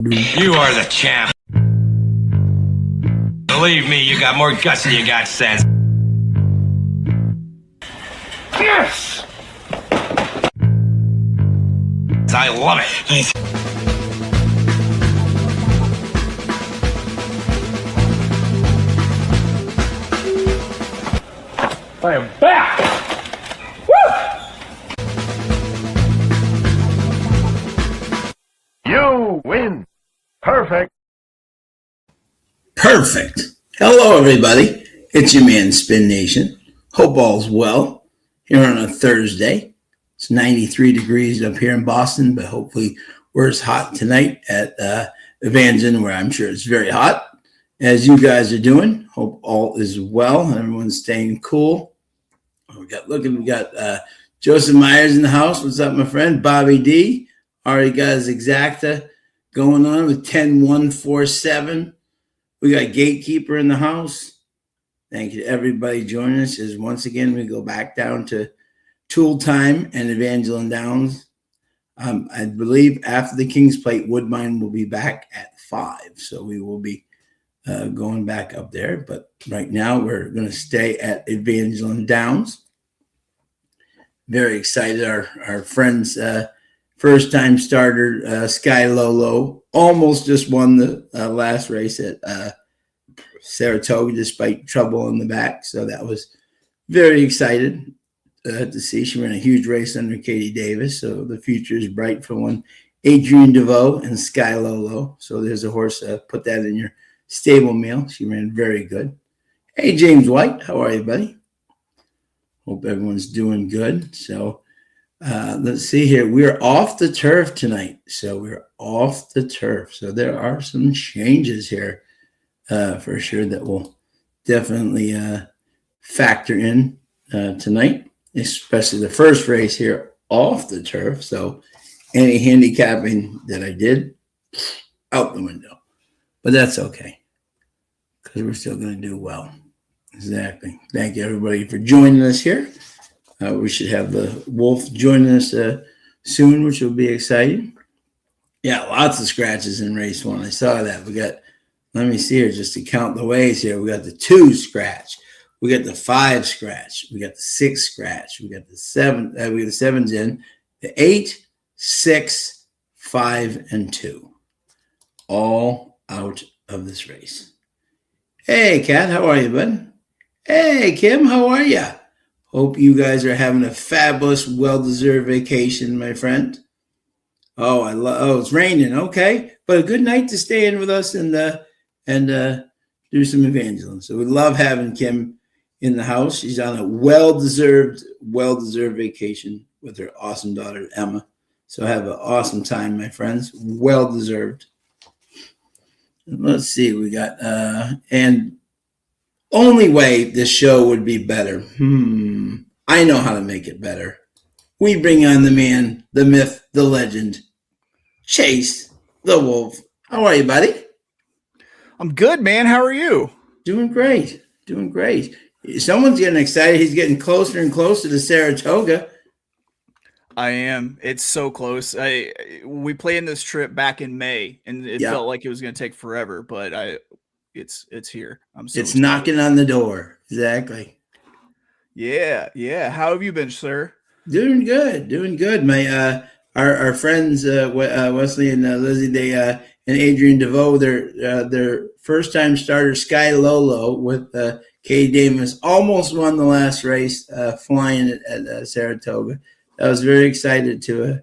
You are the champ. Believe me, you got more guts than you got sense. Yes! I love it. I am back! Woo! You win. Perfect. Perfect. Hello, everybody. It's your man, Spin Nation. Hope all's well here on a Thursday. It's 93 degrees up here in Boston, but hopefully we're as hot tonight at Evangeline, where I'm sure it's very hot. As you guys are doing, hope all is well and everyone's staying cool. We got Joseph Myers in the house. What's up, my friend? Bobby D. Already got his exacta going on with 10147. We got Gatekeeper in the house. Thank you to everybody joining us. As once again, we go back down to Tool Time and Evangeline Downs. I believe after the King's Plate, Woodbine will be back at 5. So we will be going back up there. But right now, we're going to stay at Evangeline Downs. Very excited. Our friends, first-time starter, Sky Lolo, almost just won the last race at Saratoga despite trouble in the back. So that was very excited to see. She ran a huge race under Katie Davis. So the future is bright for one Adrienne DeVoe and Sky Lolo. So there's a horse. Put that in your stable meal. She ran very good. Hey, James White. How are you, buddy? Hope everyone's doing good. So let's see here. We're off the turf tonight. So we're off the turf. So there are some changes here for sure that will definitely factor in tonight, especially the first race here off the turf. So any handicapping that I did, out the window. But that's okay because we're still going to do well. Exactly. Thank you, everybody, for joining us here. We should have the Wolf joining us soon, which will be exciting. Yeah, lots of scratches in race 1. I saw that. We got, let me see here, just to count the ways here. We got the 2 scratch. We got the 5 scratch. We got the 6 scratch. We got the 7. We got the 7s in. The 8, 6, 5, and 2. All out of this race. Hey, Kat, how are you, bud? Hey, Kim, how are you? Hope you guys are having a fabulous, well-deserved vacation, my friend. Oh, it's raining. Okay, but a good night to stay in with us and do some evangelism. So we love having Kim in the house. She's on a well-deserved vacation with her awesome daughter Emma. So have an awesome time, my friends. Well-deserved. Let's see. We got and. Only way this show would be better. I know how to make it better. We bring on the man, the myth, the legend, Chase the Wolf. How are you, buddy? I'm good, man. How are you? Doing great. Someone's getting excited. He's getting closer and closer to Saratoga. I am. It's so close. We planned this trip back in May, and it felt like it was going to take forever, but it's here. It's excited. Knocking on the door. Exactly. Yeah. How have you been, sir? Doing good. My our friends Wesley and Lizzie, and Adrienne DeVoe, their first time starter Sky Lolo with Katie Davis almost won the last race flying at Saratoga. I was very excited to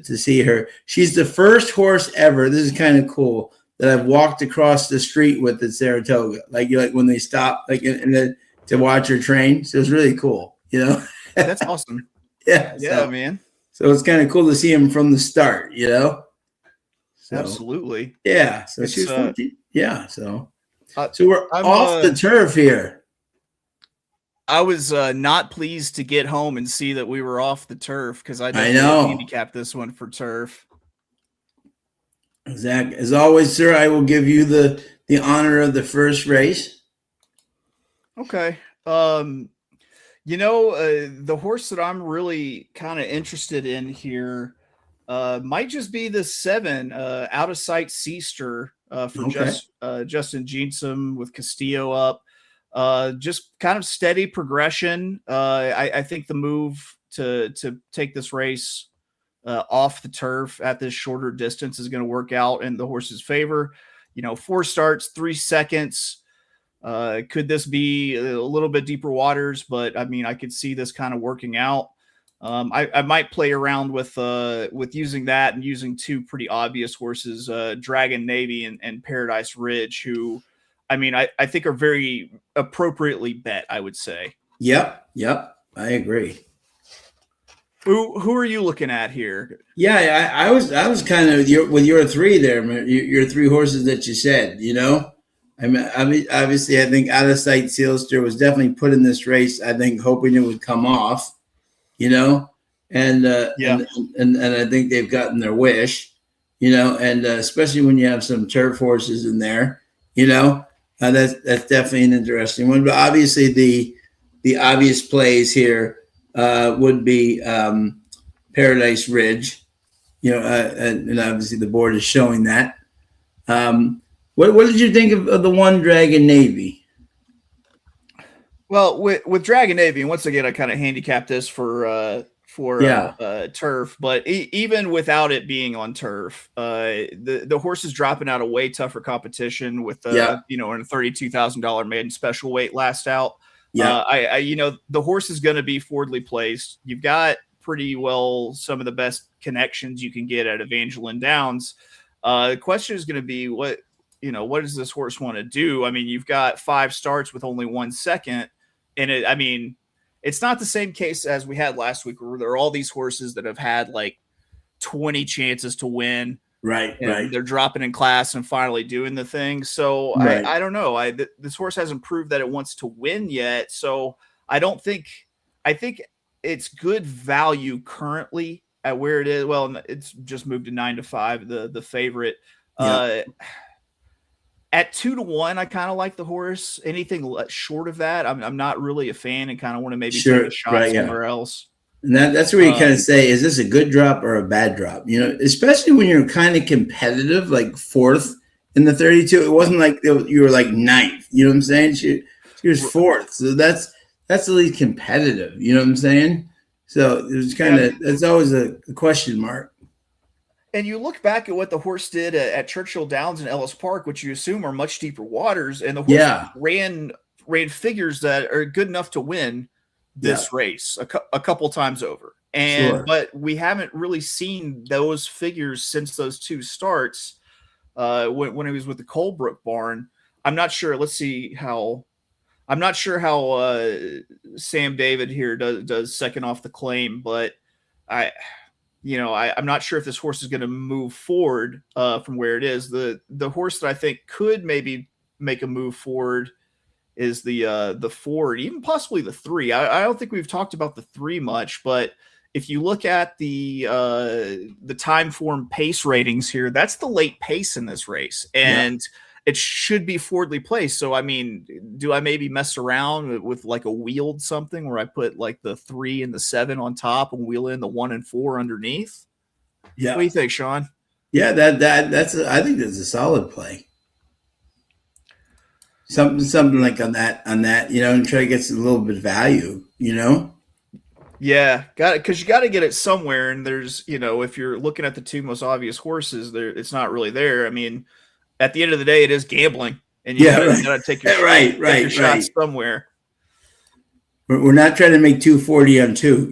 see her. She's the first horse ever. This is kind of cool. That I've walked across the street with at Saratoga, like when they stop, to watch her train. So it's really cool, That's awesome. Yeah, man. So it's kind of cool to see him from the start, So, absolutely. Yeah. So she's 14. Yeah. So we're off the turf here. I was not pleased to get home and see that we were off the turf because I know handicapped this one for turf. Zach, as always, sir, I will give you the honor of the first race. Okay. The horse that I'm really kind of interested in here Might just be the 7, Out of Sight Seaster for Okay. Justin Jeanson with Castillo up. Just kind of steady progression. I think the move to take this race off the turf at this shorter distance is going to work out in the horse's favor. 4 starts, 3 seconds. Could this be a little bit deeper waters? But I mean, I could see this kind of working out. I might play around with using that and using 2 pretty obvious horses, Dragon Navy and Paradise Ridge, who, I mean, I think are very appropriately bet, I would say. Yep. I agree. Who are you looking at here? Yeah, I was kind of with your 3 there, your 3 horses that you said. I mean, obviously, I think Out of Sight Sealster was definitely put in this race, I think, hoping it would come off. And I think they've gotten their wish. And especially when you have some turf horses in there. That's definitely an interesting one. But obviously, the obvious plays here would be Paradise Ridge, and obviously the board is showing that. What did you think of the one Dragon Navy? Well, with Dragon Navy, and once again, I kind of handicapped this for turf, but even without it being on turf, the horse is dropping out of way tougher competition with in a $32,000 maiden special weight last out. The horse is going to be forwardly placed. You've got pretty well some of the best connections you can get at Evangeline Downs. The question is going to be what does this horse want to do? I mean, you've got 5 starts with only 1 second, and it's not the same case as we had last week where there are all these horses that have had like 20 chances to win. Right. They're dropping in class and finally doing the thing. So right. I don't know. This horse hasn't proved that it wants to win yet. So I think it's good value currently at where it is. Well, it's just moved to 9-5, the favorite. At 2-1, I kind of like the horse. Anything short of that, I'm not really a fan, and kind of want to maybe take a shot somewhere else. And that's where you kind of say, is this a good drop or a bad drop? Especially when you're kind of competitive, like 4th in the 32. It wasn't like you were like 9th. You know what I'm saying? She was 4th, so that's at least competitive. You know what I'm saying? So it was kind of it's always a question mark. And you look back at what the horse did at Churchill Downs and Ellis Park, which you assume are much deeper waters, and the horse ran figures that are good enough to win this race a couple times over. But we haven't really seen those figures since those 2 starts when he was with the Colebrook barn. I'm not sure. Let's see how. I'm not sure how Sam David here does second off the claim, but I'm not sure if this horse is going to move forward from where it is. The horse that I think could maybe make a move forward is the 4, even possibly the 3. I don't think we've talked about the 3 much, but if you look at the time form pace ratings here, that's the late pace in this race, and it should be forwardly placed. So, I mean, do I maybe mess around with like a wheeled something where I put like the 3 and the 7 on top and wheel in the 1 and 4 underneath? Yeah. What do you think, Sean? Yeah, that's I think that's a solid play. Something like on that, and try to get a little bit of value, Yeah, got it. Because you got to get it somewhere. And there's, if you're looking at the 2 most obvious horses, it's not really there. I mean, at the end of the day, it is gambling, and you got to take your shots somewhere. We're not trying to make 240 on 2,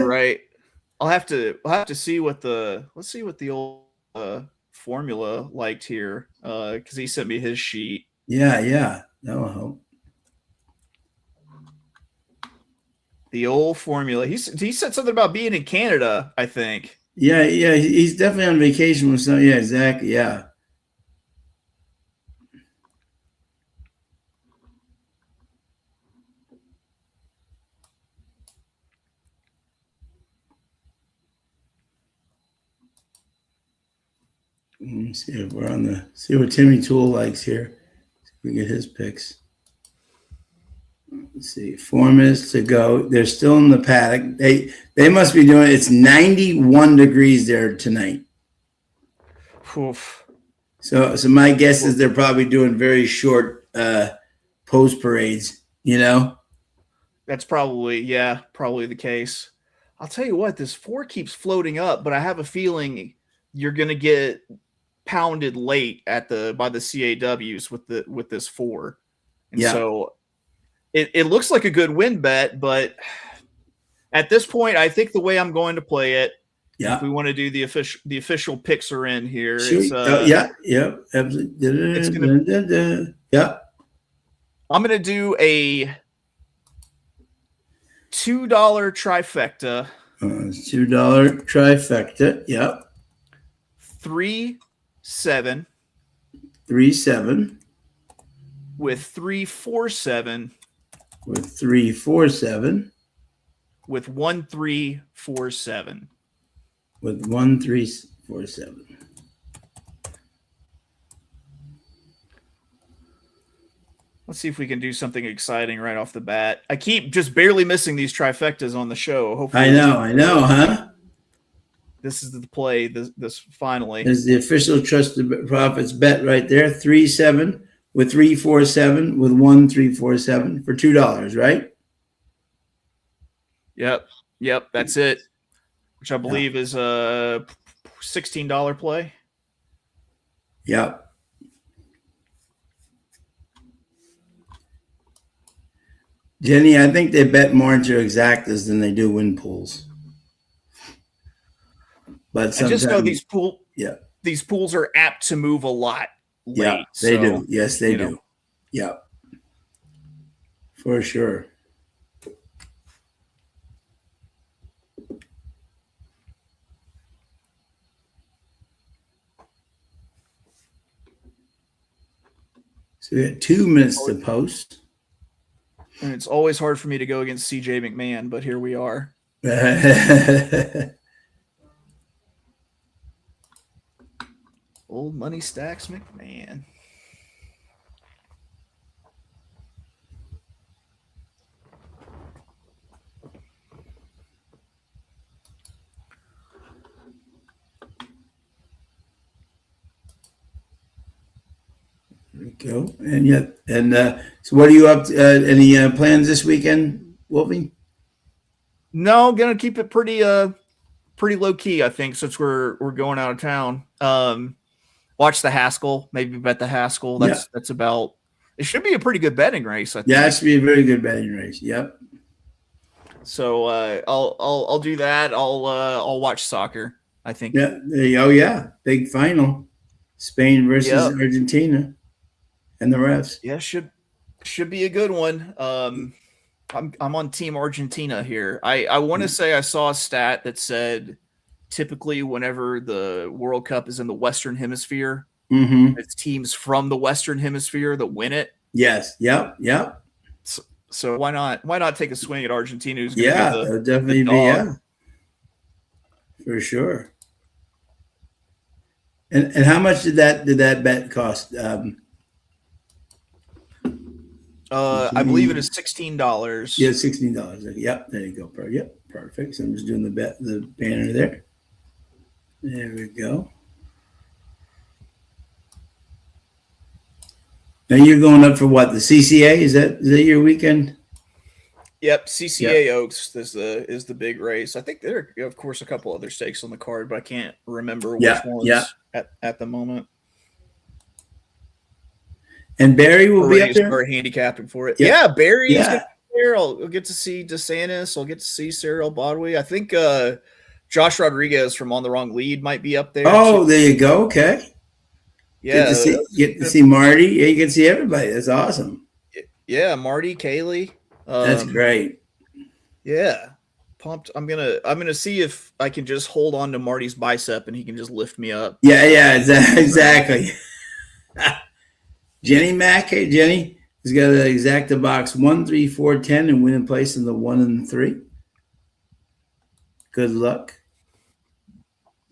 Right. I'll have to see what let's see what the old formula liked here, because he sent me his sheet. Yeah, that will help. The old formula. He said something about being in Canada, I think. Yeah, he's definitely on vacation with some. Yeah, exactly. Yeah. Let me see if we're see what Timmy Toole likes here. See if we get his picks. Let's see. 4 minutes to go. They're still in the paddock. They must be doing. It's 91 degrees there tonight. Oof. So my guess is they're probably doing very short post parades. That's probably the case. I'll tell you what, this 4 keeps floating up, but I have a feeling you're going to get pounded late by the CAWs with this 4. And so it looks like a good win bet, but at this point, I think the way I'm going to play it, if we want to do the official picks are in here. Sure. Absolutely. It's I'm going to do a $2 trifecta. $2 trifecta. Yep. 3-7 3-7 with 3-4-7 with 3-4-7 with 1-3-4-7 with 1-3-4-7. Let's see if we can do something exciting right off the bat. I keep just barely missing these trifectas on the show. Hopefully, I know, huh? This is the play. This finally is the official Trusted Profits bet right there. 3-7 with 3-4-7 with 1-3-4-7 for $2, right? Yep. That's it. Which I believe is a $16 play. Yep. Jenny, I think they bet more into exactas than they do win pools. But I just know these pools are apt to move a lot late. Yeah, they do. Yes, they do. Yeah, for sure. So we had 2 minutes to post. And it's always hard for me to go against CJ McMahon, but here we are. Old Money Stacks McMahon. There we go. So what are you up to? Any plans this weekend, Wolfie? No, gonna keep it pretty low key, I think, since we're going out of town. Watch the Haskell, maybe bet the Haskell. That's about. It should be a pretty good betting race, I think. Yeah, it should be a very good betting race. Yep. So I'll do that. I'll watch soccer, I think. Yeah. Oh yeah, big final, Spain versus Argentina, and the refs. Yeah, should be a good one. I'm on Team Argentina here. I want to say I saw a stat that said typically whenever the World Cup is in the Western Hemisphere, it's teams from the Western Hemisphere that win it. Yes. Yep. So why not take a swing at Argentina? Who's it'll definitely be for sure. And how much did that bet cost? I believe it is $16. Yeah, $16. Yep, there you go. Yep, perfect. So I'm just doing the banner there. There we go. Now you're going up for what? The CCA? Is that your weekend? Yep, CCA Oaks is the big race. I think there are, of course, a couple other stakes on the card, but I can't remember which ones at the moment. And Barry will be up there? Or handicapping for it. Yeah, Barry is going to be there. I'll get to see DeSantis. I'll get to see Cyril Bodway. I think Josh Rodriguez from On the Wrong Lead might be up there. Oh, there you go. Okay. Yeah. Get to see Marty. Yeah, you can see everybody. That's awesome. Yeah, Marty, Kaylee. That's great. Yeah. Pumped. I'm gonna see if I can just hold on to Marty's bicep and he can just lift me up. Yeah, exactly. Jenny Mack. Hey, Jenny has got an exacta box 1, 3, 4, 10 and winning place in the 1 and 3. Good luck.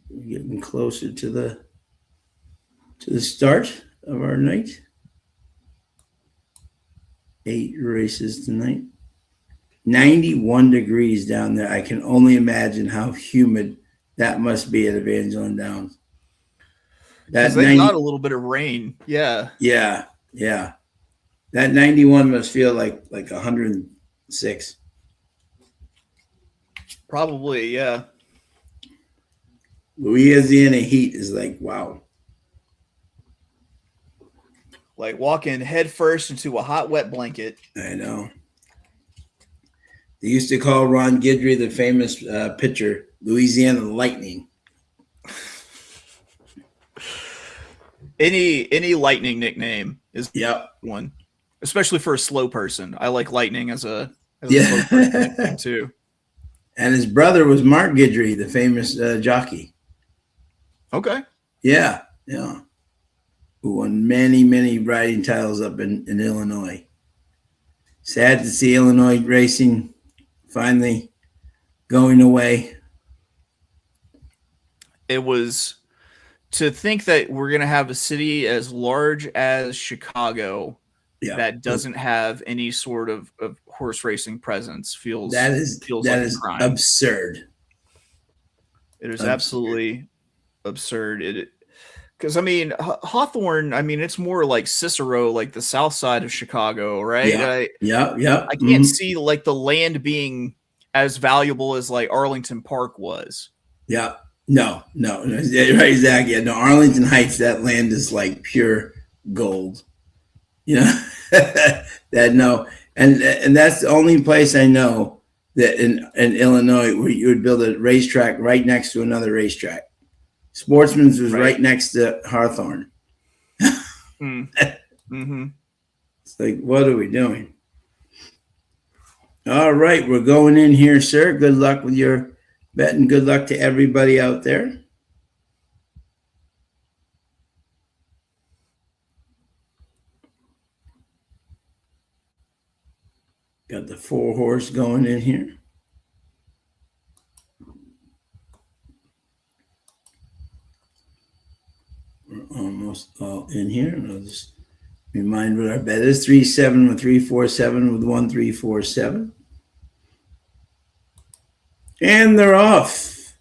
We're getting closer to the start of our night. 8 races tonight. 91 degrees down there. I can only imagine how humid that must be at Evangeline Downs. Because they got a little bit of rain. Yeah. Yeah. That 91 must feel like 106. Probably, yeah. Louisiana heat is like, wow. Like walking head first into a hot, wet blanket. I know. They used to call Ron Guidry, the famous pitcher, Louisiana Lightning. Any Lightning nickname is one, especially for a slow person. I like Lightning as a slow person nickname too. And his brother was Mark Guidry, the famous jockey. Okay. Yeah. Who won many riding titles up in Illinois. Sad to see Illinois racing finally going away. It was to think that we're going to have a city as large as Chicago that doesn't have any sort of horse racing presence feels absurd. It is absolutely absurd. Because I mean, Hawthorne, I mean, it's more like Cicero, like the south side of Chicago, right? Yeah. I can't see like the land being as valuable as like Arlington Park was. Yeah. No, right, exactly. Yeah, no, Arlington Heights, that land is like pure gold. And that's the only place I know that in Illinois where you would build a racetrack right next to another racetrack. Sportsman's was right next to Hawthorne. Mm-hmm. It's like, what are we doing? All right, we're going in here, sir. Good luck with your betting. Good luck to everybody out there. Got the 4-horse going in here. We're almost all in here. And I'll just remind what our bet is. 3-7 with 3-4-7 with 1-3-4-7. And they're off.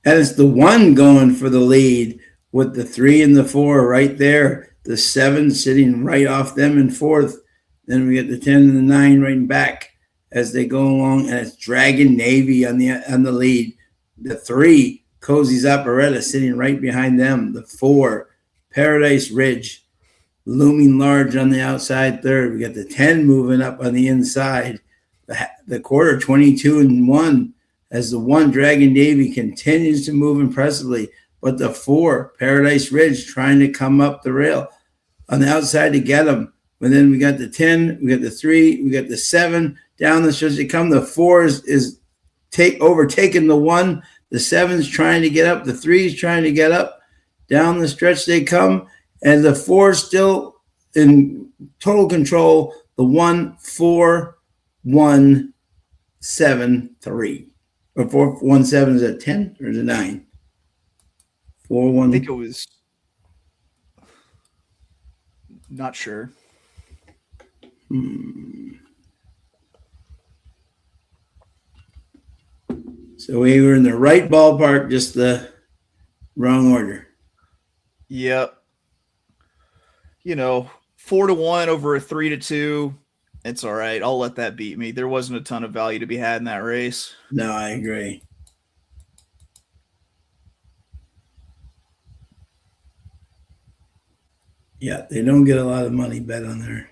And it's the 1 going for the lead with the 3 and the 4 right there. The 7 sitting right off them in 4th. Then we get the 10 and the 9 right back as they go along. And it's Dragon Navy on the lead. The 3, Cozy's Operetta, sitting right behind them. The 4, Paradise Ridge, looming large on the outside 3rd. We got the 10 moving up on the inside. The quarter, 22 and 1. As the 1, Dragon Navy, continues to move impressively. But the 4, Paradise Ridge, trying to come up the rail on the outside to get them. But then we got the 10, we got the 3, we got the 7 down the stretch they come. The 4 is overtaking the 1. The 7's trying to get up. The 3's trying to get up. Down the stretch they come. And the 4's still in total control. The 1, 4, 1, 7, 3. Or 4, 1, 7, is that 10 or is it 9? 4, 1. I think it was. Not sure. So we were in the right ballpark, just the wrong order. Yep. 4-1 over a 3-2. It's all right. I'll let that beat me. There wasn't a ton of value to be had in that race. No, I agree. Yeah, they don't get a lot of money bet on there.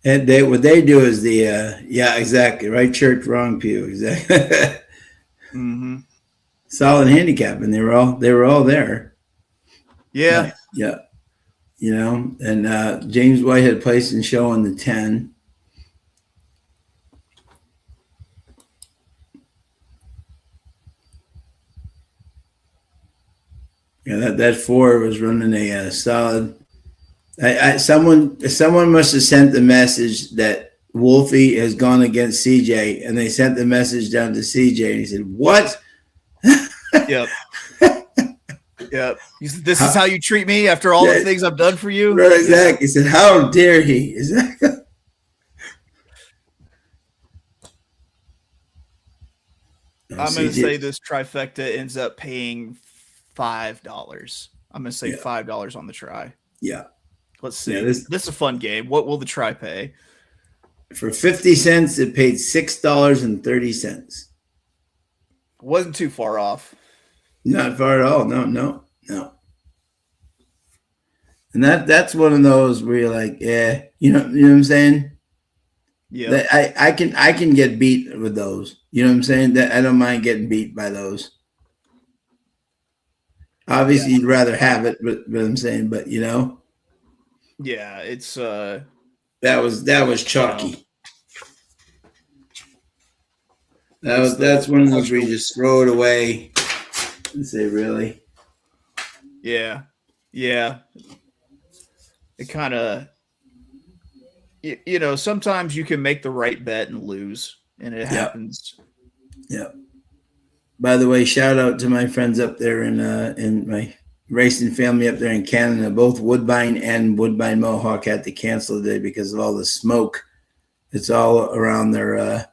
And what they do is exactly. Right church, wrong pew. Exactly. Mm-hmm. Solid handicap, and they were all there. Yeah. Yeah. And James White had placed in show on the 10. Yeah, that 4 was running a solid. Someone must have sent the message that Wolfie has gone against CJ, and they sent the message down to CJ, and he said, "What?" Yep. Yep. This is how you treat me after all the things I've done for you? Right, exactly. He said, "How dare he?" Exactly. I'm going to say this trifecta ends up paying $5. I'm going to say $5 on the try. Yeah. Let's see. This is a fun game. What will the try pay? For 50 cents, it paid $6.30. Wasn't too far off. Not far at all. No. And that's one of those where you're like, yeah, you know what I'm saying? Yeah. I can get beat with those. You know what I'm saying? That I don't mind getting beat by those. Obviously, you'd rather have it, but I'm saying, but you know. Yeah, it's that was chalky. That's one of those where you just throw it away and say, really? Yeah. It kind of, you know, sometimes you can make the right bet and lose, and it happens. Yeah. By the way, shout out to my friends up there in my racing family up there in Canada. Both Woodbine and Woodbine Mohawk had to cancel today because of all the smoke. It's all around their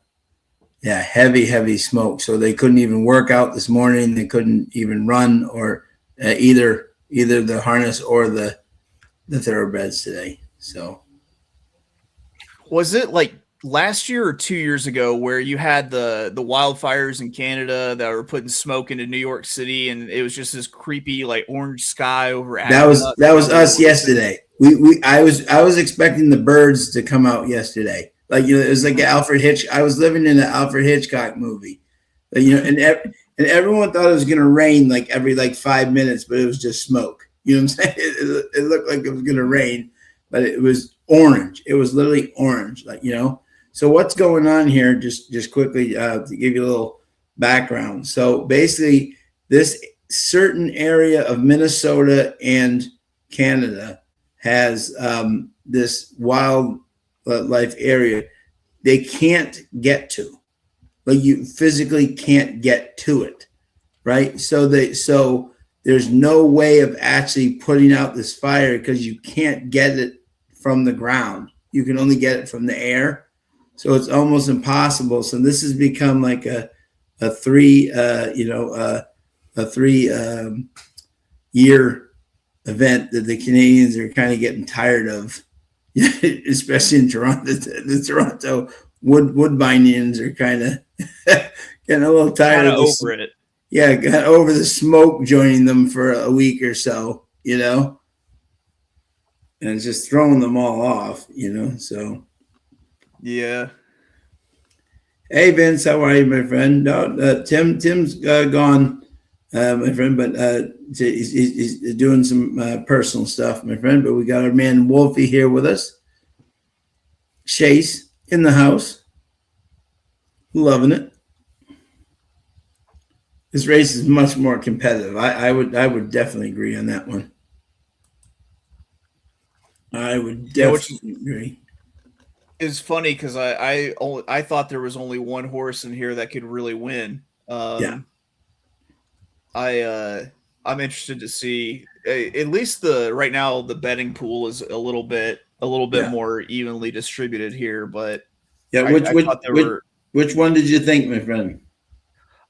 heavy smoke. So they couldn't even work out this morning. They couldn't even run or either the harness or the thoroughbreds today. So was it like last year or 2 years ago where you had the wildfires in Canada that were putting smoke into New York City, and it was just this creepy like orange sky over? That was us yesterday. I was expecting the birds to come out yesterday. Like, you know, it was like I was living in an Alfred Hitchcock movie. You know, and everyone thought it was gonna rain like every 5 minutes, but it was just smoke. You know what I'm saying? It looked like it was gonna rain, but it was orange. It was literally orange, like, you know. So what's going on here? Just quickly to give you a little background. So basically, this certain area of Minnesota and Canada has this wildlife area they can't get to. Like, you physically can't get to it, right? So there's no way of actually putting out this fire because you can't get it from the ground. You can only get it from the air. So it's almost impossible. So this has become like a 3 year event that the Canadians are kind of getting tired of, especially in Toronto. The Toronto Woodbinians are kind of getting a little tired of this. Over it. Yeah, got over the smoke joining them for a week or so, you know, and it's just throwing them all off, you know. So, yeah. Hey Vince, how are you, my friend? No, Tim's gone, my friend, but he's doing some personal stuff, my friend. But we got our man Wolfie here with us. Chase in the house, loving it. This race is much more competitive. I would definitely agree on that one. I would definitely agree. It's funny because I thought there was only one horse in here that could really win. I'm interested to see at least right now the betting pool is a little bit more evenly distributed here. But which one did you think, my friend?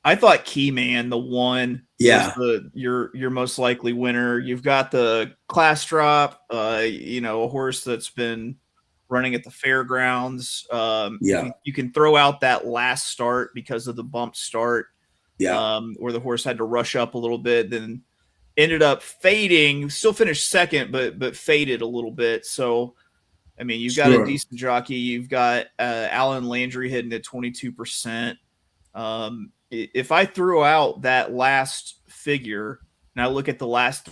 I thought Keyman, the one, was your most likely winner. You've got the class drop, a horse that's been running at the fairgrounds. You can throw out that last start because of the bump start, where the horse had to rush up a little bit, then ended up fading. Still finished second, but faded a little bit. So, I mean, you've got a decent jockey. You've got Alan Landry hitting at 22%. If I threw out that last figure and I look at the last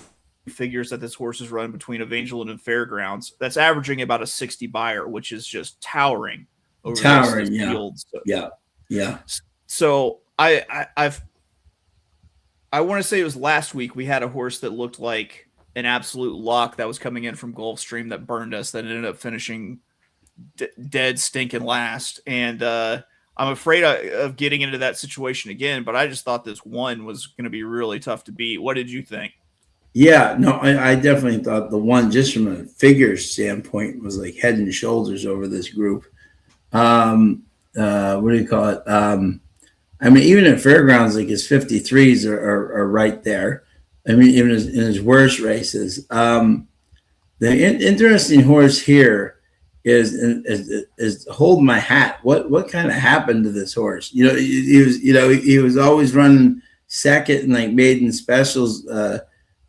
figures that this horse has run between Evangeline and Fairgrounds, that's averaging about a 60 buyer, which is just towering over the field. So I want to say it was last week we had a horse that looked like an absolute lock that was coming in from Gulfstream that burned us, that ended up finishing dead stinking last. And I'm afraid of getting into that situation again, but I just thought this one was going to be really tough to beat. What did you think? Yeah, no, I definitely thought the one, just from a figures standpoint, was like head and shoulders over this group. What do you call it? I mean, even at fairgrounds, like his 53s are right there. I mean, even in his worst races. The interesting horse here is hold my hat. What kind of happened to this horse? He was always running second in like maiden specials, and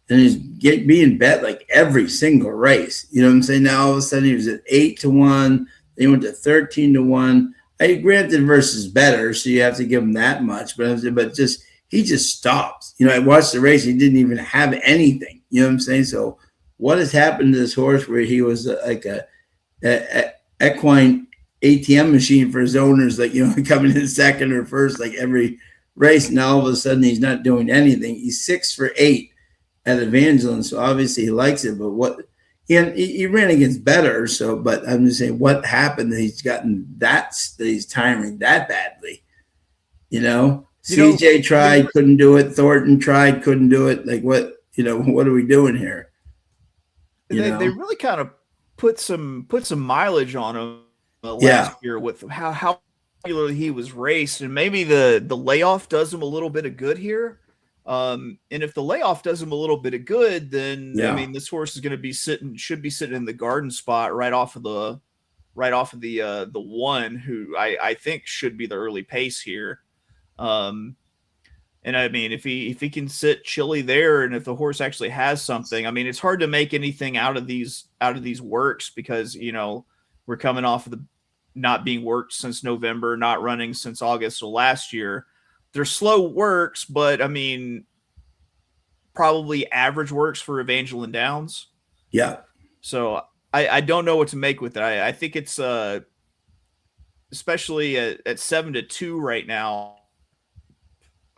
he's being bet like every single race. You know what I'm saying? Now all of a sudden he was at 8-1. Then he went to 13-1. I granted versus bettor, so you have to give him that much. But just he just stops. I watched the race. He didn't even have anything. You know what I'm saying? So what has happened to this horse where he was like a equine ATM machine for his owners, like, coming in second or first, like every race. Now all of a sudden he's not doing anything. He's 6 for 8 at Evangeline. So obviously he likes it, but he ran against bettor. So, but I'm just saying what happened that he's gotten that he's tiring that badly, CJ tried, couldn't do it. Thornton tried, couldn't do it. Like what are we doing here? They really kind of put some mileage on him last year with how popular he was raced, and maybe the layoff does him a little bit of good here. And if the layoff does him a little bit of good, then I mean this horse is going to should be sitting in the garden spot right off of the one who I think should be the early pace here. And I mean, if he can sit chilly there, and if the horse actually has something, I mean, it's hard to make anything out of these works because we're coming off of the not being worked since November, not running since August of last year. They're slow works, but I mean, probably average works for Evangeline Downs. Yeah. So I don't know what to make with it. I think it's especially at 7-2 right now.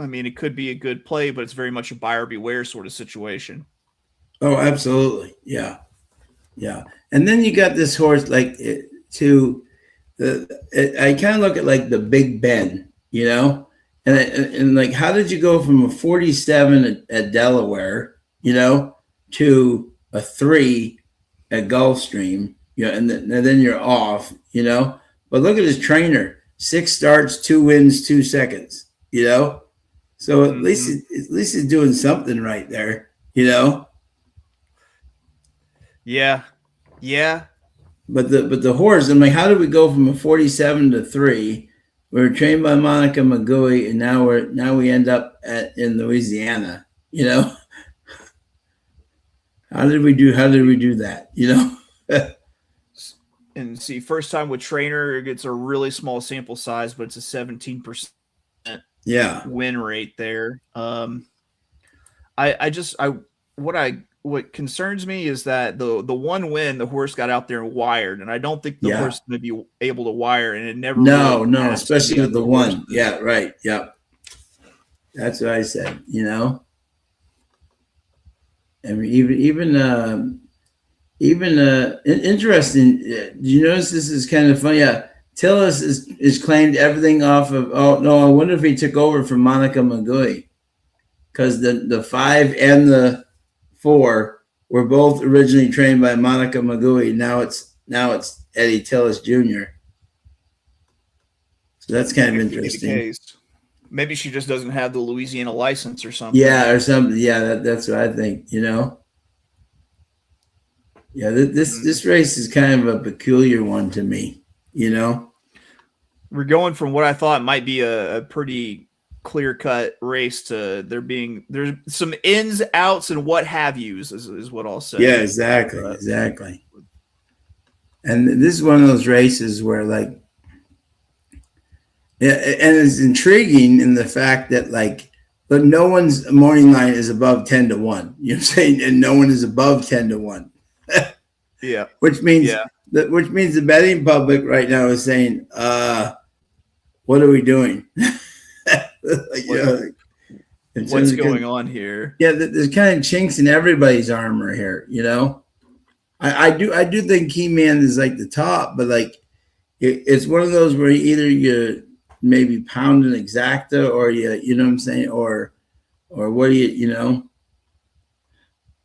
I mean, it could be a good play, but it's very much a buyer beware sort of situation. Oh, absolutely. Yeah. Yeah. And then you got this horse I kind of look at like the Big Ben, and like, how did you go from a 47 at Delaware, to a 3 at Gulfstream, and then you're off, but look at his trainer, 6 starts, 2 wins, 2 seconds, So at least he's doing something right there, Yeah. Yeah. But the horse, I'm like, how did we go from a 47 to 3? We were trained by Monica McGooey, and now we end up in Louisiana, How did we do that, And see, first time with trainer, it gets a really small sample size, but it's a 17% win rate there. What concerns me is that the one win, the horse got out there and wired, and I don't think the horse is going to be able to wire, and it never especially with the one. Yeah, right. Yep. That's what I said, I mean, even interesting. Do you notice this is kind of funny? Yeah, Tillis is claimed everything off of. Oh no, I wonder if he took over from Monica McGooey, because the 5 and the 4 were both originally trained by Monica McGooey. Now it's Eddie Tillis Jr. So that's kind of interesting. Maybe she just doesn't have the Louisiana license or something. Yeah, or something. Yeah, that's what I think. Yeah, this race is kind of a peculiar one to me. We're going from what I thought might be a pretty clear-cut race to there's some ins, outs, and what have yous is what I'll say. Yeah, exactly. And this is one of those races where and it's intriguing in the fact that but no one's morning line is above 10-1. You know what I'm saying? And no one is above 10-1. Yeah. Which means the betting public right now is saying, what are we doing? What's going on here? Yeah, there's kind of chinks in everybody's armor here, I do think Keyman is the top, but it's one of those where either you maybe pound an exacta or you know what I'm saying, or what do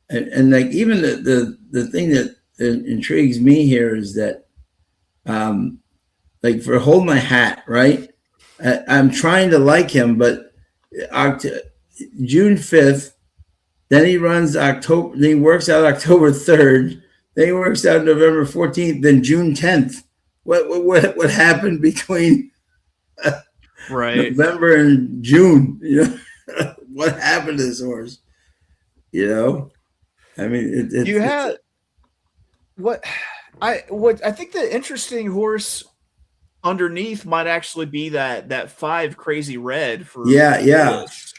and even the thing that intrigues me here is that for hold my hat, right? I'm trying to like him, but June 5th, then he runs October, then he works out October 3rd, then he works out November 14th, then June 10th. What happened between Right. November and June? What happened to this horse? I mean, You had what I think the interesting horse underneath might actually be that 5 Crazy Red for Willis.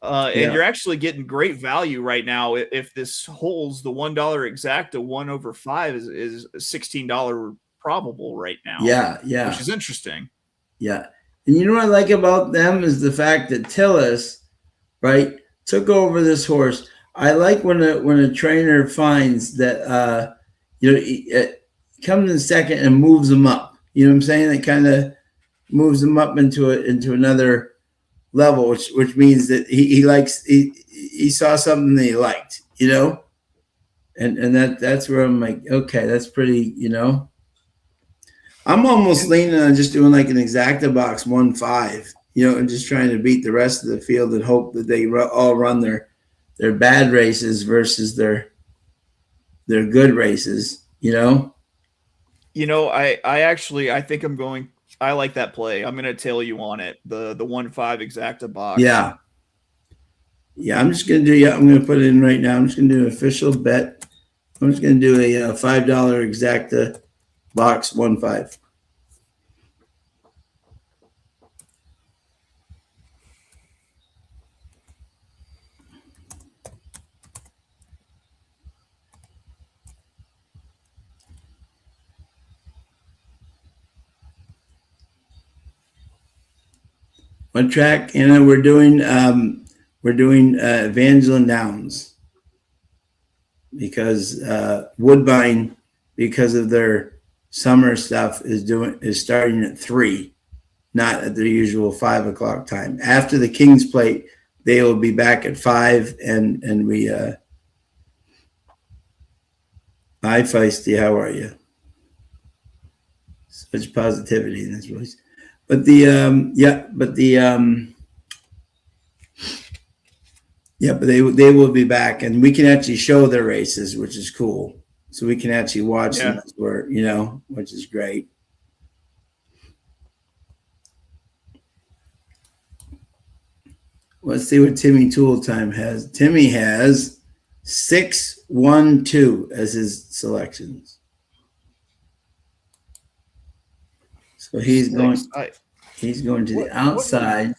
And you're actually getting great value right now. If this holds, the $1 exacta 1/5 is $16 probable right now. Yeah, which is interesting. Yeah, and you know what I like about them is the fact that Tillis, right, took over this horse. I like when a trainer finds that it comes in second and moves him up. You know what I'm saying? It kind of moves him up into another level, which means that he saw something that he liked, and that's where I'm like, okay, that's pretty, I'm almost leaning on just doing like an exacta box 1-5, and just trying to beat the rest of the field and hope that they all run their bad races versus their good races, I think I like that play. I'm going to tail you on it. The 1-5 exacta box. Yeah. I'm just going to I'm going to put it in right now. I'm just going to do an official bet. I'm just going to do a $5 exacta box 1-5. What track? We're doing Evangeline Downs because Woodbine, because of their summer stuff, is starting at 3, not at their usual 5 o'clock time. After the King's Plate, they will be back at 5, and we. Hi, Feisty, how are you? Such positivity in this voice. But they will be back, and we can actually show their races, which is cool. So we can actually watch them, which is great. Let's see what Timmy Tool Time has. Timmy has 6-1-2 as his selections. So he's going to the outside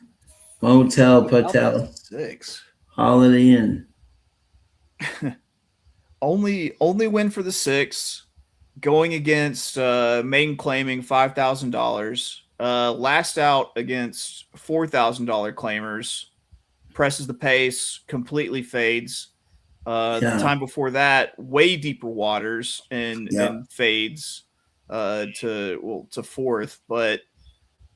Motel Patel 6 Holiday Inn. only win for the 6, going against main claiming $5,000. Last out against $4,000 claimers. Presses the pace, completely fades. The time before that, way deeper waters and fades to 4th. But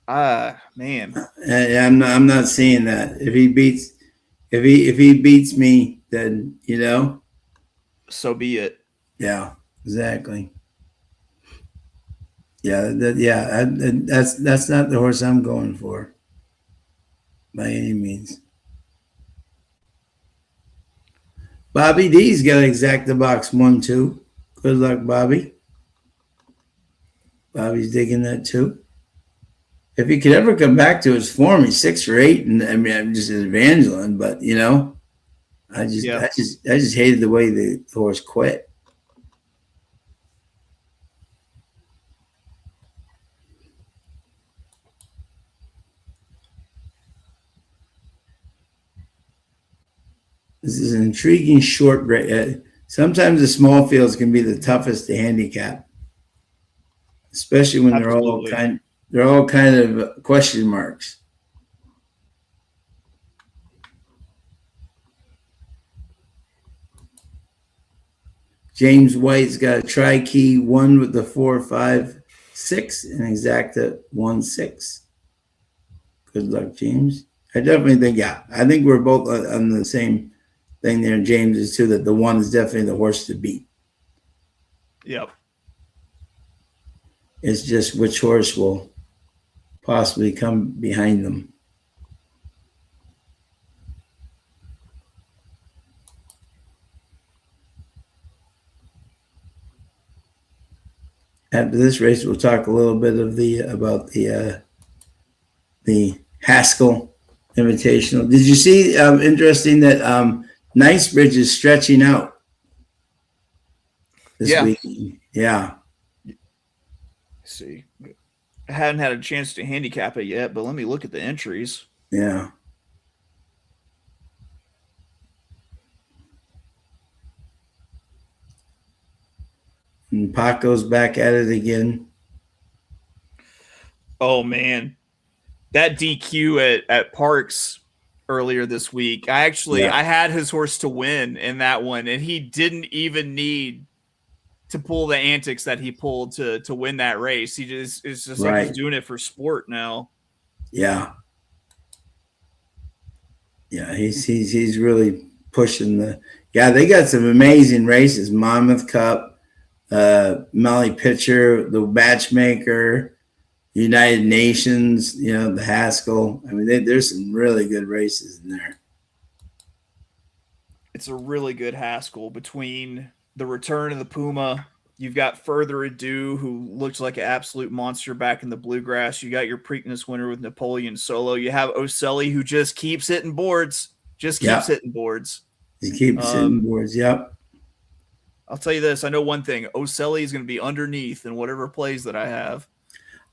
man, I'm not seeing that. If he beats me, then so be it. Yeah, exactly. Yeah, that's not the horse I'm going for by any means. Bobby D's got exacta box 1-2. Good luck, Bobby. Bobby's digging that too. If he could ever come back to his form, he's 6 or 8, and I mean, I'm just an Evangeline, but I just hated the way the horse quit. This is an intriguing short race. Sometimes the small fields can be the toughest to handicap, especially when they're all kind of question marks. James White's got a tri-key 1 with the 4-5-6 and exacta 1-6. Good luck, James. I definitely think, I think we're both on the same thing there. And James is too, that the 1 is definitely the horse to beat. Yep. It's just which horse will possibly come behind them. After this race, we'll talk a little bit of about the Haskell Invitational. Did you see? Interesting that Knightsbridge is stretching out this week. Yeah. Let's see, I hadn't had a chance to handicap it yet, but let me look at the entries. Yeah. And Paco's back at it again. Oh man, that DQ at Parks earlier this week. I had his horse to win in that one, and he didn't even need to pull the antics that he pulled to win that race. It's just like he's doing it for sport now. Yeah. Yeah, he's really pushing the. Yeah, they got some amazing races. Monmouth Cup, Melly Pitcher, the Matchmaker, United Nations. You know, the Haskell. I mean, there's some really good races in there. It's a really good Haskell between the return of the Puma. You've got Further Ado, who looks like an absolute monster back in the Bluegrass. You got your Preakness winner with Napoleon Solo. You have Oselli, who just keeps hitting boards. He keeps hitting boards. Yep. I'll tell you this. I know one thing. Oselli is going to be underneath in whatever plays that I have.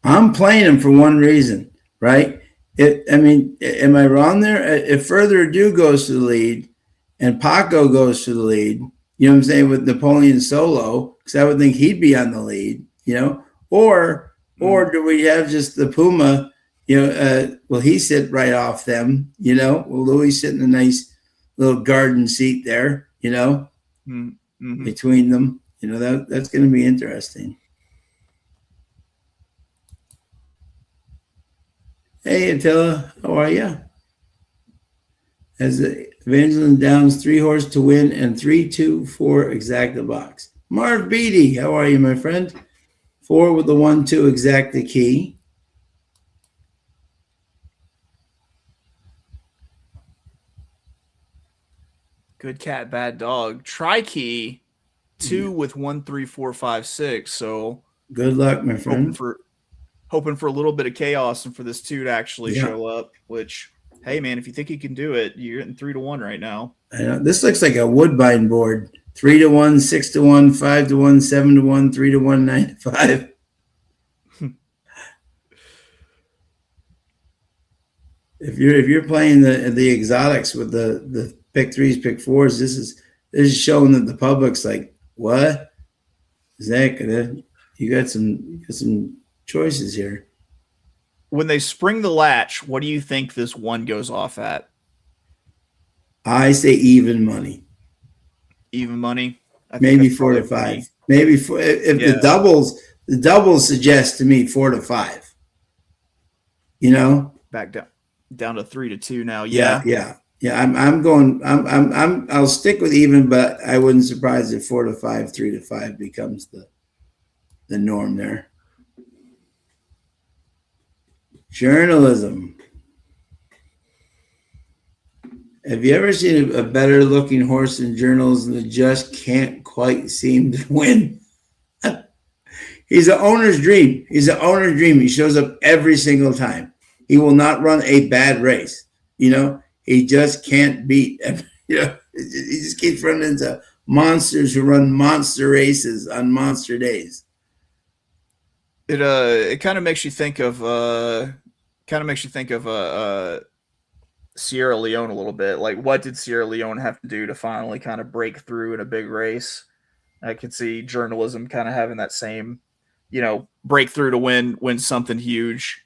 I'm playing him for one reason, right? Am I wrong there? If Further Ado goes to the lead and Paco goes to the lead, you know what I'm saying, with Napoleon Solo, because I would think he'd be on the lead, you know, or do we have just the Puma, you know, will he sit right off them, you know, will Louis sit in a nice little garden seat there, you know, between them, you know, that's going to be interesting. Hey, Attila, how are you? As Evangeline Downs 3-horse to win and 3-2-4 exacta box. Marv Beatty, how are you, my friend? 4 with the 1-2 exacta key. Good cat, bad dog. Tri-key 2 with 1, 3, 4, 5, 6. So good luck, my friend. Hoping for a little bit of chaos and for this 2 to actually show up, which, hey, man, if you think you can do it, you're getting 3-1 right now. I know. This looks like a Woodbine board. 3-1, 6-1, 5-1, 7-1, 3-1, 9-5. If you're playing the exotics with the pick 3s, pick 4s, this is showing that the public's like, what? Zach, you got some choices here. When they spring the latch, what do you think this 1 goes off at? I say even money. Even money? Maybe 4 to 5. Maybe the doubles suggest to me 4 to 5. You know? Back down to 3 to 2 now. Yeah. I'll stick with even, but I wouldn't surprise if 4 to 5, 3 to 5 becomes the norm there. Journalism. Have you ever seen a better looking horse in journalism that just can't quite seem to win? He's an owner's dream. He shows up every single time. He will not run a bad race. You know, he just can't beat. You know, he just keeps running into monsters who run monster races on monster days. It kind of makes you think of Sierra Leone a little bit. Like, what did Sierra Leone have to do to finally kind of break through in a big race? I could see journalism kind of having that same, you know, breakthrough to win something huge.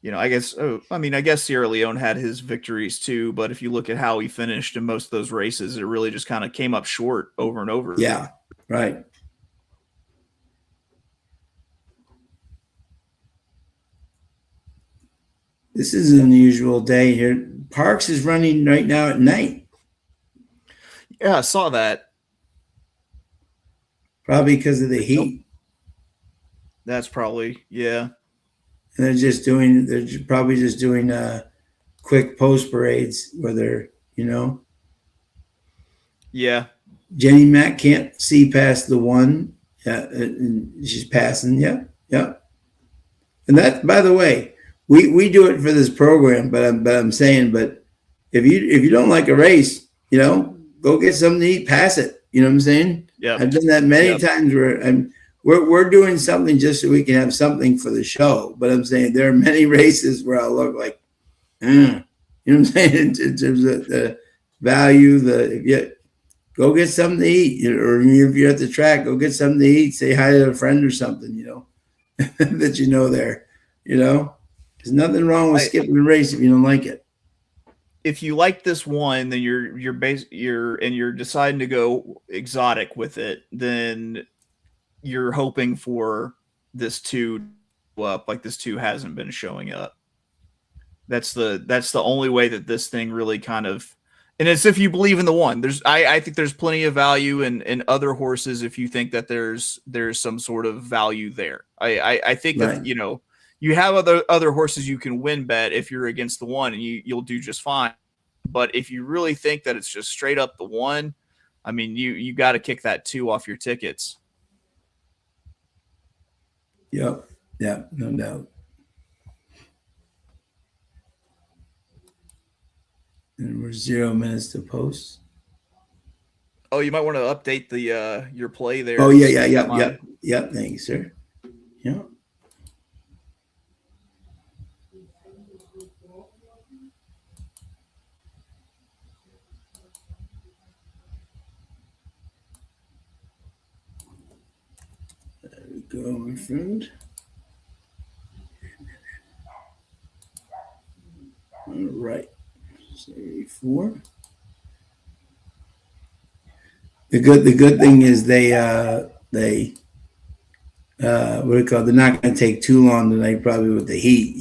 You know, I guess Sierra Leone had his victories too, but if you look at how he finished in most of those races, it really just kind of came up short over and over. Yeah, right. This is an unusual day here. Parks is running right now at night. Yeah, I saw that. Probably because of the heat. That's probably, yeah. And they're probably just doing quick post parades where they're, Yeah. Jenny Mac can't see past the one. And she's passing. Yeah. Yeah. And that, by the way, we do it for this program, but I'm saying, but if you don't like a race, go get something to eat, pass it. You know what I'm saying? Yeah. I've done that many times where we're doing something just so we can have something for the show. But I'm saying there are many races where I'll look like, you know what I'm saying? In terms of the value, go get something to eat, or if you're at the track, go get something to eat, say hi to a friend or something, that there, there's nothing wrong with skipping the race if you don't like it. If you like this one, then you're deciding to go exotic with it, then you're hoping for this 2 up, like this 2 hasn't been showing up. That's the only way that this thing really kind of, and it's if you believe in the one. I think there's plenty of value in other horses if you think that there's some sort of value there. I think that you have other horses you can win bet if you're against the one, and you'll do just fine. But if you really think that it's just straight up the one, I mean, you got to kick that 2 off your tickets. Yep. Yeah, no doubt. And we're 0 minutes to post. Oh, you might want to update the your play there. Oh yeah. Thanks, sir. Yeah. There we go, my friend. All right. 74. The good thing is they what do you call it? They're not going to take too long tonight, probably with the heat.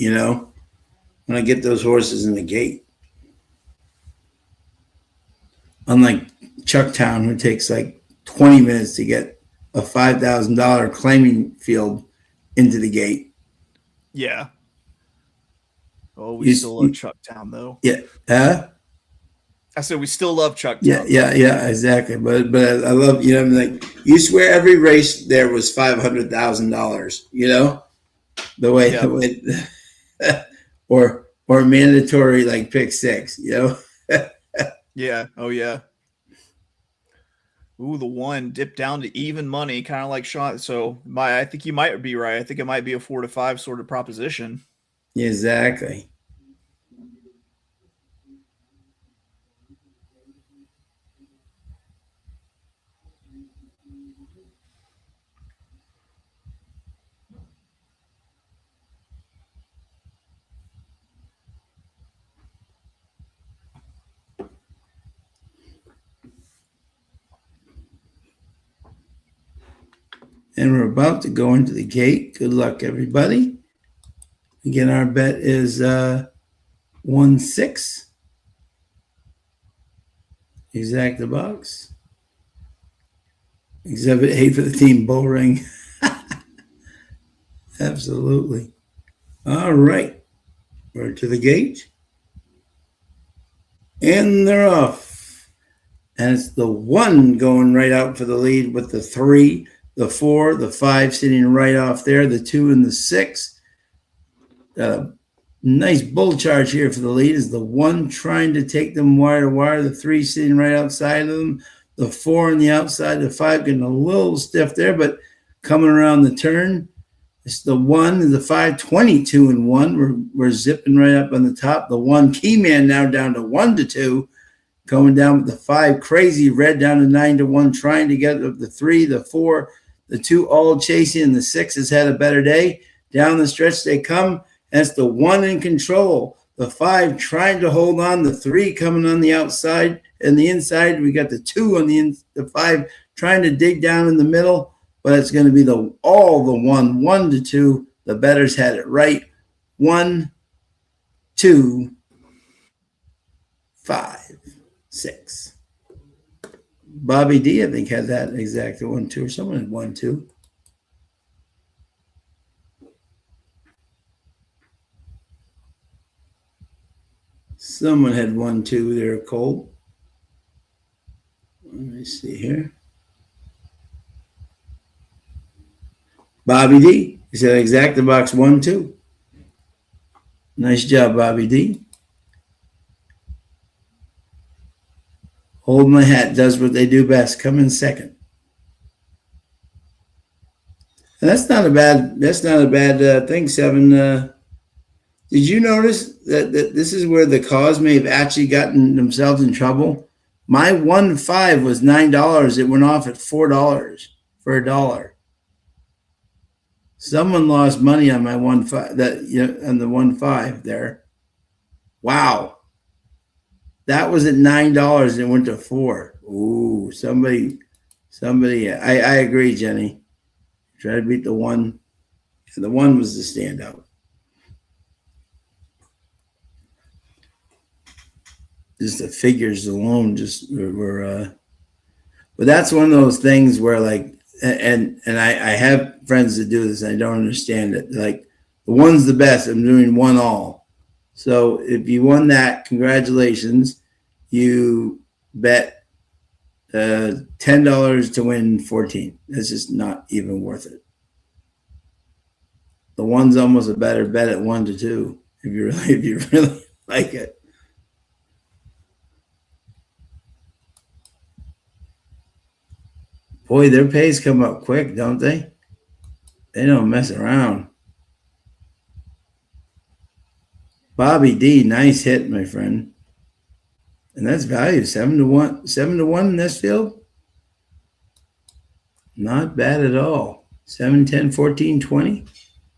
When I get those horses in the gate, unlike Chucktown, who takes like 20 minutes to get a $5,000 claiming field into the gate. Yeah. Oh, we still love Chucktown, though. Yeah. I said we still love Chucktown. Yeah, exactly. But I love, like, you swear every race there was $500,000, the way or mandatory like pick 6, Yeah. Oh yeah. Ooh, the one dipped down to even money, kind of like Sean. So I think you might be right. I think it might be a 4 to 5 sort of proposition. Exactly. And we're about to go into the gate. Good luck, everybody. Again, our bet is 1-6. Exact the box. Exhibit A for the team bull ring. Absolutely. All right. We're to the gate. And they're off. And it's the 1 going right out for the lead with the 3, the 4, the 5 sitting right off there, the 2 and the 6. Got a nice bull charge here for the lead. Is the 1 trying to take them wire to wire, the 3 sitting right outside of them, the 4 on the outside, the 5 getting a little stiff there, but coming around the turn. It's the 1 and the 5, 22 and 1. We're zipping right up on the top. The 1 key man now down to 1-2. Going down with the 5 crazy red down to 9-1, trying to get the 3, the 4, the 2 all chasing, and the 6 has had a better day. Down the stretch they come, and it's the 1 in control. The 5 trying to hold on, the 3 coming on the outside and the inside. We got the 2 on the 5 trying to dig down in the middle, but it's going to be the 1, 1-2. The bettors had it right. 1, 2, 5, 6. Bobby D, I think, had that exact 1-2, or someone had 1-2. Someone had 1-2 there, Cole. Let me see here. Bobby D. He said exacta box 1-2. Nice job, Bobby D. Hold my hat does what they do best. Come in second. And that's not a bad thing, Seven. Did you notice that this is where the cause may have actually gotten themselves in trouble? My 1-5 was $9. It went off at $4 for $1. Someone lost money on my 1-5 on the 1-5 there. Wow. That was at $9 and it went to $4. Ooh, somebody. I agree, Jenny. Try to beat the 1. And the 1 was the standout. Just the figures alone just were but that's one of those things where like and I have friends that do this and I don't understand it. Like the 1's the best. I'm doing 1 all. So if you won that, congratulations. You bet $10 to win 14. That's just not even worth it. The 1's almost a better bet at 1-2 if you really like it. Boy, their pays come up quick, don't they? They don't mess around. Bobby D, nice hit, my friend. And that's value, 7-1. 7-1 in this field? Not bad at all. 7, 10, 14, 20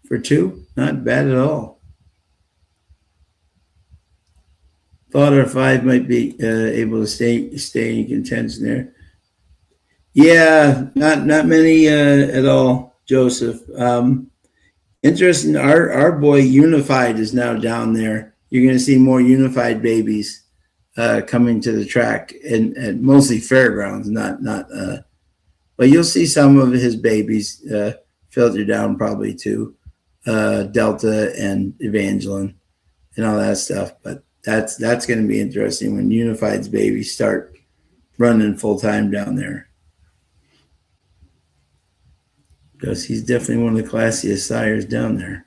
for 2? Not bad at all. Thought our 5 might be able to stay in contention there. Yeah, not many at all, Joseph. Interesting. Our boy Unified is now down there. You're going to see more Unified babies coming to the track and mostly fairgrounds, not. But you'll see some of his babies filter down probably to Delta and Evangeline and all that stuff. But that's going to be interesting when Unified's babies start running full time down there. Because he's definitely one of the classiest sires down there.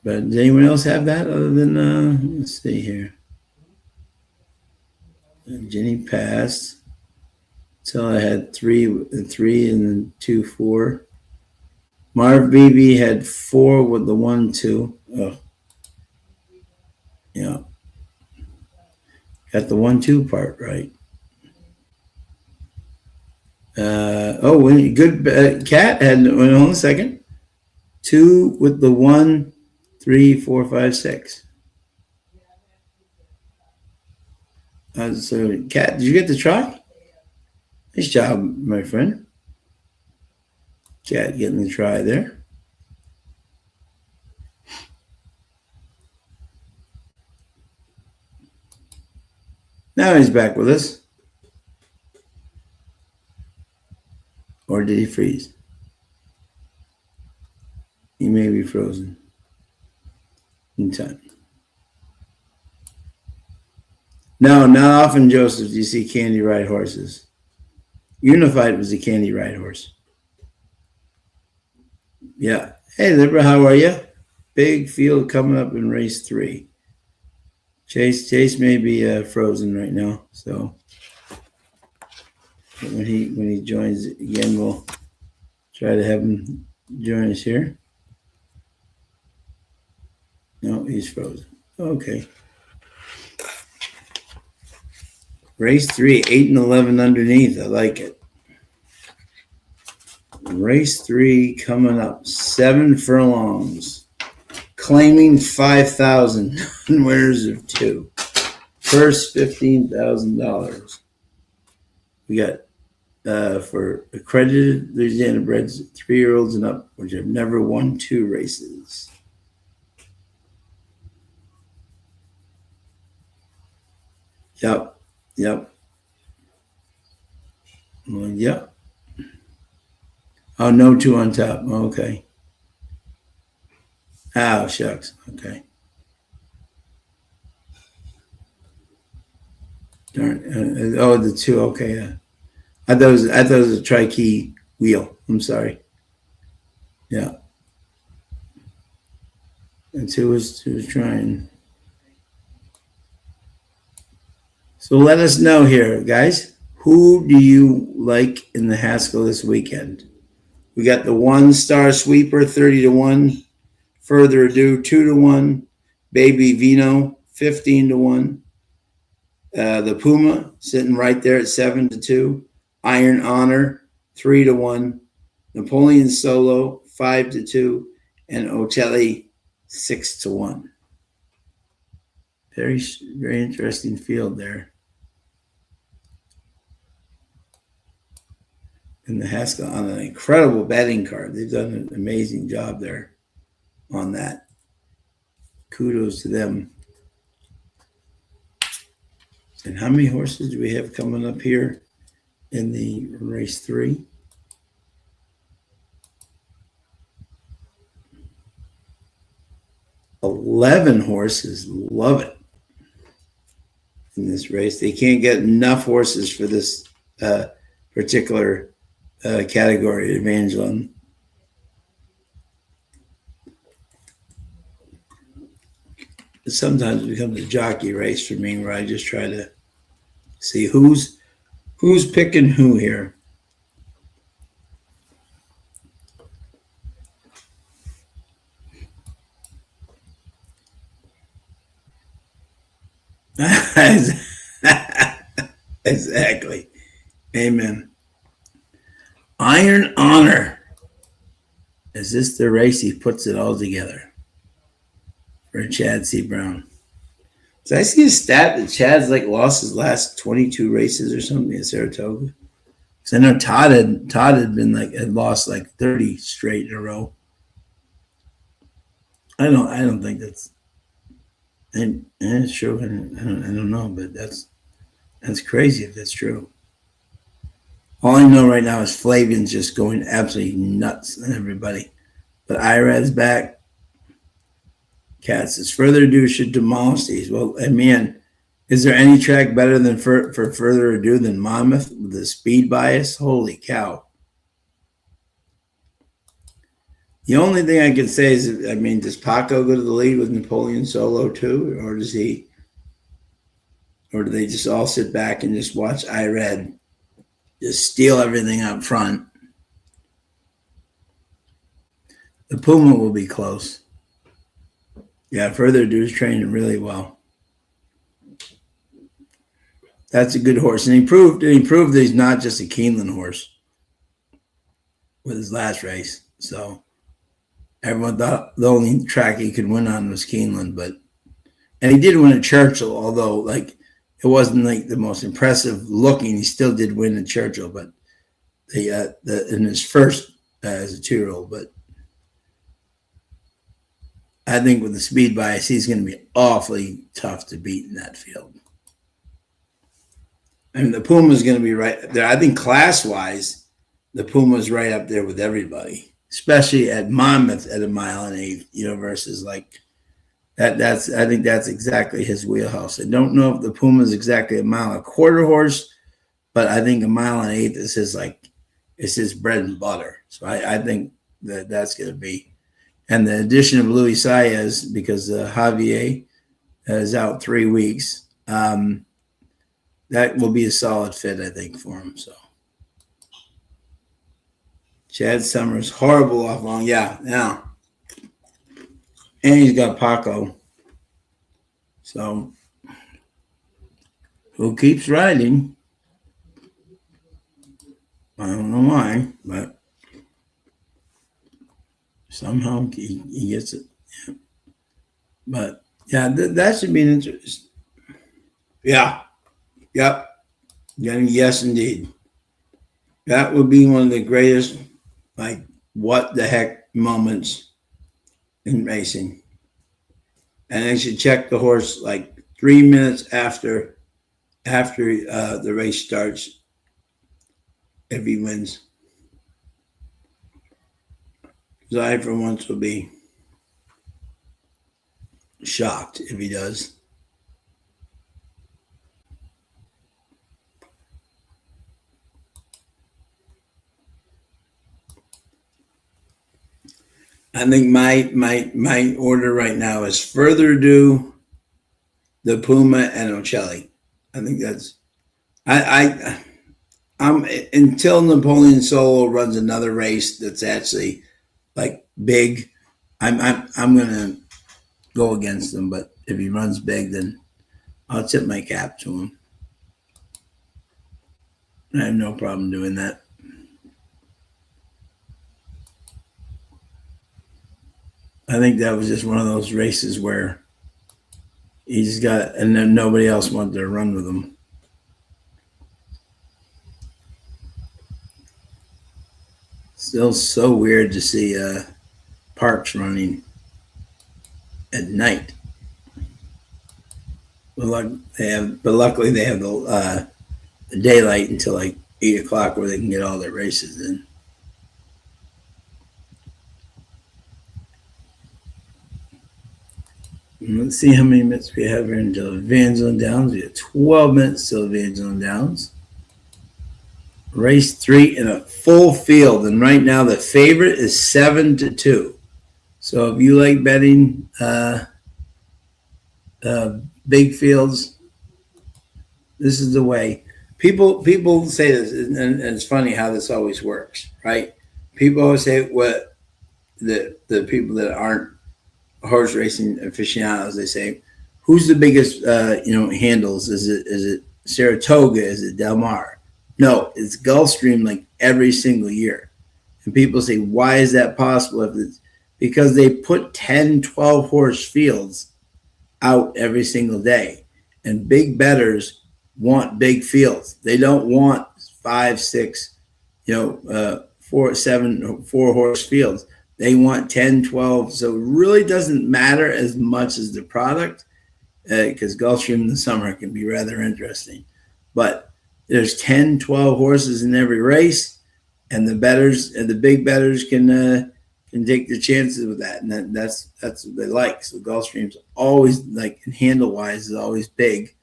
But does anyone else have that other than, let's see here. Jenny passed. So I had 3 and then 2, 4. Marv BB had 4 with the 1-2. Oh. Yeah. Got the 1-2 part right. Good. Cat had, hold on a second. 2 with the 1, 3, 4, 5, 6. So, Cat, did you get the try? Nice job, my friend. Cat getting the try there. Now he's back with us. Or did he freeze? He may be frozen in time. No, not often, Joseph, do you see Candy ride horses. Unified was a Candy ride horse. Yeah. Hey, Libra, how are you? Big field coming up in race 3. Chase may be frozen right now, so when he joins again, we'll try to have him join us here. No, he's frozen. Okay. Race 3, 8 and 11 underneath. I like it. Race 3 coming up. 7 furlongs. Claiming 5,000. Winners of 2. First $15,000. We got for accredited Louisiana breds, 3-year-olds and up, which have never won 2 races. Yep. Well, yep. Oh, no 2 on top. Okay. Oh, shucks. Okay. Darn. Oh, the two. Okay. I thought it was a tri-key wheel. I'm sorry. Yeah. And two was trying. So let us know here, guys. Who do you like in the Haskell this weekend? We got the 1-star sweeper, 30-1. Further Ado, 2-1. Baby Vino, 15-1. The Puma sitting right there at 7-2. Iron Honor, 3-1. Napoleon Solo, 5-2. And Otelli, 6-1. Very, very interesting field there. And the Haskell on an incredible betting card. They've done an amazing job there on that. Kudos to them. And how many horses do we have coming up here in the race 3? 11 horses. Love it in this race. They can't get enough horses for this particular category, Evangeline. Sometimes it becomes a jockey race for me where I just try to see who's picking who here. Exactly. Amen. Iron Honor. Is this the race he puts it all together for Chad C. Brown? Did I see a stat that Chad's like lost his last 22 races or something at Saratoga? Because I know Todd had been had lost like 30 straight in a row. I don't think that's and it's true. I don't know, but that's crazy if that's true. All I know right now is Flavian's just going absolutely nuts on everybody. But Irad's back. Cats is Further Ado should demolish these. Well, man, is there any track better than for Further Ado than Monmouth with the speed bias? Holy cow. The only thing I can say is, does Paco go to the lead with Napoleon Solo too? Or do they just all sit back and just watch Irad just steal everything up front? The Puma will be close. Yeah, Further Ado is training really well. That's a good horse. And he proved that he's not just a Keeneland horse with his last race. So everyone thought the only track he could win on was Keeneland, and he did win at Churchill, although it wasn't the most impressive looking. He still did win at Churchill, but in his first as a 2-year-old. But I think with the speed bias, he's going to be awfully tough to beat in that field. The Puma's going to be right there. I think class-wise, the Puma's right up there with everybody, especially at Monmouth at 1.8 miles, versus I think that's exactly his wheelhouse. I don't know if the Puma's exactly 1.25 mile horse, but I think 1.8 miles is his bread and butter. So I think that's going to be. And the addition of Luis Saez, because Javier is out 3 weeks, that will be a solid fit, I think, for him. So Chad Summers, horrible off long. Yeah. And he's got Paco. So who keeps riding? I don't know why, but somehow he gets it. Yeah. But yeah, that should be an interest. Yeah. Yep. Yes, indeed. That would be one of the greatest, what the heck moments in racing. And they should check the horse 3 minutes after the race starts if he wins. Because I, for once, will be shocked if he does. I think my order right now is Further Ado, the Puma, and Ocelli. I think that's I'm until Napoleon Solo runs another race that's actually like big. I'm gonna go against him, but if he runs big, then I'll tip my cap to him. I have no problem doing that. I think that was just one of those races where he's got, and then nobody else wanted to run with him. Still so weird to see Parks running at night. But luckily they have the daylight until like 8 o'clock where they can get all their races in. Let's see how many minutes we have here until Evangeline Downs. We have 12 minutes till Evangeline Downs. Race 3 in a full field, and right now the favorite is 7-2. So if you like betting big fields, this is the way. People say this, and it's funny how this always works, right? People always say what the people that aren't horse racing aficionados, they say, who's the biggest handles? Is it Saratoga? Is it Del Mar? No, it's Gulfstream like every single year. And people say, why is that possible? If it's because they put 10, 12 horse fields out every single day. And big bettors want big fields. They don't want 5, 6, 4, 7, 4 horse fields. They want 10, 12. So it really doesn't matter as much as the product because Gulfstream in the summer can be rather interesting. But there's 10, 12 horses in every race, and the bettors and the big bettors can take their chances with that, and that's what they like. So Gulfstream's always like handle wise is always big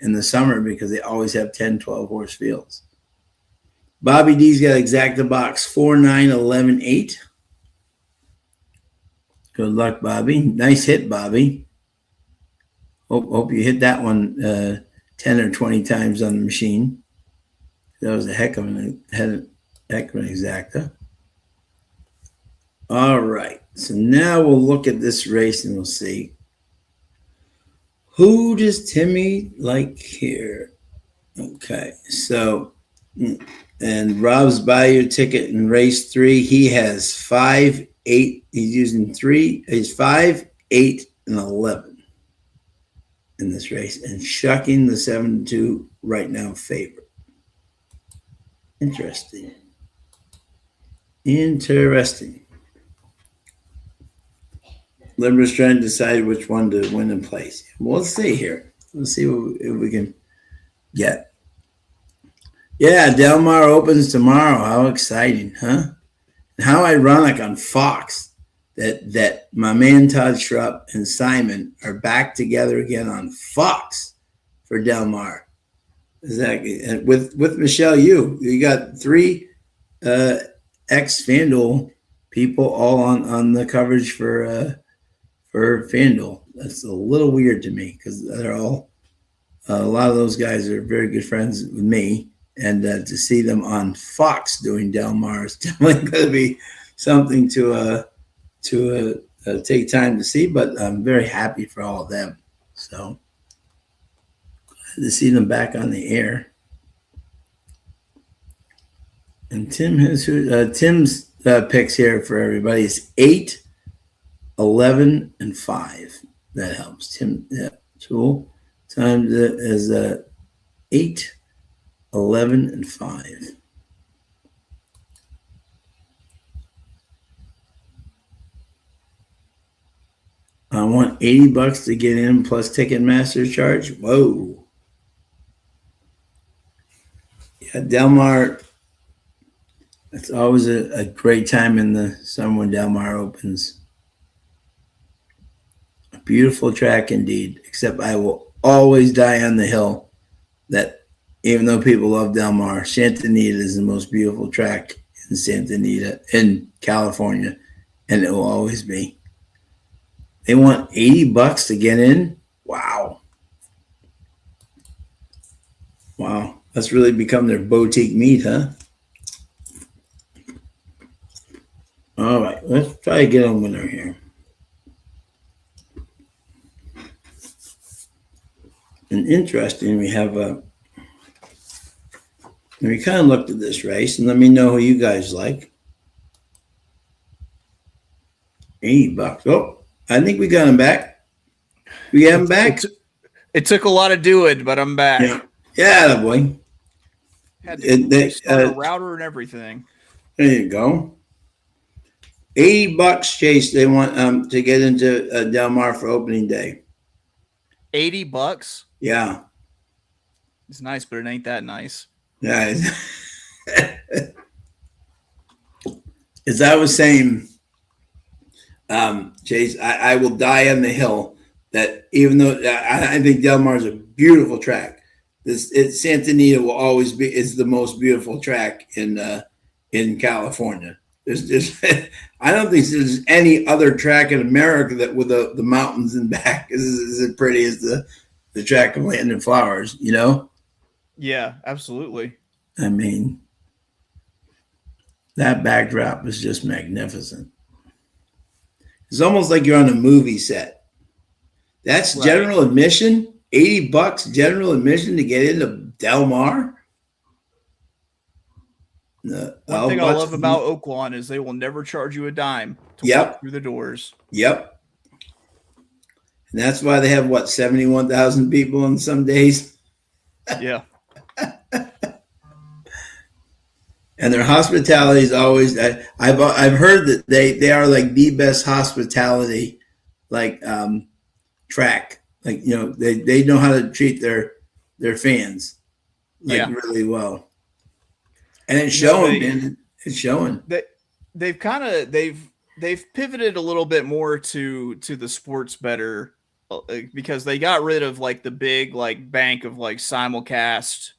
in the summer because they always have 10, 12 horse fields. Bobby D's got exacta box 4, 9, 11, 8. Good luck, Bobby. Nice hit, Bobby. Hope you hit that one 10 or 20 times on the machine. That was a heck of an exacta. All right. So now we'll look at this race and we'll see who does Timmy like here. Okay. So, and Rob's buy your ticket in race 3. He has 5, 8. He's using 3. He's 5, 8, and 11 in this race, and shucking the 7-2 right now favorite. Interesting. Libra's trying to decide which one to win and place. We'll see here. Let's see if we can get. Yeah, Del Mar opens tomorrow. How exciting, huh? And how ironic on Fox that my man Todd Schrupp and Simon are back together again on Fox for Del Mar. Exactly. And with Michelle you got 3 ex-FanDuel people all on the coverage for FanDuel. That's a little weird to me because they're all a lot of those guys are very good friends with me, and to see them on Fox doing Del Mar is definitely going to be something to take time to see. But I'm very happy for all of them. So glad to see them back on the air. And Tim has Tim's picks here for everybody is 8, 11, and 5. That helps. Tim, yeah, cool. Time is 8, 11, and 5. I want $80 to get in plus Ticketmaster charge. Whoa. Yeah, Del Mar. It's always a great time in the summer when Del Mar opens. A beautiful track indeed, except I will always die on the hill that even though people love Del Mar, Santa Anita is the most beautiful track in Santa Anita in California. and it will always be. They want $80 to get in. Wow. Wow. That's really become their boutique meat, huh? All right, let's try to get a winner here. And interesting, we have a. And we kind of looked at this race, and let me know who you guys like. $80. Oh, I think we got him back. We got him back. It took a lot of doing, but I'm back. Yeah, boy. Had to start a router and everything. There you go. $80, Chase. They want to get into Del Mar for opening day. $80? Yeah. It's nice, but it ain't that nice. Yeah. As I was saying, Chase, I will die on the hill that even though I think Del Mar is a beautiful track, Santa Anita will always be is the most beautiful track in California. There's I don't think there's any other track in America that with the mountains in back is as pretty as the track of Land and Flowers, you know? Yeah, absolutely. I mean, that backdrop is just magnificent. It's almost like you're on a movie set. That's right. General admission, $80 general admission to get into Del Mar. One thing I love about Oaklawn is they will never charge you a dime to walk through the doors. Yep. And that's why they have, 71,000 people on some days? Yeah. And their hospitality is always, I've heard that they are like the best hospitality, track. Like, you know, they know how to treat their fans really well. And it's showing, man. It's showing. They've pivoted a little bit more to the sports bettor because they got rid of the big bank of simulcast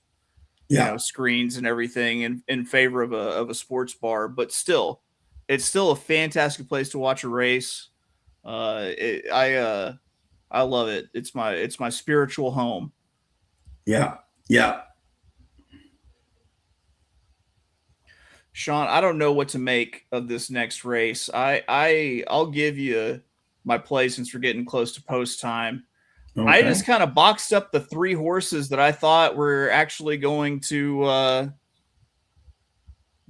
screens and everything in favor of a sports bar, but still it's still a fantastic place to watch a race. I love it. It's my spiritual home. Yeah. Sean, I don't know what to make of this next race. I'll give you my play since we're getting close to post time. Okay. I just kind of boxed up the 3 horses that I thought were actually going to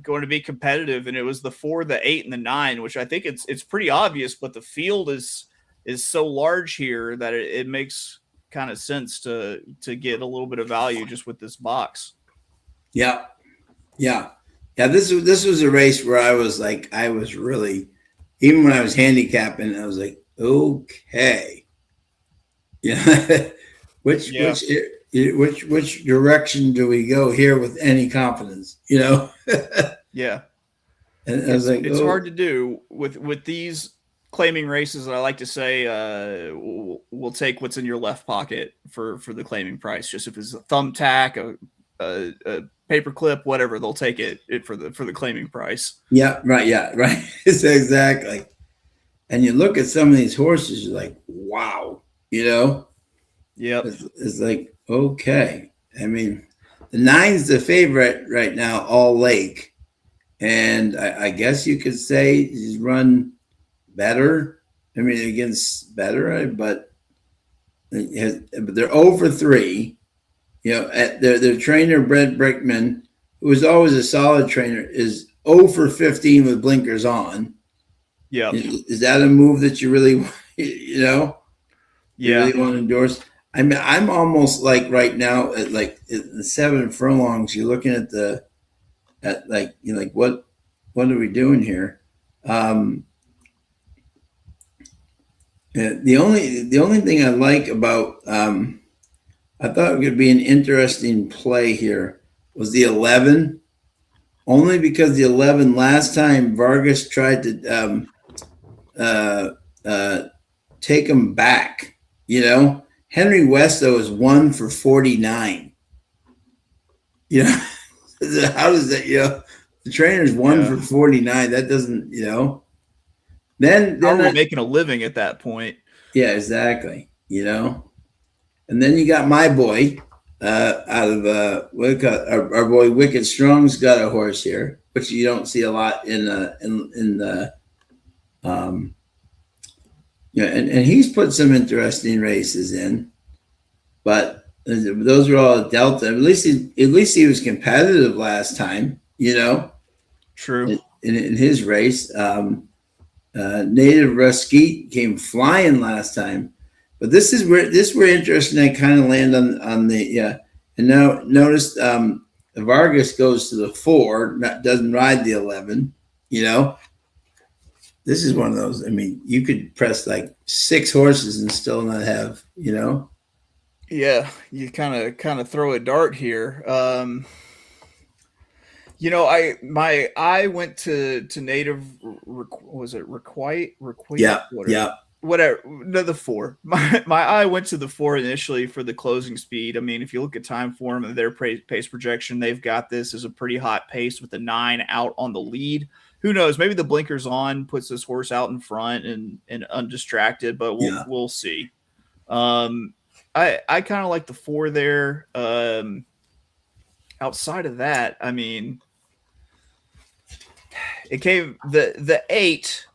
be competitive, and it was the 4, the 8, and the 9, which I think it's pretty obvious, but the field is so large here that it makes kind of sense to get a little bit of value just with this box. Yeah. This was a race where I was really, even when I was handicapping, I was like, okay, which direction do we go here with any confidence, you know? Yeah, and I was it's hard to do with these claiming races that I like to say we'll take what's in your left pocket for the claiming price. Just if it's a thumbtack, a paperclip, whatever, they'll take it for the claiming price. Yeah, right. It's exactly. And you look at some of these horses, you're like, wow, you know? Yep. It's like, okay. I mean, the 9's the favorite right now, all lake. And I guess you could say he's run better. I mean, against better, but they're 0-3. You know, their trainer, Brent Brickman, who was always a solid trainer, is 0-15 with blinkers on. Yeah. Is that a move that you really, you know, really want to endorse? I mean, I'm almost right now at the 7 furlongs. You're looking at what are we doing here? The only thing I like about I thought it could be an interesting play here was the 11, only because the 11 last time Vargas tried to take him back. You know, Henry West though is 1 for 49. You know, how does that? You know, the trainer's 1 for 49. That doesn't. You know, How are we making a living at that point? Yeah, exactly. And then you got my boy out of our boy Wicked Strong's got a horse here, which you don't see a lot in the and he's put some interesting races in, but those are all Delta. At least he was competitive last time. True. In his race. Native Ruskeet came flying last time, but this is where interesting. I kind of land on the and now notice Vargas goes to the 4, doesn't ride the 11. This is one of those. I mean, you could press like 6 horses and still not have. Yeah, you kind of throw a dart here. My eye went to native. Was it Requite? Yeah, yeah. Whatever. No, the 4. My eye went to the 4 initially for the closing speed. I mean, if you look at time form and their pace projection, they've got this as a pretty hot pace with the 9 out on the lead. Who knows? Maybe the blinkers on puts this horse out in front and undistracted, but we'll see. I kind of like the 4 there. Outside of that, I mean, it came the 8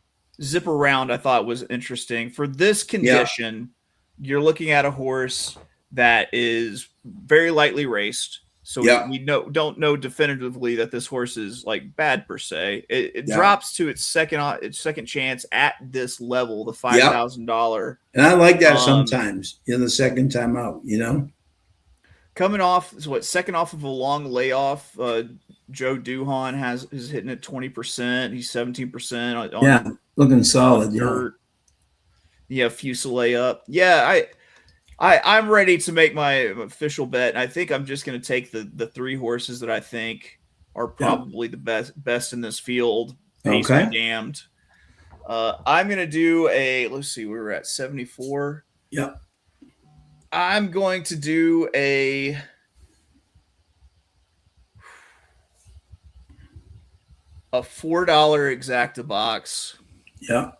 zip around. I thought was interesting for this condition. Yeah. You're looking at a horse that is very lightly raced, so we don't know definitively that this horse is like bad per se. It drops to its second chance at this level, the $5,000. And I like that sometimes in the second time out. Coming off, second off of a long layoff. Joe Duhan is hitting at 20%. He's 17%. Looking solid. Dirt. Fusilier up. Yeah, I'm ready to make my official bet. I think I'm just going to take the 3 horses that I think are probably the best in this field. Pace be damned. I'm going to do let's see, we were at 74. Yep. I'm going to do a $4 exacta box. Yeah.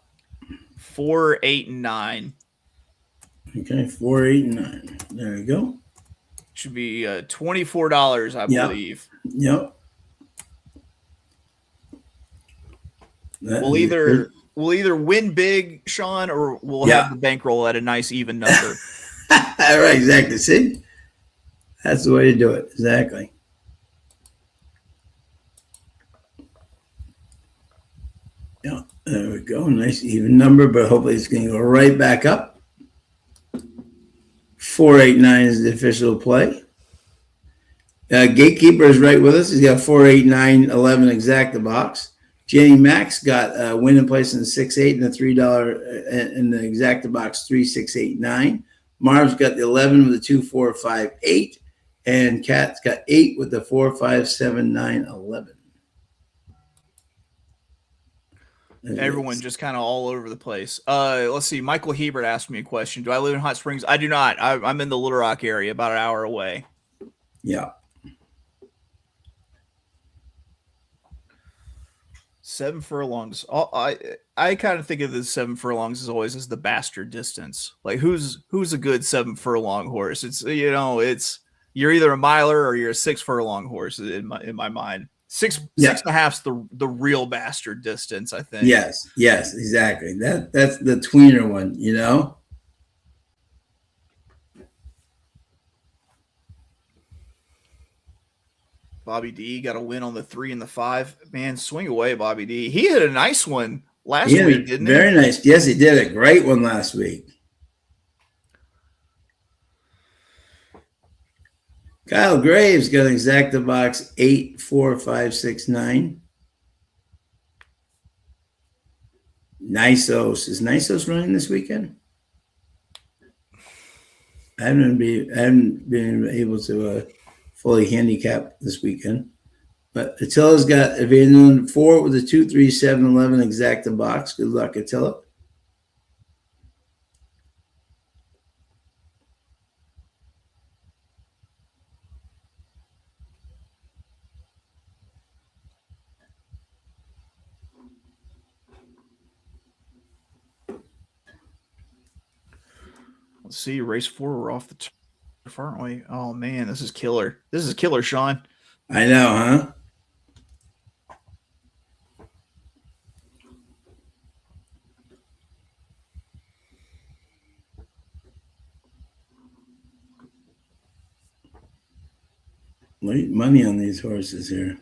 4, 8, and 9. Okay, 4, 8, and 9. There you go. Should be $24, I believe. Yep. We'll either win big, Sean, or we'll have the bankroll at a nice even number. Right, exactly. See, that's the way to do it. Exactly. Yeah, there we go. Nice even number, but hopefully it's going to go right back up. 489 is the official play. Gatekeeper is right with us. He's got 489 11 exacta box. Jenny Max got win in place in the 6-8 and the $3 in the exacta box 3689. Marv's got the 11 with the 2, 4, 5, 8, and Kat's got 8 with the 4, 5, 7, 9, 11. Everyone just kind of all over the place. Let's see. Michael Hebert asked me a question. Do I live in Hot Springs? I do not. I'm in the Little Rock area, about an hour away. Yeah. 7 furlongs. I kind of think of the 7 furlongs as always as the bastard distance. Like who's a good 7 furlong horse? It's you're either a miler or you're a 6 furlong horse in my mind. 6 and a half's the real bastard distance, I think. Yes, exactly. That's the tweener one, Bobby D got a win on the 3 and the 5. Man, swing away, Bobby D. He hit a nice one last week, didn't he? Very nice. Yes, he did a great one last week. Kyle Graves got an exacta box 8, 4, 5, 6, 9. Nisos. Is Nisos running this weekend? I haven't been able to fully handicap this weekend. But Attila's got Evangeline 4 with a 2, 3, 7, 11 exacta box. Good luck, Attila. Let's see. Race 4, we're off the turf, aren't we? Oh, man, this is killer. This is killer, Sean. I know, huh? Late money on these horses here.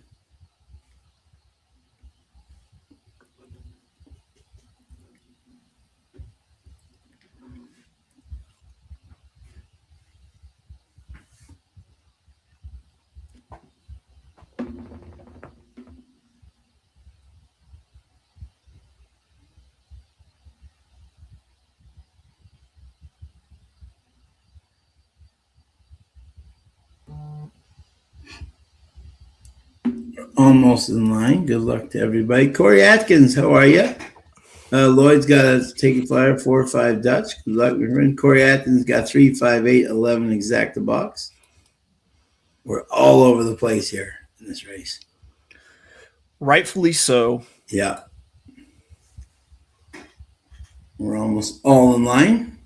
Almost in line. Good luck to everybody. Corey Atkins, how are you? Lloyd's got a take a flyer, 4-5 Dutch. Good luck, my friend. Corey Atkins got 3-5-8 11 exacta box. We're all over the place here in this race. Rightfully so. Yeah. We're almost all in line.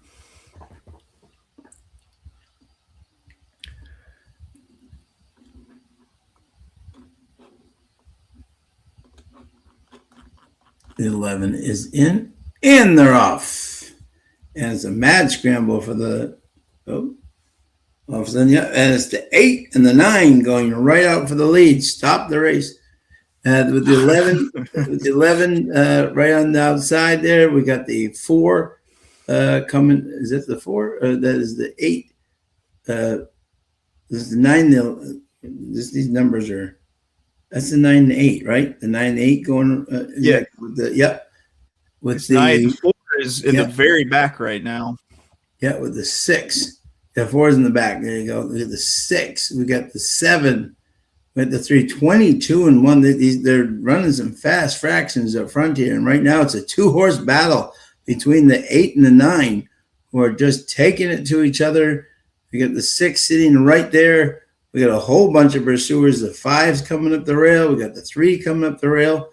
The 11 is in, and they're off. And it's a mad scramble for the, all of a sudden, yeah, and it's the 8 and the 9 going right out for the lead. Stop the race. With the 11, right on the outside there, we got the 4 coming. Is that the 4? That is the 8. This is the 9. These numbers are. That's the 9 and 8, right? The 9 and 8 going. Yeah. With the, with It's the 9. 4 is in the very back right now. Yeah, with the 6. The 4 is in the back. There you go. Look at the 6. We got the 7. We got the 3. 22 and 1. They're running some fast fractions up front here. And right now it's a 2-horse battle between the 8 and the 9 who are just taking it to each other. We got the 6 sitting right there. We got a whole bunch of pursuers. The 5's coming up the rail. We got the 3 coming up the rail.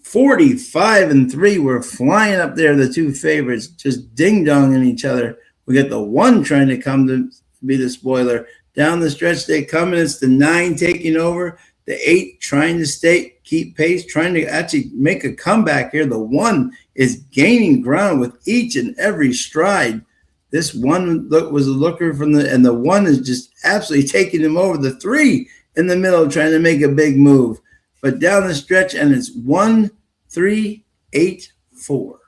45 and 3 were flying up there, the 2 favorites, just ding-donging each other. We got the 1 trying to come to be the spoiler. Down the stretch they come, and it's the 9 taking over. The 8 trying to keep pace, trying to actually make a comeback here. The 1 is gaining ground with each and every stride. This 1 was a looker and the 1 is just absolutely taking him over. The 3 in the middle trying to make a big move. But down the stretch, and it's 1, 3, 8, 4.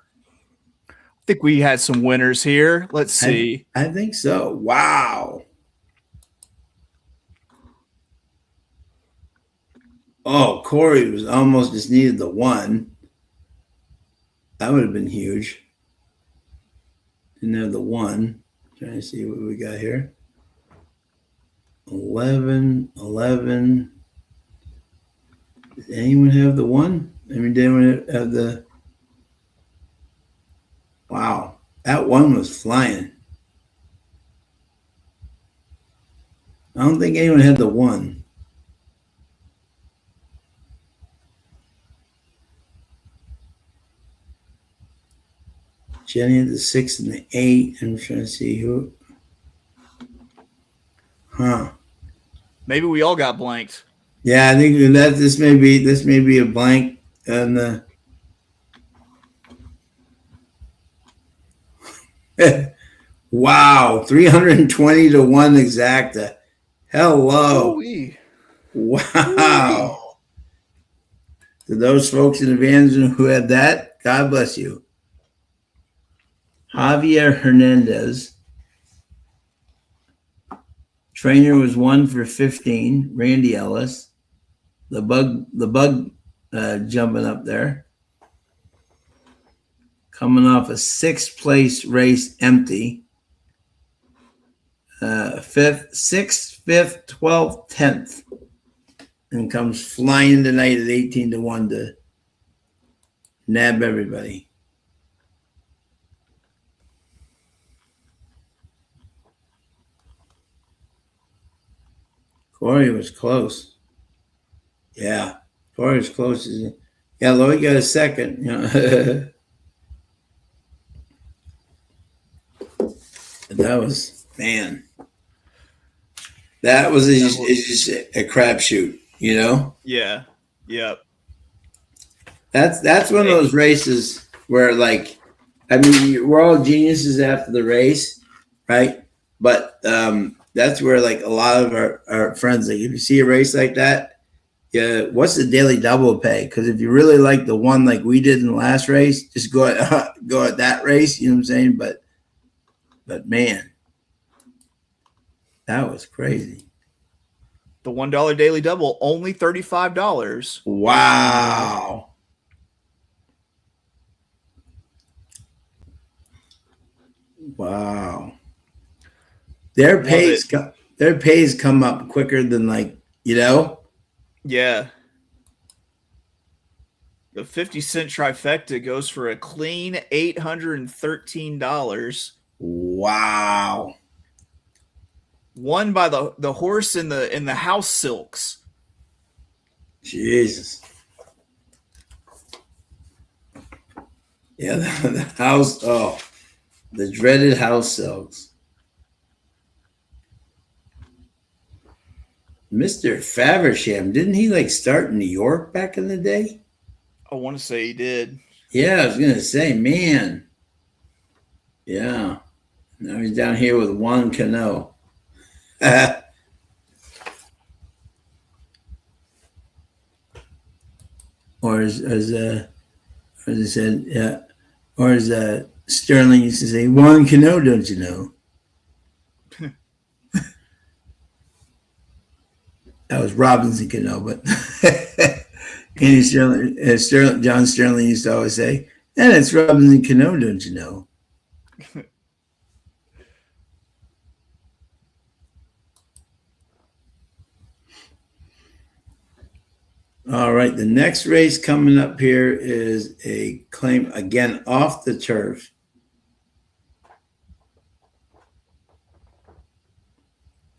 I think we had some winners here. Let's see. I think so. Wow. Oh, Corey was almost just needed the 1. That would have been huge. Didn't have the 1. Trying to see what we got here. 11. Does anyone have the 1? I mean, did anyone have the... Wow. That 1 was flying. I don't think anyone had the 1. Jenny had the 6 and the 8. I'm trying to see who. Huh. Maybe we all got blanked. Yeah, I think that this may be a blank on the. Wow, 320 to 1 exacta. Hello. Ooh-wee. Wow. Ooh-wee. To those folks in Evangeline who had that, God bless you. Javier Hernandez. Trainer was 1 for 15. Randy Ellis. The bug jumping up there. Coming off a 6th place race empty. 5th, 6th, 5th, 12th, 10th. And comes flying tonight at 18 to 1 to nab everybody. Corey was close. Yeah, Corey was close. Yeah, Lloyd got a 2nd. You know. That was, man. That was it's just a crapshoot, you know. Yeah. Yep. That's one of those races where, like, I mean, we're all geniuses after the race, right? But that's where, like, a lot of our friends, like, if you see a race like that, yeah, what's the daily double pay? Because if you really like the one like we did in the last race, just go at that race. You know what I'm saying? But man, that was crazy. The $1 daily double, only $35. Wow. Wow. Their pays come up quicker than, like, you know? Yeah. The 50-cent trifecta goes for a clean $813. Wow. Won by the horse in the house silks. Jesus. Yeah, the house, the dreaded house silks. Mr. Faversham, didn't he, like, start in New York back in the day? I want to say he did. Yeah, I was gonna say, man. Yeah. Now he's down here with Juan Cano. Or as I said, yeah. Or as Sterling used to say, Juan Cano, don't you know? That was Robinson Cano, but Andy Sterling, John Sterling used to always say, and it's Robinson Cano, don't you know? All right, the next race coming up here is a claim, again, off the turf.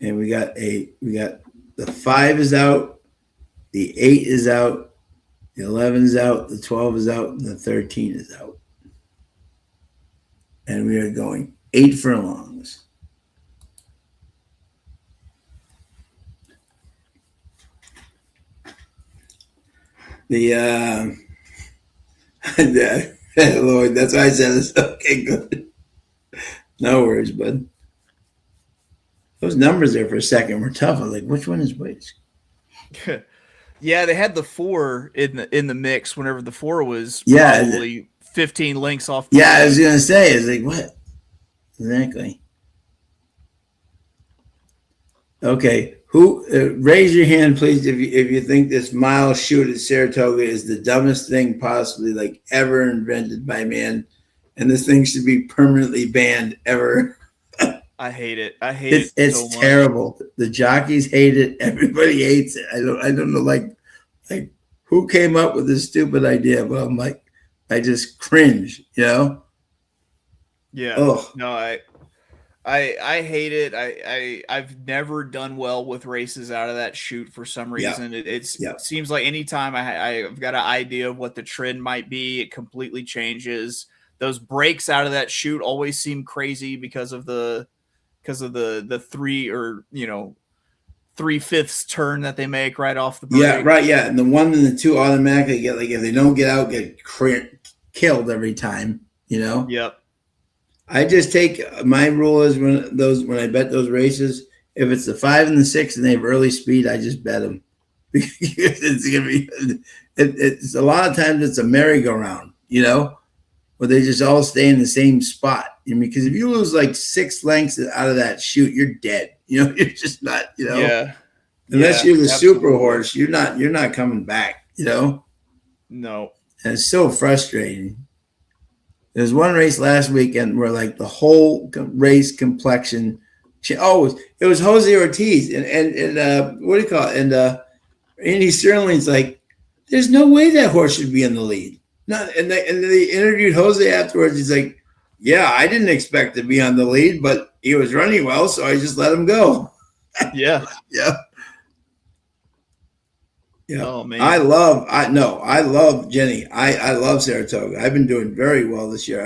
And we got the 5 is out, the 8 is out, the 11 is out, the 12 is out, and the 13 is out. And we are going 8 furlongs. The Lord, that's why I said it's okay, good. No worries, bud. Those numbers there for a second were tough. I was like, which one is which? Yeah, they had the 4 in the mix whenever the 4 was probably 15 lengths off. Yeah, I was gonna say, it's like, what? Exactly. Okay, who? Raise your hand, please, if you think this mile shoot at Saratoga is the dumbest thing possibly, like, ever invented by man, and this thing should be permanently banned ever. I hate it. I hate it. It's so terrible. The jockeys hate it. Everybody hates it. I don't know, like who came up with this stupid idea, but I'm like, I just cringe, you know? Yeah. Ugh. No, I hate it. I've never done well with races out of that chute for some reason. Yeah. It seems like anytime I've got an idea of what the trend might be, it completely changes. Those breaks out of that chute always seem crazy because of the 3 or 3/5 turn that they make right off the break. Yeah, right. Yeah, and the 1 and the 2 automatically get, like, if they don't get out, get killed every time. You know. Yep. I just take my rule is when I bet those races, if it's the 5 and the 6 and they have early speed, I just bet them because it's gonna be. It's a lot of times it's a merry-go-round, you know, where they just all stay in the same spot. I mean, because if you lose like 6 lengths out of that chute, you're dead. You know, you're just not. You know, yeah. Unless you're the super horse, you're not coming back. You know. No. And it's so frustrating. There's one race last weekend where, like, the whole race complexion. It was Jose Ortiz and what do you call it? And Andy Sterling's like, there's no way that horse should be in the lead. No, and they interviewed Jose afterwards. He's like, yeah, I didn't expect to be on the lead, but he was running well, so I just let him go. Yeah. Yeah. Yeah. Oh man. I love Jenny. I love Saratoga. I've been doing very well this year.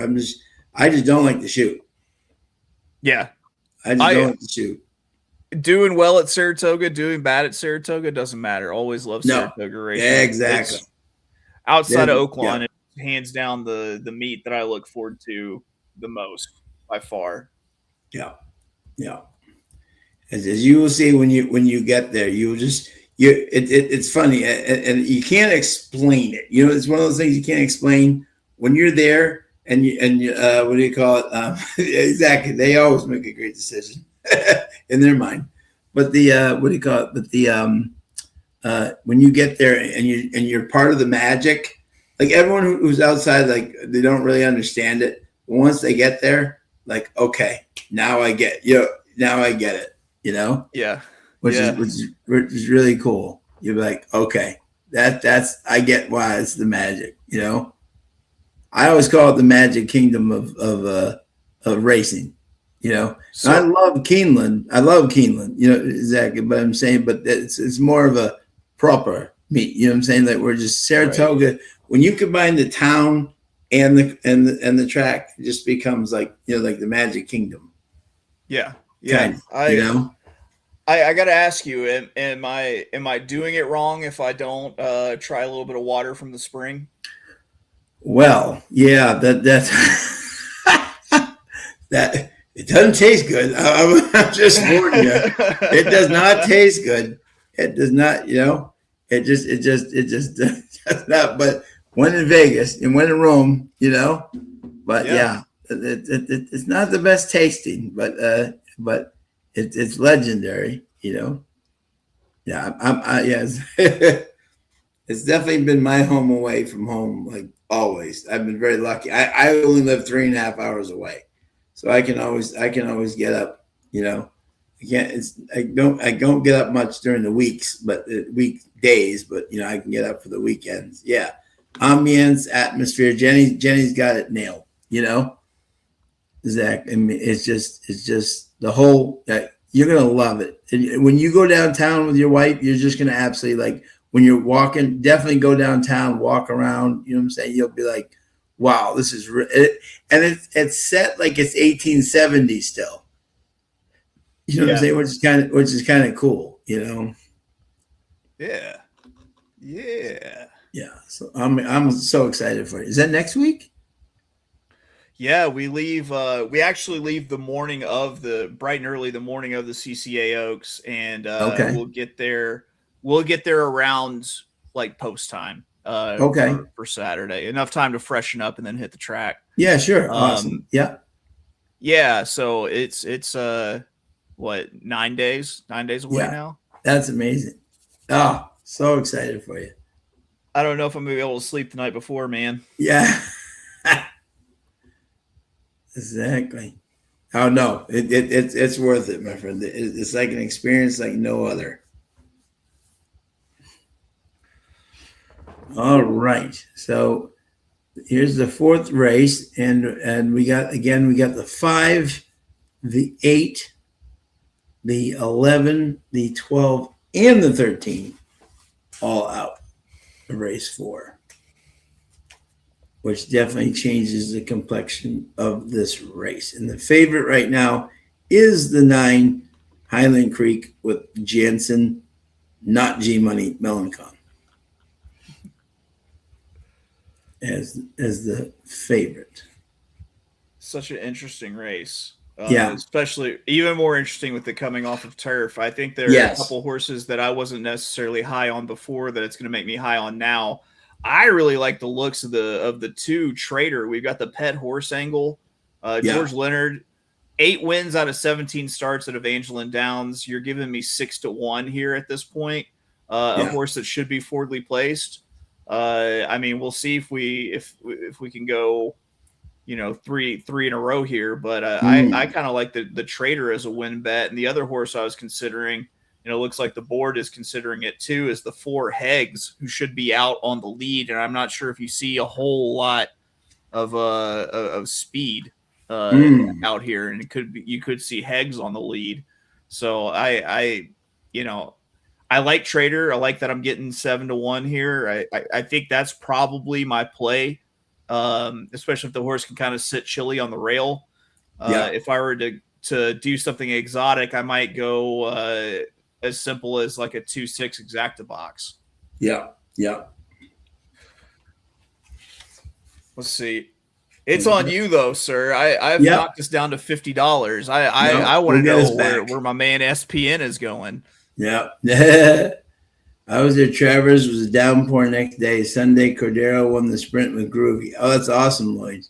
I just don't like the shoot. Yeah. I just don't like to shoot. Doing well at Saratoga, doing bad at Saratoga doesn't matter. Always love No. Saratoga racing. Yeah, exactly. It's, outside of Yeah. Oaklawn, it's hands down the meet that I look forward to the most by far. Yeah. Yeah. As you will see when you get there, it's funny, and you can't explain it. You know, it's one of those things you can't explain when you're there, and what do you call it? Exactly, they always make a great decision in their mind. But the what do you call it? But the when you get there and you're part of the magic, like everyone who's outside, like they don't really understand it. But once they get there, like okay, now I get now I get it. You know, which is really cool. You're like, okay, that's I get why it's the magic. You know, I always call it the magic kingdom of racing. You know, so, I love Keeneland. You know, exactly. But I'm saying, but it's more of a proper meet. You know what I'm saying? That we're just Saratoga. Right. When you combine the town and the track, it just becomes like like the magic kingdom. Yeah. Yeah, I got to ask you, am I doing it wrong if I don't try a little bit of water from the spring? Well, yeah, that's that it doesn't taste good. I'm just warning you. It does not taste good. It does not, it just does not. But when in Vegas and when in Rome, but yeah, it's not the best tasting, but it's legendary, Yeah, yes. It's definitely been my home away from home, like always. I've been very lucky. I only live 3.5 hours away, so I can always get up. I don't get up much during the weeks, but weekdays. But I can get up for the weekends. Yeah, ambience, atmosphere. Jenny's got it nailed. Exactly. I mean, it's just the whole. You're gonna love it. And when you go downtown with your wife, you're just gonna absolutely like. When you're walking, definitely go downtown, walk around. You know what I'm saying? You'll be like, "Wow, this is." And it's set like it's 1870 still. You know what I'm saying? Which is kind of cool. Yeah. So I'm so excited for it. Is that next week? Yeah, we leave. We actually leave the morning of bright and early, the morning of the CCA Oaks, and we'll get there. We'll get there around like post time. For Saturday, enough time to freshen up and then hit the track. Yeah, sure. Awesome. Yeah. So it's 9 days? 9 days away now. That's amazing. Oh, so excited for you. I don't know if I'm gonna be able to sleep the night before, man. Yeah. Exactly. Oh no, it's worth it, my friend. It's like an experience like no other. All right, so here's the fourth race, and we got the 5, the 8, the 11, the 12, and the 13 all out of race 4, which definitely changes the complexion of this race. And the favorite right now is the 9 Highland Creek with Jansen, not G Money Melancon, as the favorite. Such an interesting race. Especially even more interesting with it coming off of turf. I think there are a couple horses that I wasn't necessarily high on before that it's going to make me high on now. I really like the looks of the 2 Trader. We've got the pet horse angle. George Leonard, 8 wins out of 17 starts at Evangeline Downs. You're giving me 6-1 here at this point. A horse that should be forwardly placed. I mean, we'll see if we can go, 3 in a row here. But I kind of like the Trader as a win bet, and the other horse I was considering. Looks like the board is considering it too, is the 4 Heggs, who should be out on the lead. And I'm not sure if you see a whole lot of speed out here, and you could see Heggs on the lead. So I like Trader. I like that I'm getting 7-1 here. I think that's probably my play, especially if the horse can kind of sit chilly on the rail. If I were to to do something exotic, I might go as simple as like a 2.6 exacta box. Yeah. Yeah. Let's see. It's on you though, sir. I've Yep. knocked this down to $50. I No, want to we'll get us know back. where my man SPN is going. Yeah. I was at Travers. It was a downpour next day. Sunday, Cordero won the sprint with Groovy. Oh, that's awesome, Lloyd.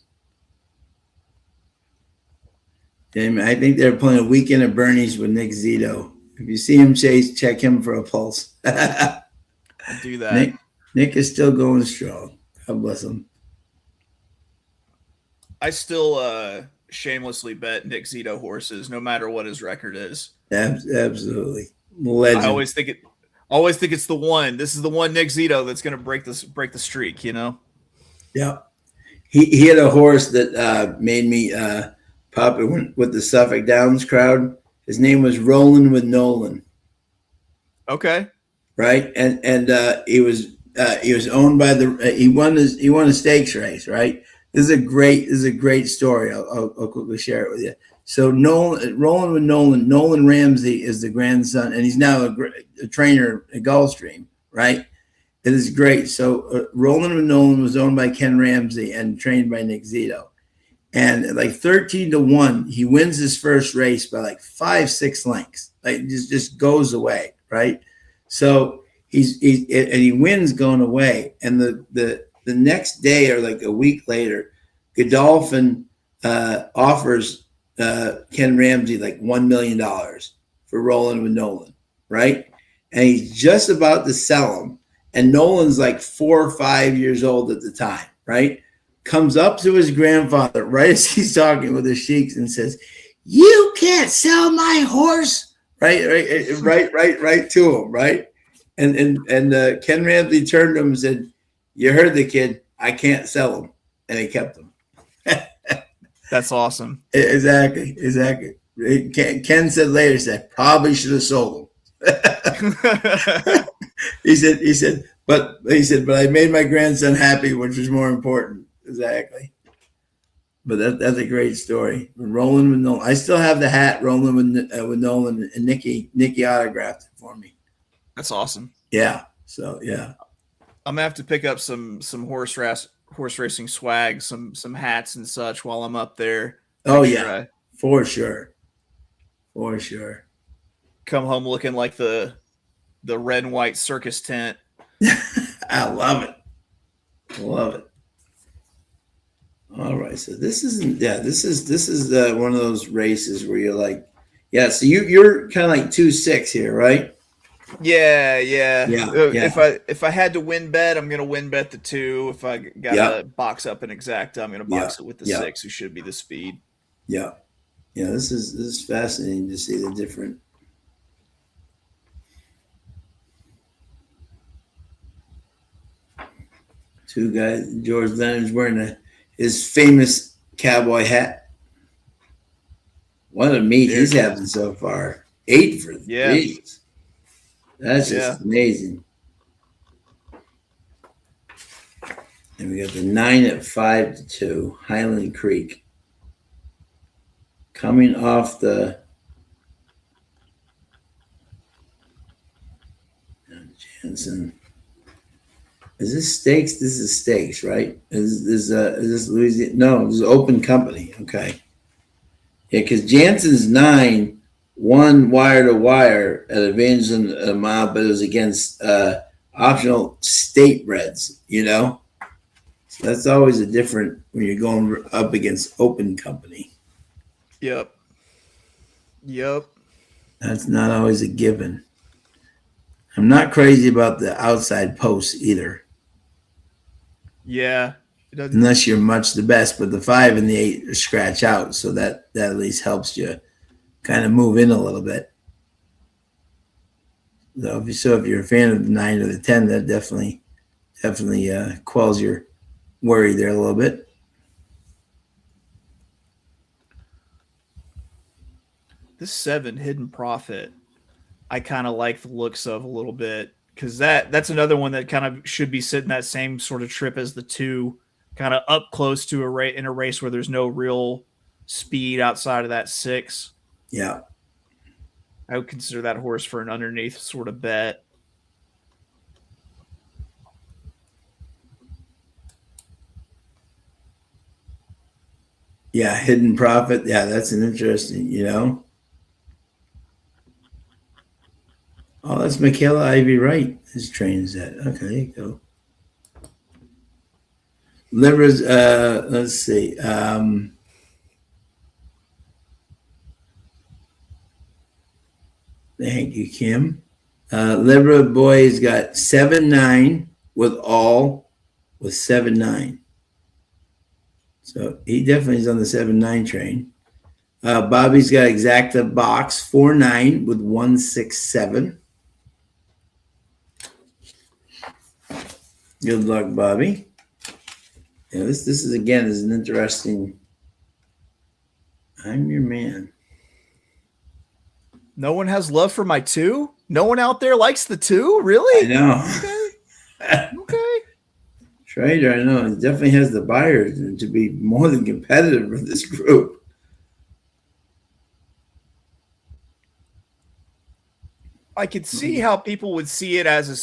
And I think they're playing a weekend at Bernie's with Nick Zito. If you see him, Chase, check him for a pulse. I'll do that. Nick is still going strong. God bless him. I still shamelessly bet Nick Zito horses, no matter what his record is. Absolutely, legend. I always think it's the one. This is the one Nick Zito that's going to break the streak. You know. Yeah, he had a horse that made me popular with the Suffolk Downs crowd. His name was Rolling with Nolan. Okay. Right, and he was owned by he won a stakes race. Right. This is a great story. I'll quickly share it with you. So Rolling with Nolan Ramsey is the grandson, and he's now a trainer at Gulfstream, right? It is great. So Rolling with Nolan was owned by Ken Ramsey and trained by Nick Zito. And at like 13-1, he wins his first race by like 5-6 lengths. Like just goes away, right? So he wins going away. And the next day or like a week later, Godolphin offers Ken Ramsey like $1 million for Rolling with Nolan, right? And he's just about to sell him. And Nolan's like 4 or 5 years old at the time, right? Comes up to his grandfather right as he's talking with the sheiks and says, "You can't sell my horse," right to him, right? And Ken Ramsey turned to him and said, "You heard the kid. I can't sell him," and he kept him. That's awesome. Exactly. Ken said later, probably should have sold him. He said, but I made my grandson happy, which was more important. Exactly. But that's a great story. Rolling with Nolan. I still have the hat Rolling with Nolan, and Nikki autographed it for me. That's awesome. Yeah. So yeah. I'm gonna have to pick up some horse racing swag, some hats and such while I'm up there. Oh yeah, for sure. Come home looking like the red and white circus tent. I love it. All right, so this is one of those races where you're like, yeah. So you're kind of like 2-6 here, right? Yeah. Yeah. If I had to win bet, I'm gonna win bet the 2. If I gotta box up an exacta, I'm gonna box it with the 6, who should be the speed. Yeah. This is fascinating to see the different. Two guys. George Leonard's wearing his famous cowboy hat. What a meet he's having so far. 8 for 3. That's just amazing. And we got the 9 at 5-2, Highland Creek. Coming off the Jansen. Is this stakes? This is stakes, right? Is this Louisiana? No, this is open company. Okay. Yeah, because Jansen's 9 won wire to wire at Evangeline a mile, but it was against optional state breds, So that's always a different when you're going up against open company. Yep. That's not always a given. I'm not crazy about the outside posts either. Yeah. Unless you're much the best, but the 5 and the 8 are scratch out, so that at least helps you kind of move in a little bit. So if you're a fan of the 9 or the 10, that definitely quells your worry there a little bit. This 7 Hidden Profit, I kind of like the looks of a little bit, because that's another one that kind of should be sitting that same sort of trip as the 2, kind of up close to in a race where there's no real speed outside of that 6. Yeah. I would consider that horse for an underneath sort of bet. Yeah, hidden profit. Yeah, that's an interesting, Oh, that's Michaela Ivy Wright. His trains that. Okay, there you go. Livers, let's see. Thank you, Kim. Libra Boy's got 7-9 with 7-9. So he definitely is on the 7-9 train. Bobby's got exacta box 4-9 with 167. Good luck, Bobby. Yeah, this is again is an interesting. I'm your man. No one has love for my 2? No one out there likes the 2? Really? I know. Okay. Trader, I know. It definitely has the buyers to be more than competitive with this group. I could see how people would see it as a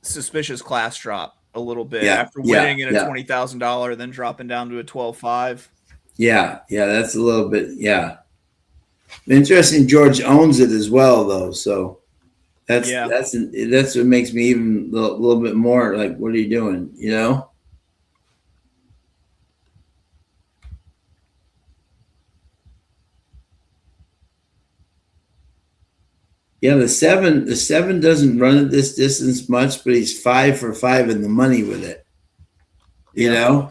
suspicious class drop a little bit after winning in a $20,000, then dropping down to a 12.5. Yeah, that's a little bit. Yeah, interesting. George owns it as well, though. So that's what makes me even a little bit more like, what are you doing? Yeah, the seven doesn't run at this distance much, but he's 5 for 5 in the money with it. Yeah.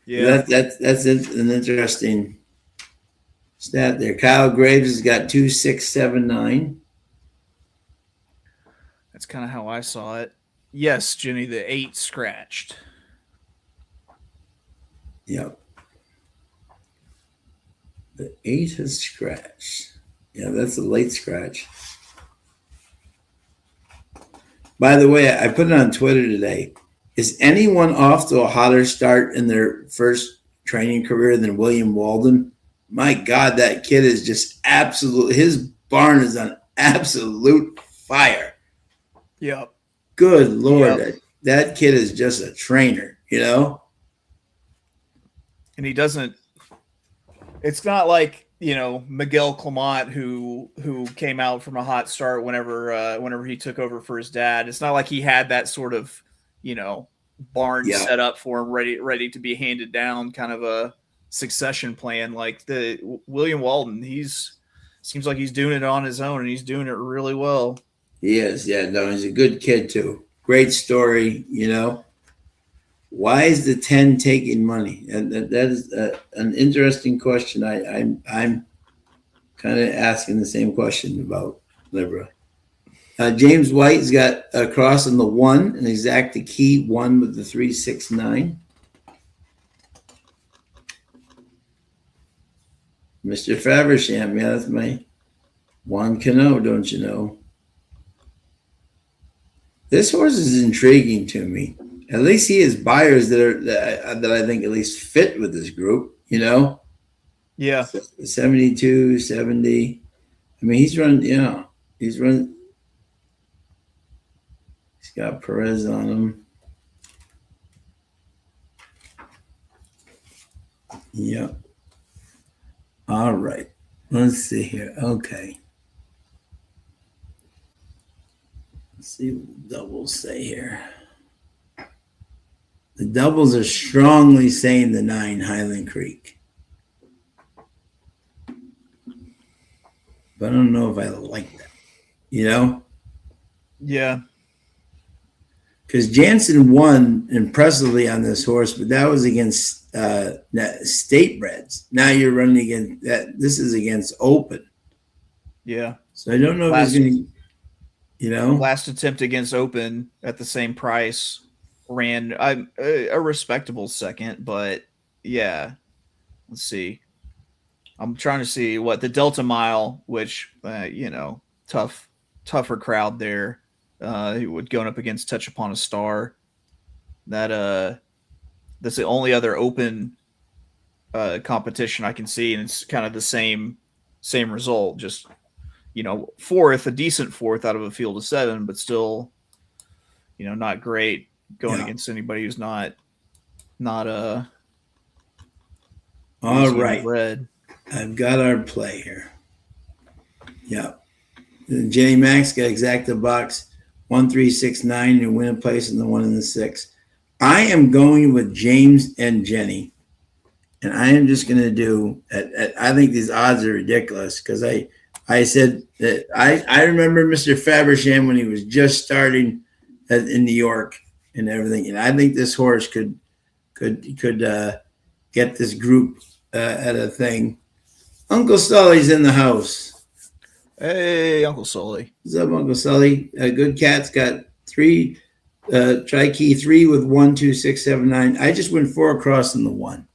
That's an interesting stat there. Kyle Graves has got 2, 6, 7, 9. That's kind of how I saw it. Yes, Jenny, the 8 scratched. Yep. The 8 has scratched. Yeah, that's a late scratch. By the way, I put it on Twitter today. Is anyone off to a hotter start in their first training career than William Walden? My God, that kid is just his barn is on absolute fire. Yep. Good Lord. That kid is just a trainer, And he doesn't, it's not like, Miguel Clement, who came out from a hot start whenever he took over for his dad. It's not like he had that sort of, barn set up for him, ready to be handed down, kind of a succession plan. Like the William Walden, seems like he's doing it on his own, and he's doing it really well. He is, yeah. No, he's a good kid too. Great story, Why is the 10 taking money? And that is an interesting question. I'm kind of asking the same question about Libra. James White's got a cross on the 1, an exacta key 1 with the 3, 6, 9. Mr. Faversham, yeah, that's my Juan Cano, don't you know? This horse is intriguing to me. At least he has buyers that I think at least fit with this group, Yeah. 72, 70. I mean, he's run. He's got Perez on him. Yeah. All right. Let's see here. Okay. Let's see what the doubles say here. The doubles are strongly saying the 9 Highland Creek. But I don't know if I like that. Yeah. Because Jansen won impressively on this horse, but that was against state breds. Now you're running against that. This is against open. Yeah. So I don't know if he's going to, Last attempt against open at the same price ran a respectable second, but yeah. Let's see. I'm trying to see what the Delta Mile, which, tougher crowd there. He would going up against Touch Upon a Star. That's the only other open competition I can see, and it's kind of the same same result. Just, fourth, a decent fourth out of a field of 7, but still, not great going against anybody who's not all right. Red. I've got our play here. Yep. Jenny Max got exacta box 1369 to win a place in the 1 and the 6. I am going with James and Jenny, and I am just going to do. I think these odds are ridiculous because I said that I remember Mr. Fabersham when he was just starting in New York and everything, and I think this horse could get this group at a thing. Uncle Sully's in the house. Hey, Uncle Sully. What's up, Uncle Sully? Good Cat's got 3, tri-key 3 with 1, 2, 6, 7, 9. I just went 4 across in the 1.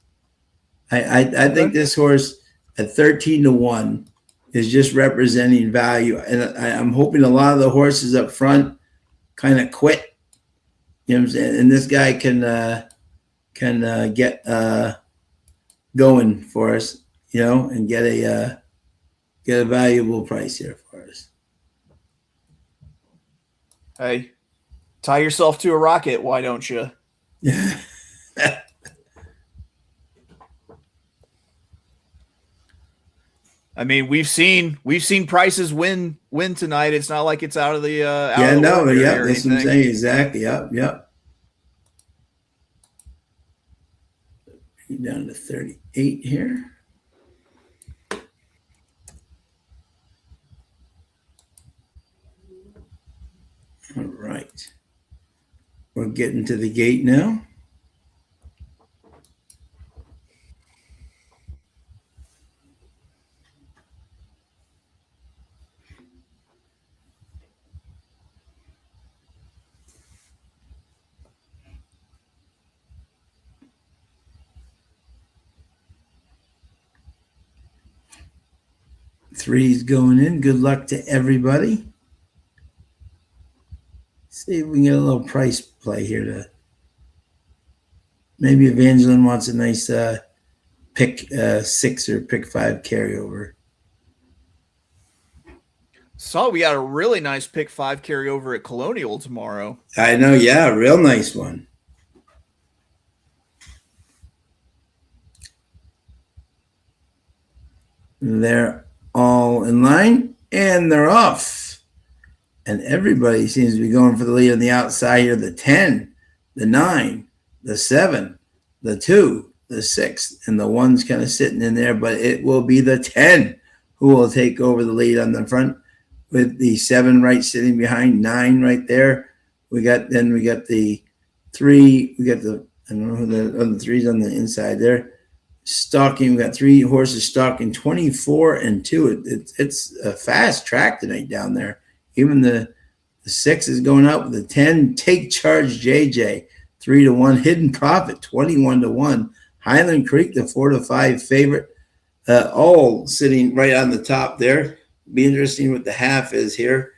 I think this horse at 13 to 1 is just representing value. And I'm hoping a lot of the horses up front kind of quit. You know what I'm saying? And this guy can get going for us, and get a valuable price here for us. Hey, tie yourself to a rocket, why don't you? I mean, we've seen prices win tonight. It's not like it's out of the that's what I'm saying. Exactly. Yep. Down to 38 here. All right. We're getting to the gate now. Three's going in. Good luck to everybody. See if we can get a little price play here to maybe Evangeline wants a nice pick 6 or pick 5 carryover. So we got a really nice pick 5 carryover at Colonial tomorrow. I know, yeah, real nice one. They're all in line and they're off. And everybody seems to be going for the lead on the outside here. The 10, the 9, the 7, the 2, the 6, and the 1's kind of sitting in there. But it will be the 10 who will take over the lead on the front with the 7 right sitting behind, 9 right there. We got the 3. We got the, I don't know who the other 3's on the inside there. Stalking, we got 3 horses stalking 24 and 2. It's a fast track tonight down there. Even the 6 is going up with the 10. Take Charge JJ 3 to 1. Hidden Profit 21 to 1. Highland Creek the 4 to 5 favorite. All sitting right on the top there. Be interesting what the half is here.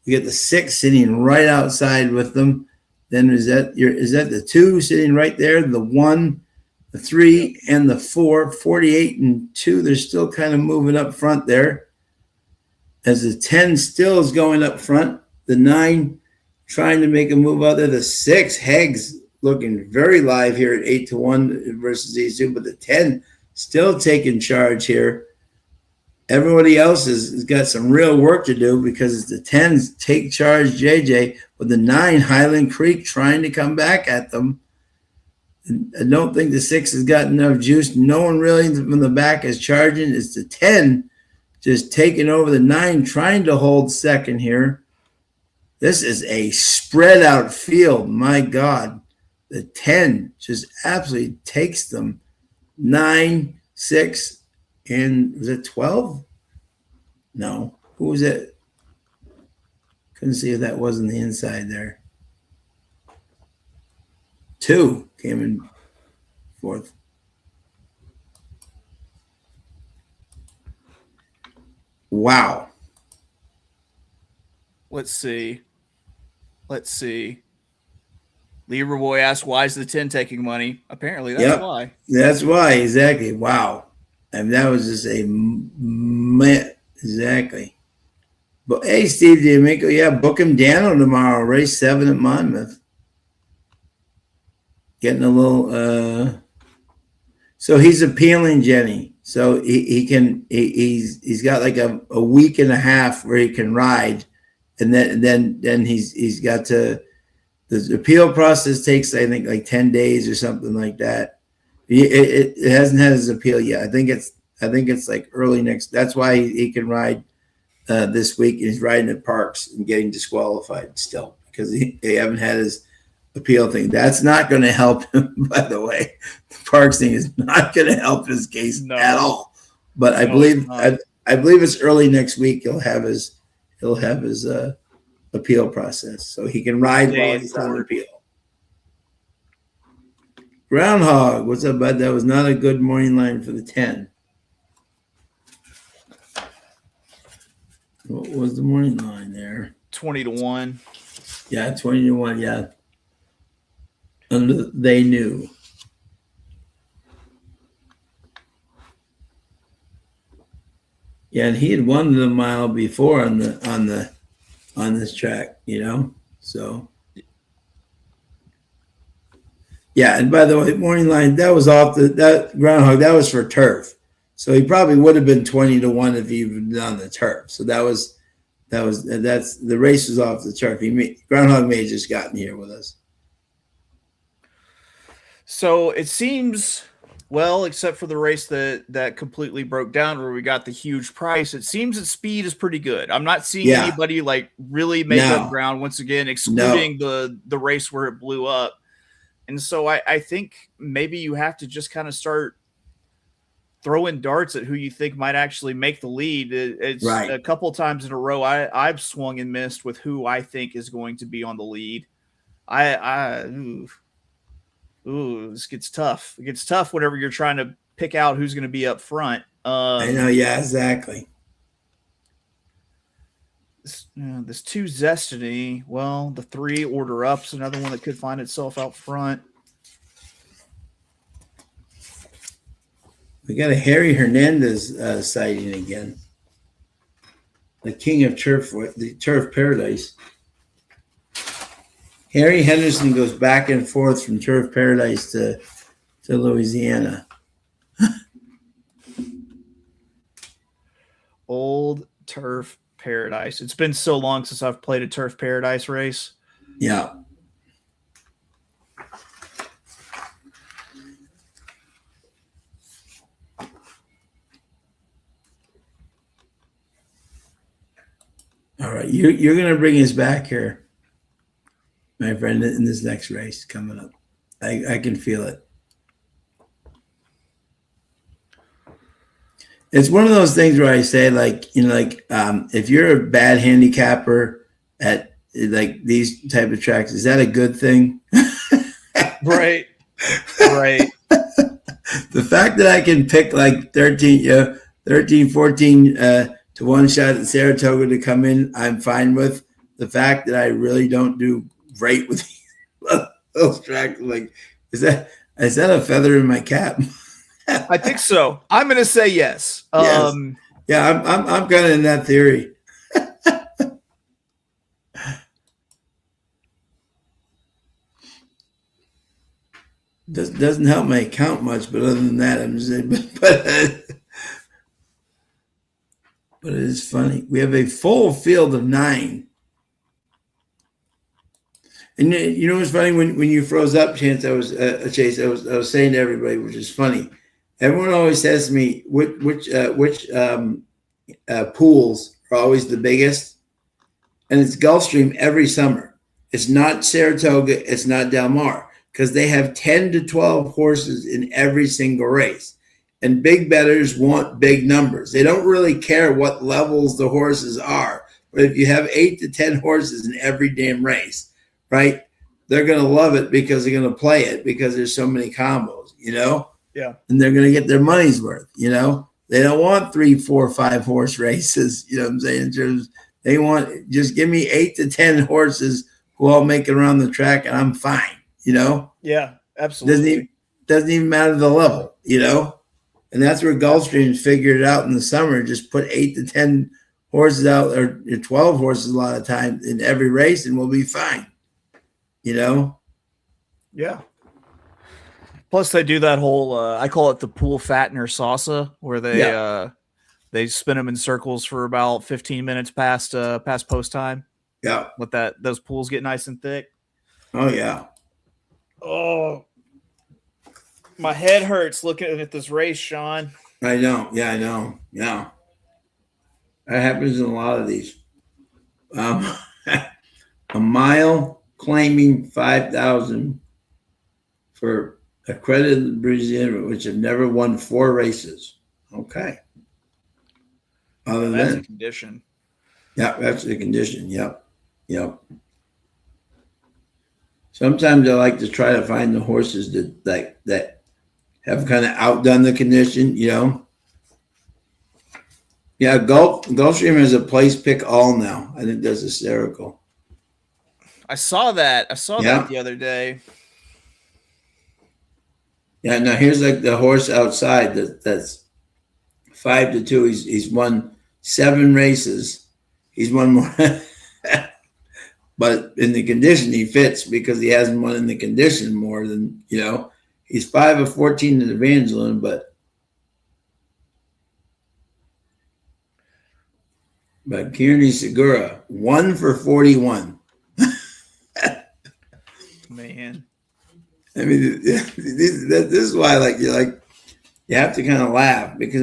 We get the 6 sitting right outside with them. Then is that the 2 sitting right there? The 1. The 3 and the 4, 48 and 2, they're still kind of moving up front there. As the 10 still is going up front. The 9 trying to make a move out there. The 6, Hags looking very live here at 8 to 1 versus these 2, but the 10 still taking charge here. Everybody else has got some real work to do because it's the 10s Take Charge JJ, with the 9 Highland Creek trying to come back at them. I don't think the 6 has got enough juice. No one really from the back is charging. It's the 10 just taking over the 9, trying to hold second here. This is a spread out field. My God. The 10 just absolutely takes them. 9, 6, and was it 12? No. Who was it? Couldn't see if that was on the inside there. 2 came in fourth. Wow. Let's see. Lieber Boy asked, why is the 10 taking money? Apparently, that's why. That's why, exactly. Wow. And that was just exactly. But hey, Steve D'Amico, yeah, book him Dano tomorrow. Race 7 at Monmouth. Getting a little. So he's appealing, Jenny. So he's got like a week and a half where he can ride, and then he's got to. The appeal process takes, I think, like 10 days or something like that. It hasn't had his appeal yet. I think it's like early next. That's why he can ride this week. He's riding at Parks and getting disqualified still because they haven't had his appeal thing. That's not going to help him, by the way. The Parks thing is not going to help his case at all. But I believe it's early next week. He'll have his appeal process, so he can ride while he's on appeal. Groundhog, what's up, bud? That was not a good morning line for the 10. What was the morning line there? 20-1. Yeah, 20-1. Yeah. They knew. Yeah, and he had won the mile before on this track, So yeah, and by the way, morning line, that was off that Groundhog, that was for turf. So he probably would have been 20-1 if he would done the turf. So that's the race was off the turf. Groundhog may have just gotten here with us. So it seems, well, except for the race that completely broke down where we got the huge price, it seems that speed is pretty good. I'm not seeing anybody like really make up ground once again, excluding the race where it blew up. And so I think maybe you have to just kind of start throwing darts at who you think might actually make the lead. It's right. A couple of times in a row I've swung and missed with who I think is going to be on the lead. This gets tough. It gets tough whenever you're trying to pick out who's going to be up front. I know, yeah, exactly. This 2 Zestiny, well, the 3 Order Up's another one that could find itself out front. We got a Harry Hernandez sighting again. The king of turf, the turf paradise. Harry Henderson goes back and forth from turf paradise to Louisiana. Old turf paradise. It's been so long since I've played a turf paradise race. Yeah. All right, you're going to bring us back here, my friend, in this next race coming up. I can feel it. It's one of those things where I say, if you're a bad handicapper at like these type of tracks, is that a good thing? Right. The fact that I can pick like 13, 14 to one shot at Saratoga to come in, I'm fine with. The fact that I really don't do great with those tracks, like, is that a feather in my cap? I think so. I'm going to say yes. Yes. Yeah, I'm kind of in that theory. Doesn't help my account much, but other than that, I'm just saying. But it is funny. We have a full field of 9. And you know what's funny? When you froze up, Chase, I was saying to everybody, which is funny. Everyone always says to me, which pools are always the biggest? And it's Gulfstream every summer. It's not Saratoga. It's not Del Mar, because they have 10 to 12 horses in every single race. And big bettors want big numbers. They don't really care what levels the horses are. But if you have 8 to 10 horses in every damn race, right, they're going to love it because they're going to play it because there's so many combos, Yeah. And they're going to get their money's worth, They don't want 3, 4, 5 horse races, you know what I'm saying? They want, just give me 8 to 10 horses who all make it around the track and I'm fine, Yeah, absolutely. Doesn't even matter the level, And that's where Gulfstreams figured it out in the summer. Just put 8 to 10 horses out, or 12 horses a lot of times in every race, and we'll be fine. Yeah. Plus, they do that whole I call it the pool fattener salsa, where they spin them in circles for about 15 minutes past post time. Yeah. Let those pools get nice and thick. Oh yeah. Oh, my head hurts looking at this race, Sean. I know. Yeah, I know. Yeah. That happens in a lot of these. A mile claiming 5,000 for accredited Brazilian, which have never won 4 races. Okay. That's a condition. Yeah, that's the condition. Yep. Sometimes I like to try to find the horses that have kind of outdone the condition, Yeah, Gulfstream has a place pick all now. I think that's hysterical. I saw that the other day. Yeah, now here's like the horse outside that's 5-2. He's won 7 races. He's won more, but in the condition he fits because he hasn't won in the condition more than He's 5 of 14 in Evangeline, but Kearney Segura 1 for 41. Man, I mean, this is why you have to kind of laugh because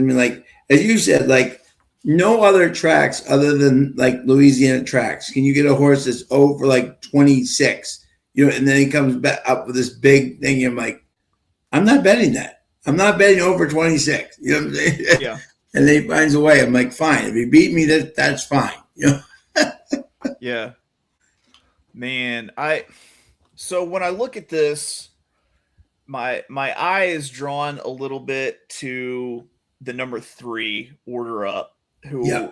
as you said, no other tracks other than Louisiana tracks can you get a horse that's over 26, and then he comes back up with this big thing. I'm like, I'm not betting that. I'm not betting over 26. You know what I'm saying? Yeah. And then he finds a way. I'm like, fine. If he beat me, that's fine. Yeah. Man, so when I look at this, my eye is drawn a little bit to the number 3 order up, who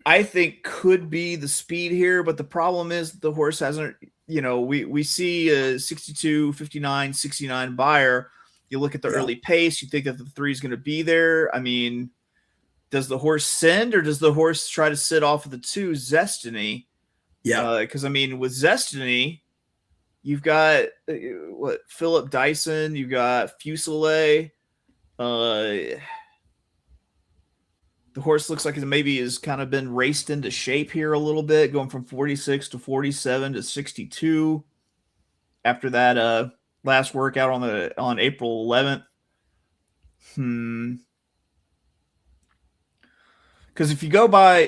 I think could be the speed here, but the problem is the horse hasn't, we see a 62, 59, 69 buyer. You look at the early pace, you think that the 3 is going to be there. I mean, does the horse send or does the horse try to sit off of the 2 Zestiny? Yeah. Because, with Zestiny, you've got Philip Dyson, you've got Fusilier. The horse looks like it maybe has kind of been raced into shape here a little bit, going from 46 to 47 to 62 after that last workout on April 11th. Because if you go by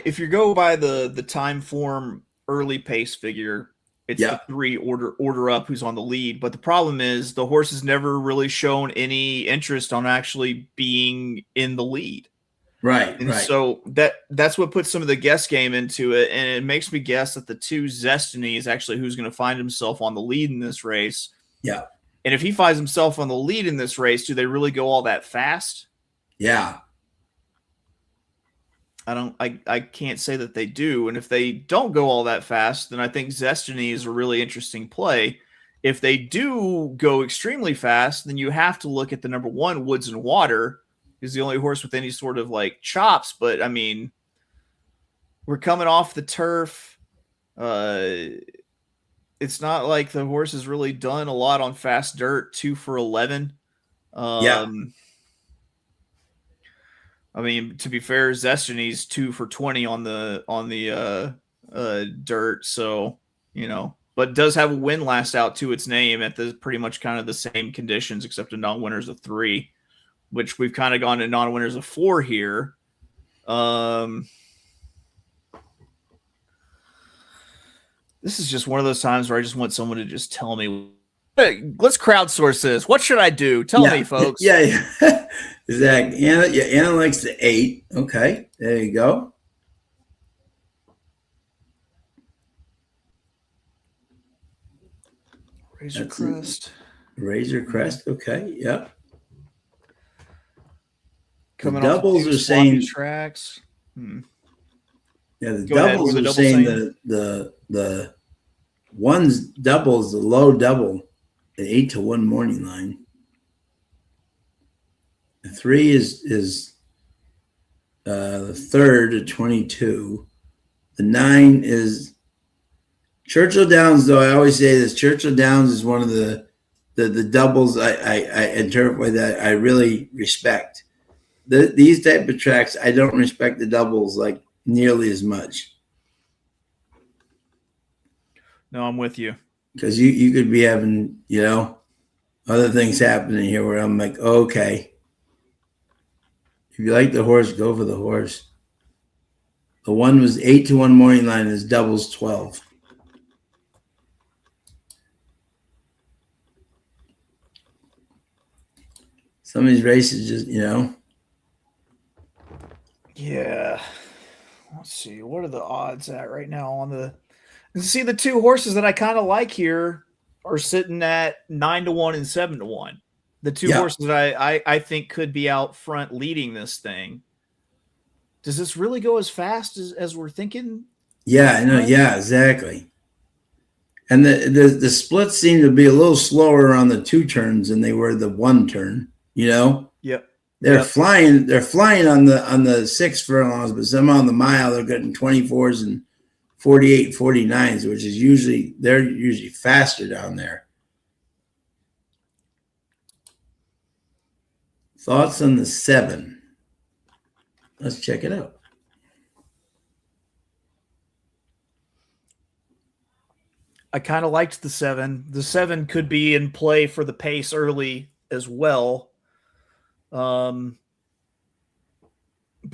the time form early pace figure, it's the 3 order up who's on the lead. But the problem is the horse has never really shown any interest on actually being in the lead. Right. And so that's what puts some of the guess game into it. And it makes me guess that the 2 Zestiny is actually who's going to find himself on the lead in this race. Yeah. And if he finds himself on the lead in this race, do they really go all that fast? Yeah. I can't say that they do. And if they don't go all that fast, then I think Zestiny is a really interesting play. If they do go extremely fast, then you have to look at the number 1 Woods and Water. He's the only horse with any sort of chops, but we're coming off the turf. It's not like the horse has really done a lot on fast dirt. 2 for 11. To be fair, Zestiny's 2 for 20 on the dirt. So, but does have a win last out to its name at the pretty much kind of the same conditions, except a non-winners of 3. Which we've kind of gone to non-winners of 4 here. This is just one of those times where I just want someone to just tell me, hey, let's crowdsource this. What should I do? Tell me, folks. Yeah. Exactly. Anna likes the 8. Okay. There you go. Razor Crest. Razor Crest. Okay. Yep. Coming the doubles are saying tracks. Yeah, the doubles are saying the one's doubles, the low double, the 8-1 morning line. The 3 is the third at 22. The 9 is Churchill Downs. Though I always say this, Churchill Downs is one of the doubles I interpret that I really respect. These type of tracks, I don't respect the doubles like nearly as much. No, I'm with you. Because you could be having, other things happening here where I'm like, okay. If you like the horse, go for the horse. The one was 8-1 morning line is doubles 12. Some of these races just, Yeah. Let's see. What are the odds at right now on the see the two horses that I kind of like here are sitting at 9-1 and 7-1. The two horses that I think could be out front leading this thing. Does this really go as fast as we're thinking? Yeah, I know. Yeah, exactly. And the splits seem to be a little slower on the 2 turns than they were the 1 turn. Yep. They're flying. They're flying on the 6 furlongs, but somehow on the mile they're getting 24s and 48, 49s, which is they're usually faster down there. Thoughts on the 7? Let's check it out. I kind of liked the 7. The 7 could be in play for the pace early as well. But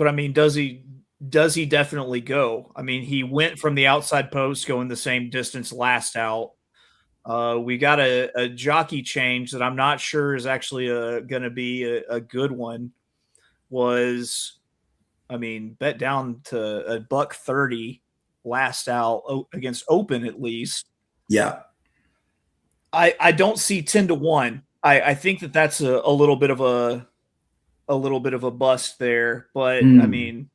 I mean, does he definitely go? I mean, he went from the outside post going the same distance last out. We got a jockey change that I'm not sure is actually going to be a good one. Bet down to $130 last out against Open at least. Yeah. I don't see 10-1. I think that's a little bit of a bust there, but I mean,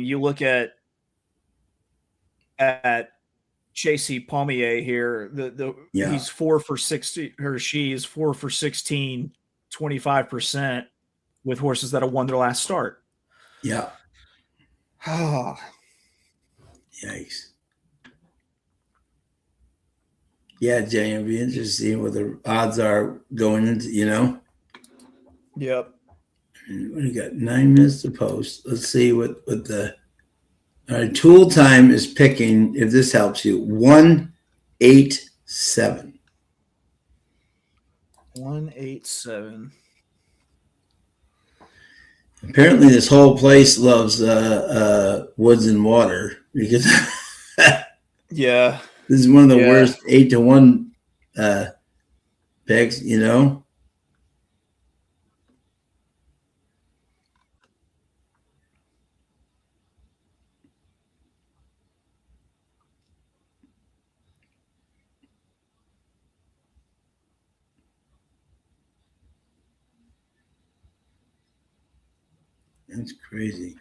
you look at Chasey Pommier here. He's 4 for 60, or she is 4 for 16, 25% with horses that have won their last start. Yeah. Yikes. Yeah, Jay, it'll be interesting to see what the odds are going into, Yep. And what do you got? 9 minutes to post. Let's see what the tool time is picking, if this helps you. 187. 187. Apparently, this whole place loves woods and water because yeah, this is one of the worst 8-1 picks. That's crazy.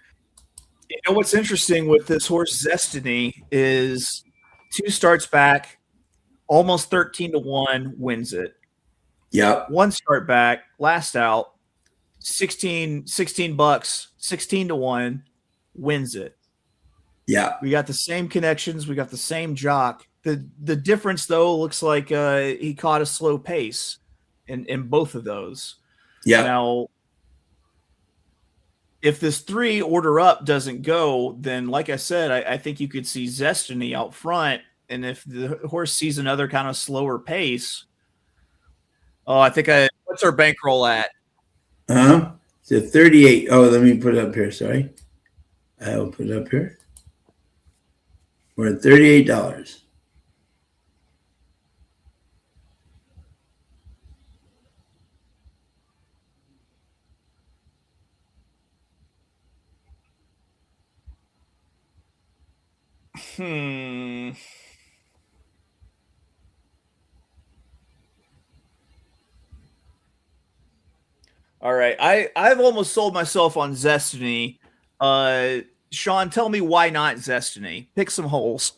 You know what's interesting with this horse Zestiny is 2 starts back, almost 13-1, wins it. Yeah. 1 start back, last out, 16 bucks, 16-1, wins it. Yeah. We got the same connections. We got the same jock. The difference, though, looks like he caught a slow pace in both of those. Yeah. Now, if this 3 order up doesn't go, then like I said, I think you could see Zestiny out front. And if the horse sees another kind of slower pace, what's our bankroll at? So 38. Oh, let me put it up here. Sorry. I will put it up here. We're at $38. All right. I've almost sold myself on Zestiny. Sean, tell me why not Zestiny? Pick some holes.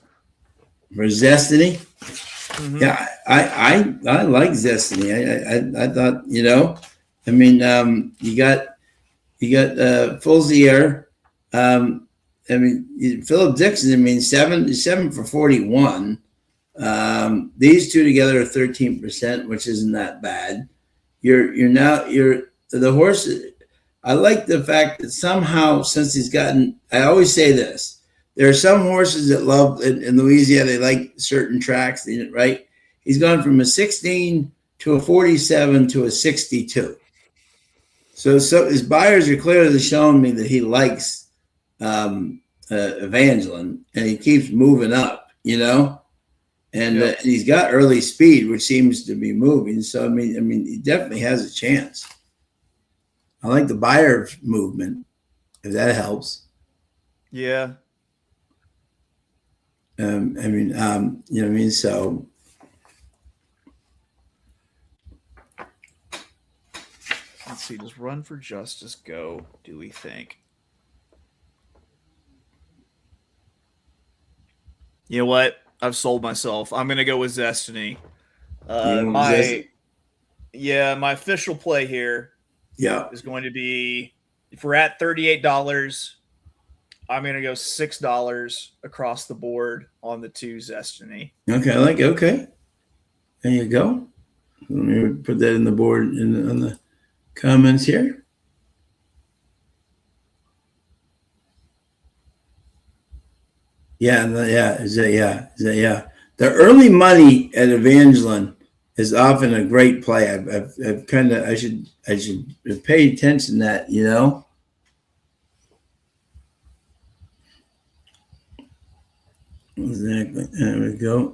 For Zestiny? Mm-hmm. Yeah, I like Zestiny. I thought, I mean, you got Fulzier. I mean, Philip Dixon. I mean, seven for 41. These two together are 13%, which isn't that bad. The horse. I like the fact that somehow, since he's gotten, I always say this, there are some horses that love in Louisiana, they like certain tracks, right? He's gone from a 16 to a 47 to a 62. So his buyers are clearly showing me that he likes Evangeline, and he keeps moving up, and he's got early speed, which seems to be moving. So I mean, he definitely has a chance. I like the buyer movement, if that helps. Yeah. I mean, you know what I mean? So let's see, does Run for Justice go, do we think? You know what? I've sold myself. I'm going to go with Destiny. My official play here is going to be, if we're at $38, I'm going to go $6 across the board on the 2 Destiny. Okay, I like it. Okay. There you go. Let me put that in the board on the comments here. Yeah. The early money at Evangeline is often a great play. I've kind of, I should pay attention to that, Exactly. There we go.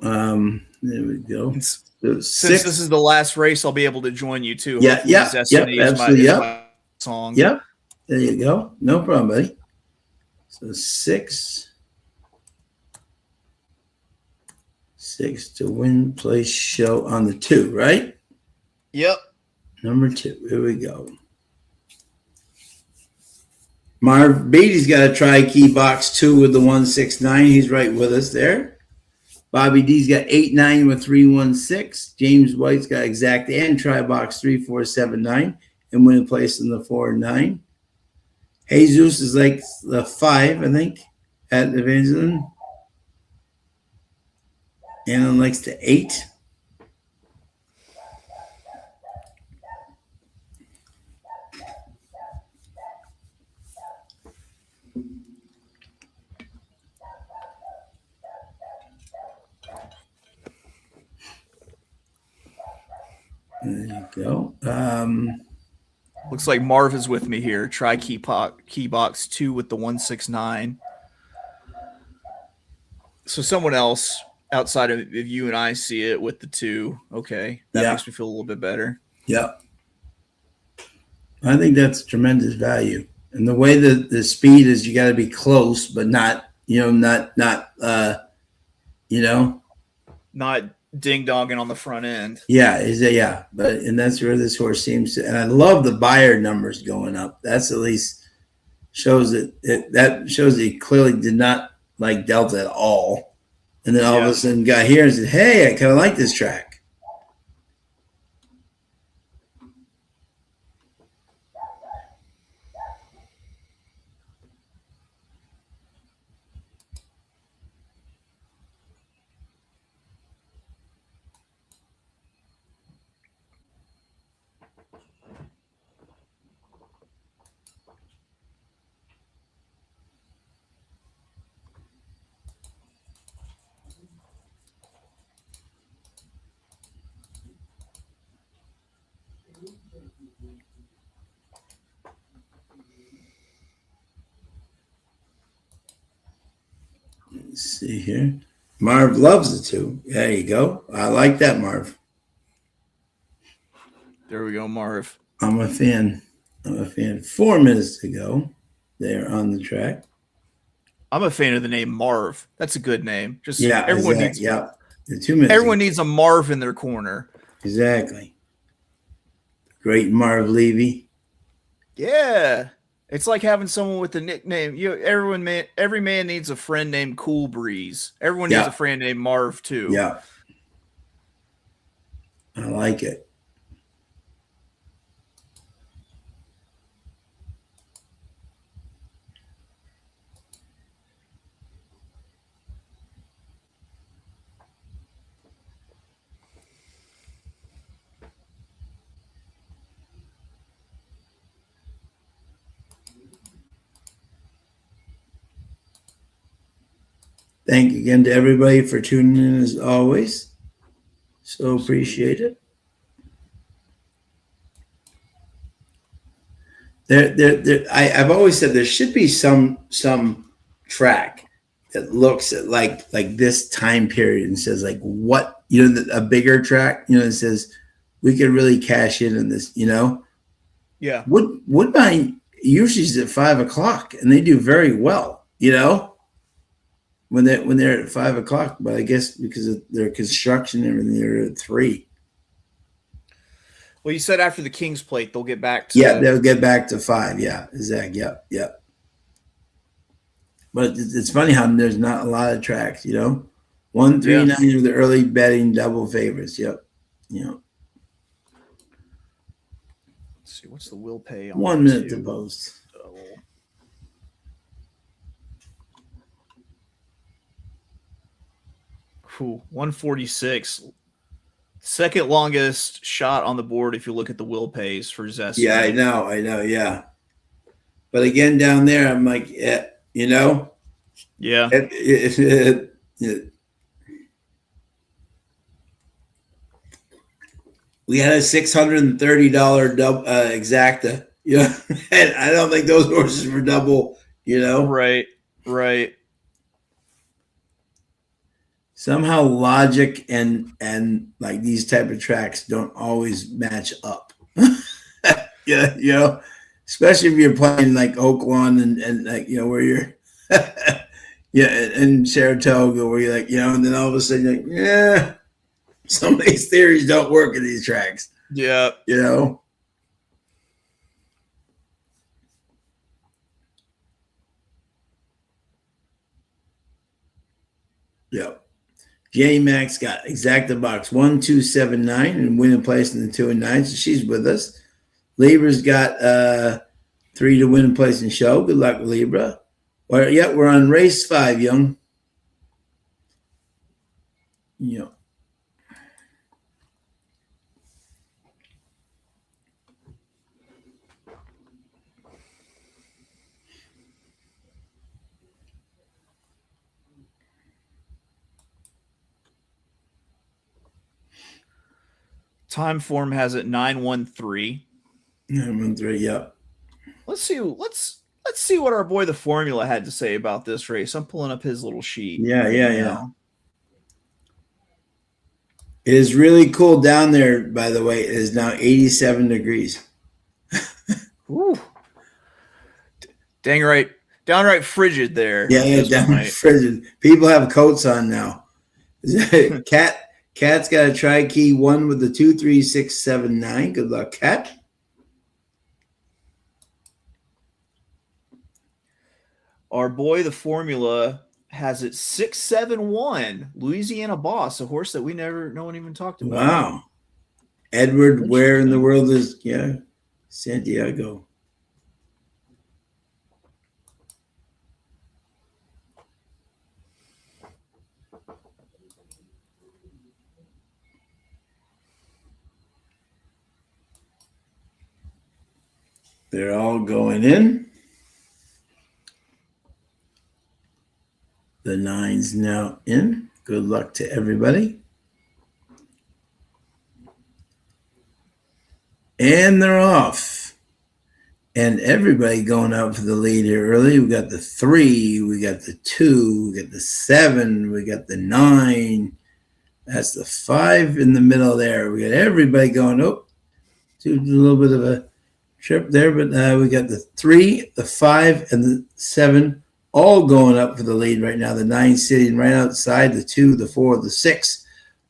So Since this is the last race, I'll be able to join you too. Yeah. Absolutely. My song. Yep. There you go. No problem, buddy. So 6 to win, place, show on the 2, right? Yep. Number 2. Here we go. Marv Beatty's got to try key box 2 with the 169. He's right with us there. Bobby D's got 8-9 with 316. James White's got exact and try box 3479 and win a place in the 4-9. Jesus is like the 5, I think, at Evangeline. Alan likes the 8. There you go. Looks like Marv is with me here. Try key box 2 with the 169. So someone else outside of you and I see it with the 2. Okay. That makes me feel a little bit better. Yep. I think that's tremendous value. And the way that the speed is, you got to be close, but not ding donging on the front end. And that's where this horse seems to. And I love the buyer numbers going up. That's at least shows that shows that he clearly did not like Delta at all. And then all of a sudden got here and said, "Hey, I kind of like this track." Let's see here. Marv loves the 2. There you go. I like that, Marv. There we go, Marv. I'm a fan. 4 minutes to go. They're on the track. I'm a fan of the name Marv. That's a good name. Just everyone needs. Yeah, the 2 minutes. Everyone needs a Marv in their corner. Exactly. Great Marv Levy. Yeah, it's like having someone with a nickname. Every man needs a friend named Cool Breeze. Everyone needs a friend named Marv too. Yeah, I like it. Thank you again to everybody for tuning in as always. So appreciate it. I've always said there should be some track that looks at like this time period and says like what, a bigger track, it says we could really cash in this, Yeah. Woodbine usually is at 5:00 and they do very well, when they're at 5:00, but I guess because of their construction and everything, they're at 3. Well, you said after the King's Plate, they'll get back to. Yeah, they'll get back to 5. Yeah, exactly. Yep. But it's funny how there's not a lot of tracks, 1, 3, 9 are the early betting double favorites. Yep. Let's see, what's the will pay on 1 minute to post. Ooh, 146. Second longest shot on the board if you look at the will pays for Zest. Yeah, I know, yeah. But again, down there, I'm like, Yeah. We had a $630 double exacta, and I don't think those horses were double, Right. Somehow logic and like these type of tracks don't always match up. Yeah, especially if you're playing like Oaklawn and like, where you're and Saratoga where you're like, and then all of a sudden you're like, yeah, some of these theories don't work in these tracks. Yeah. Yep. J Max got exacta box 1279 and winning place in the 2 and 9, so she's with us. Libra's got 3 to win and place in show. Good luck, Libra. We're on race 5, young. Time form has it 913. 913, yep. Let's see what our boy the Formula had to say about this race. I'm pulling up his little sheet. Yeah. It is really cool down there, by the way. It is now 87 degrees. Ooh. Downright frigid there. Yeah, downright frigid. People have coats on now. Cat's got a tri-key 1 with the 23679. Good luck, Cat. Our boy the Formula has it 671. Louisiana Boss, a horse that no one even talked about. Wow. Edward, where in the world is Santiago? They're all going in. The 9's now in. Good luck to everybody. And they're off. And everybody going out for the lead here early. We got the 3, we got the 2, we got the 7, we got the 9. That's the 5 in the middle there. We got everybody going. Do a little bit of a trip there, but we got the 3, the 5, and the 7 all going up for the lead right now. The 9 sitting right outside. The 2, the 4, the 6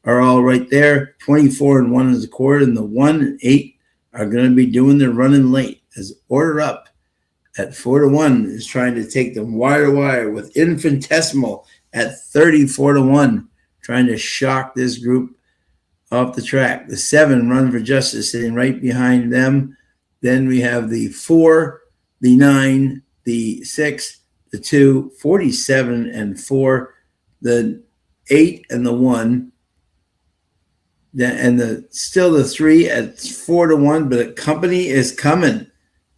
are all right there. 24 and 1 is the quarter, and the 1 and 8 are going to be doing their running late. As Order Up at 4 to 1 is trying to take them wire to wire with Infinitesimal at 34 to 1, trying to shock this group off the track. The 7, Run for Justice, sitting right behind them. Then we have the 4, the 9, the 6, the 2, 47 and 4, the 8 and the 1, and still the 3 at 4 to 1, but company is coming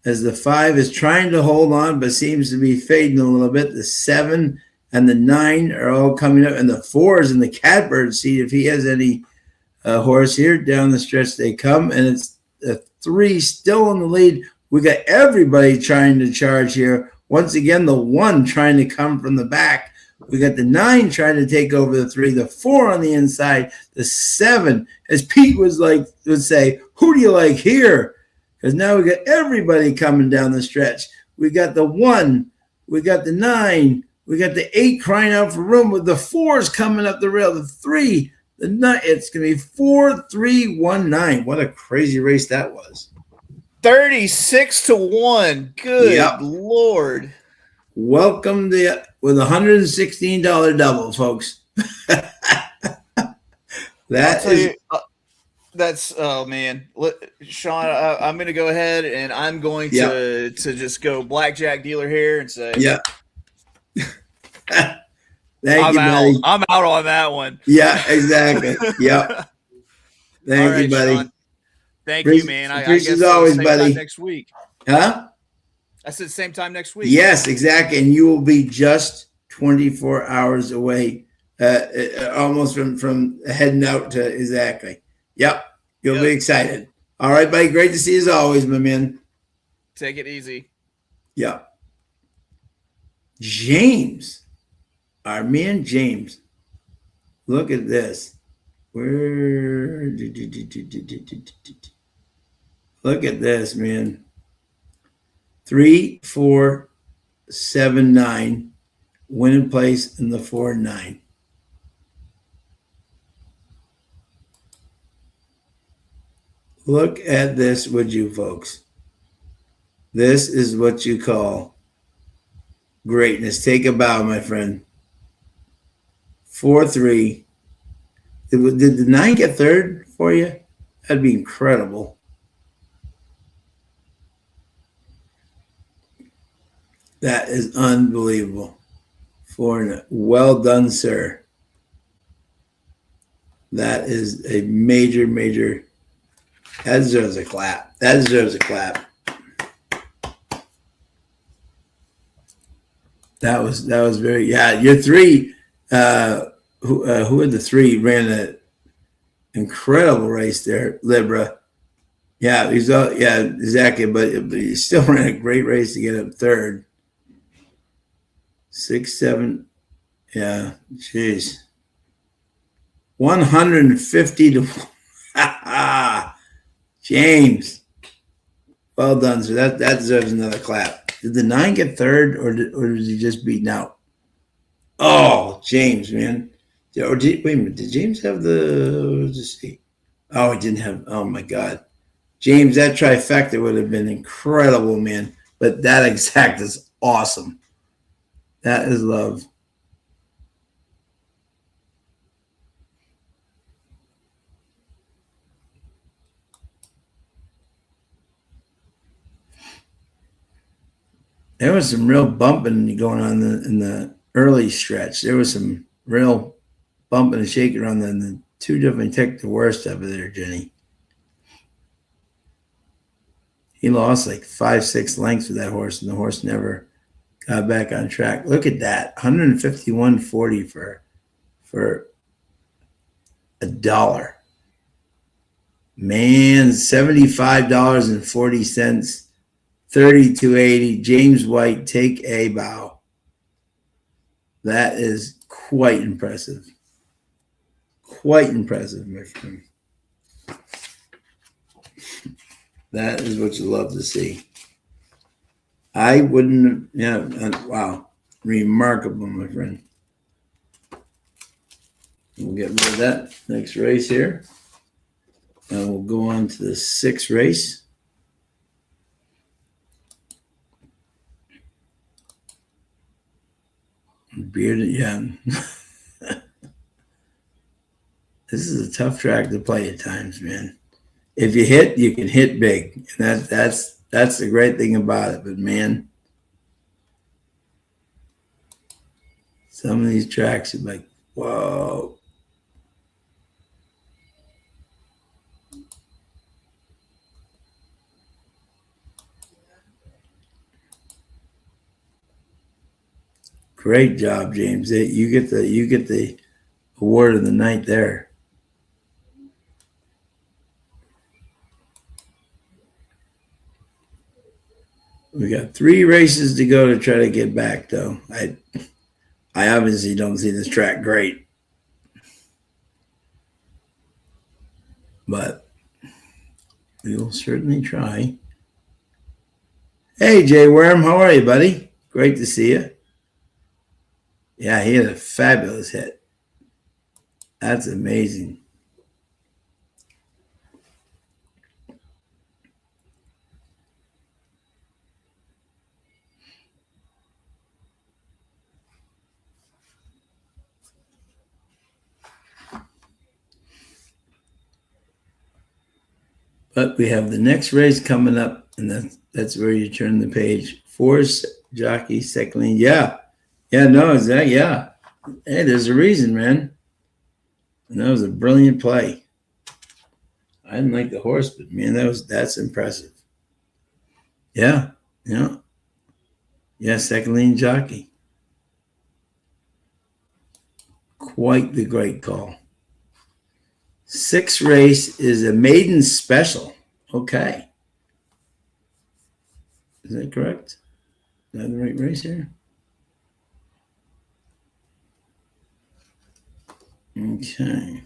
as the 5 is trying to hold on, but seems to be fading a little bit. The 7 and the 9 are all coming up, and the 4 is in the catbird seat. If he has any horse here, down the stretch they come, and it's the 3 still in the lead. We got everybody trying to charge here. Once again, the 1 trying to come from the back. We got the 9 trying to take over the 3, the 4 on the inside, the 7, as Pete would say, who do you like here? Because now we got everybody coming down the stretch. We got the 1, we got the 9, we got the 8 crying out for room, with the 4s coming up the rail, the 3, the 9. It's going to be 4, 3, 1, 9. What a crazy race that was. 36-1. Good Lord. Welcome with $116 double, folks. That's oh man, Sean. I'm going to go ahead and I'm going to just go blackjack dealer here and say, Thank you, buddy. I'm out on that one. Yeah, exactly. Yep. Thank you, buddy. Sean. Thank you, man. I guess as always, same buddy. Time next week. Huh? I said same time next week. Yes, exactly. And you will be just 24 hours away, almost from heading out to exactly. Yep. You'll be excited. All right, buddy. Great to see you as always, my man. Take it easy. Yep. James. Our man James. Look at this. Look at this, man. 3, 4, 7, 9. Winning place in the 4, 9. Look at this, would you, folks? This is what you call greatness. Take a bow, my friend. 4, 3. Did the 9 get third for you? That'd be incredible. That is unbelievable. 4, well done, sir. That is a major. That deserves a clap. That was very, your 3, who had the 3 ran an incredible race there, Libra. Yeah, exactly, but he still ran a great race to get up third. 6, 7, yeah, jeez. 150 to James. Well done, sir. That deserves another clap. Did the 9 get third, or was he just beaten out? Oh, James, man. Wait a minute. Did James have let's see. Oh, he didn't have. Oh my God, James, that trifecta would have been incredible, man. But that exact is awesome. That is love. There was some real bumping going on in the early stretch. There was some real bumping and shaking around the 2 different took the worst of it there, Jenny. He lost like 5, 6 lengths with that horse, and the horse never got back on track. Look at that. 151.40 for $1. Man, $75.40. 32.80. James White, take a bow. That is quite impressive. Quite impressive, my friend. That is what you love to see. I wouldn't, wow. Remarkable, my friend. We'll get rid of that next race here. And we'll go on to the 6th race. Bearded, yeah. This is a tough track to play at times, man. If you hit, you can hit big. And that's the great thing about it. But man, some of these tracks are like, whoa. Great job, James. You get the award of the night there. We got 3 races to go to try to get back, though. I obviously don't see this track great, but we will certainly try. Hey, Jay Worm, how are you, buddy? Great to see you. Yeah, he had a fabulous hit. That's amazing. But we have the next race coming up, and that's where you turn the page. 4 jockey, second lane. Yeah. No, exactly. Yeah. Hey, there's a reason, man. And that was a brilliant play. I didn't like the horse, but man, that's impressive. Yeah. Second lane jockey. Quite the great call. 6th race is a maiden special. Okay. Is that correct? Is that the right race here? Okay.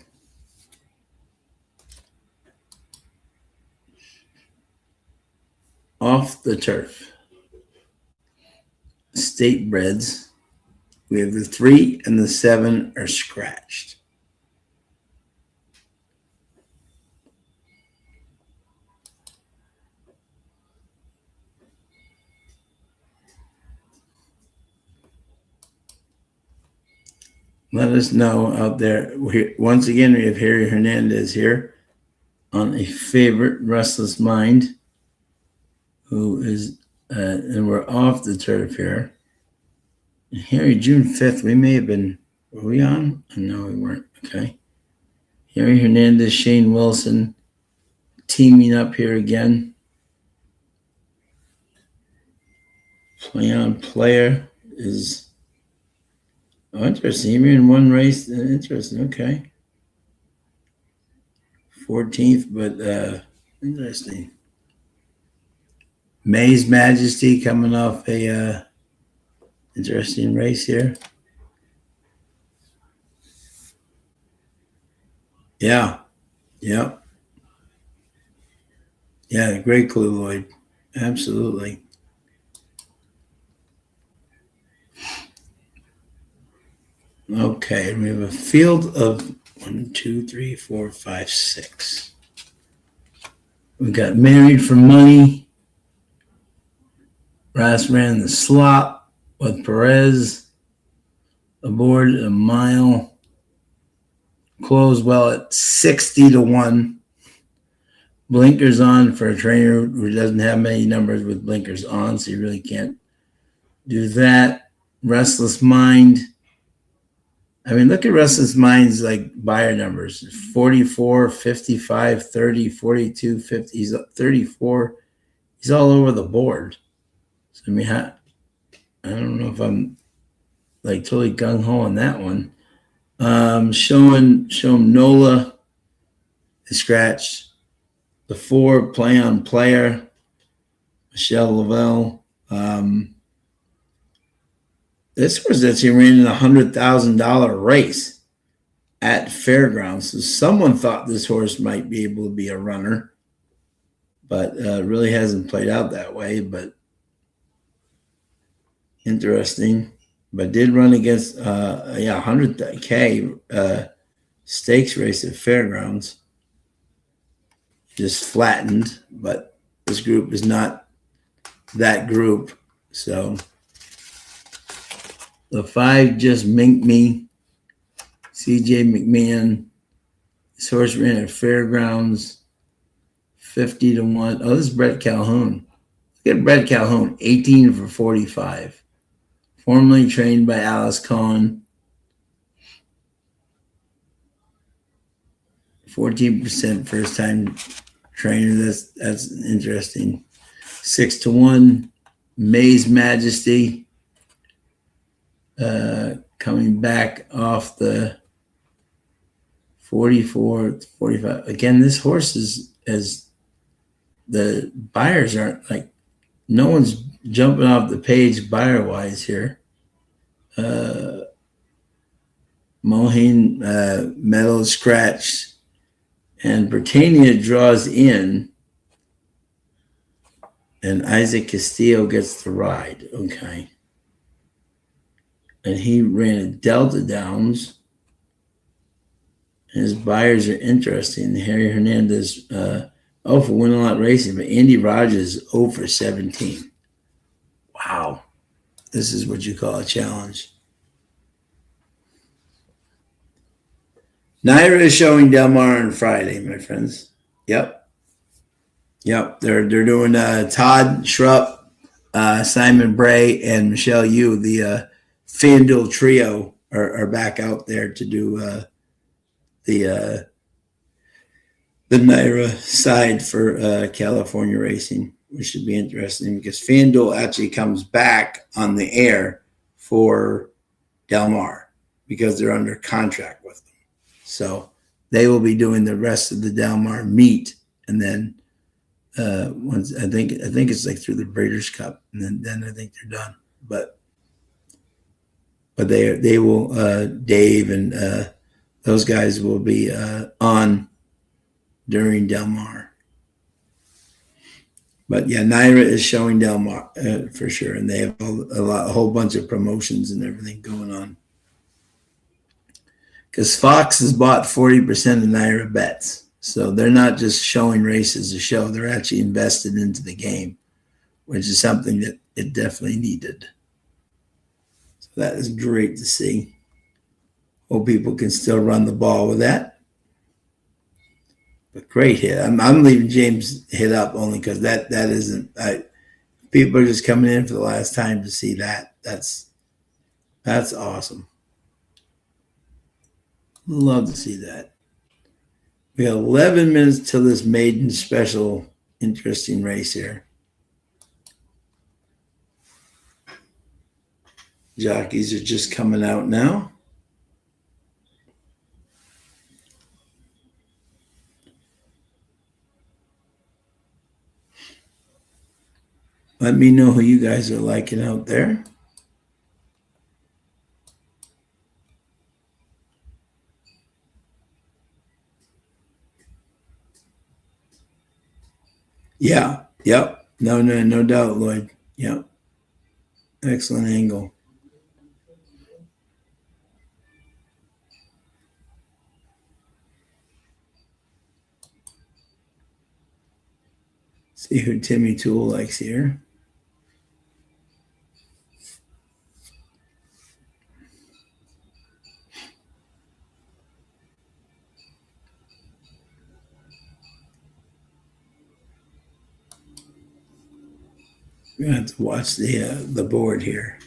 Off the turf. State breds. We have the 3 and the 7 are scratched. Let us know out there. Once again, we have Harry Hernandez here on a favorite, Restless Mind, who is, and we're off the turf here. Harry, June 5th, we may have been, were we on? No, we weren't. Okay. Harry Hernandez, Shane Wilson teaming up here again. Play on player is interesting. You're in one race. Interesting. Okay. 14th, but interesting. May's Majesty coming off a interesting race here. Yeah. Yep. Yeah, great clue, Lloyd. Absolutely. Okay, and we have a field of 1, 2, 3, 4, 5, 6. We got Married for Money. Ras ran the slop with Perez aboard a mile. Closed well at 60-1. Blinkers on for a trainer who doesn't have many numbers with blinkers on, so you really can't do that. Restless Mind. I mean, look at Restless Mind's like buyer numbers: 44, 55, 30, 42, 50. He's 34. He's all over the board. So, I mean, I don't know if I'm like totally gung ho on that one. Showing Nola is scratched. The 4 play on player, Michelle Lavelle. This was actually ran in a $100,000 race at Fairgrounds. So someone thought this horse might be able to be a runner, but really hasn't played out that way. But interesting. But did run against 100K stakes race at Fairgrounds. Just flattened, but this group is not that group. So the 5 just minked me. CJ McMahon. This horse ran at Fairgrounds 50-1. Oh, this is Brett Calhoun. Look at Brett Calhoun, 18 for 45. Formerly trained by Alice Cohen. 14% first time trainer. That's interesting. 6-1. May's Majesty. coming back off the 44, 45. Again, this horse is as the buyers aren't like, no one's jumping off the page buyer wise here. Mohine Metal Scratch and Britannia draws in, and Isaac Castillo gets the ride. Okay. And he ran a Delta Downs. His buyers are interesting. Harry Hernandez, for Win a Lot Racing, but Andy Rogers 0 for 17. Wow. This is what you call a challenge. Naira is showing Del Mar on Friday, my friends. Yep. They're doing Todd Schrupp, Simon Bray, and Michelle Yu. The FanDuel trio are back out there to do the Naira side for California racing, which should be interesting because FanDuel actually comes back on the air for Del Mar because they're under contract with them. So they will be doing the rest of the Del Mar meet, and then once I think it's like through the Breeders' Cup, and then I think they're done. But they will Dave and those guys will be on during Del Mar. But yeah, Naira is showing Del Mar for sure, and they have a whole bunch of promotions and everything going on. Because Fox has bought 40% of Naira bets. So they're not just showing races to show. They're actually invested into the game, which is something that it definitely needed. So that is great to see. Hope people can still run the ball with that. But great hit. I'm leaving James hit up only because that isn't. People are just coming in for the last time to see that. That's awesome. Love to see that. We got 11 minutes till this maiden special interesting race here. Jockeys are just coming out now. Let me know who you guys are liking out there. Yeah. Yep. No doubt, Lloyd. Yep. Excellent angle. See who Timmy Toole likes here. We're going to have to watch the board here.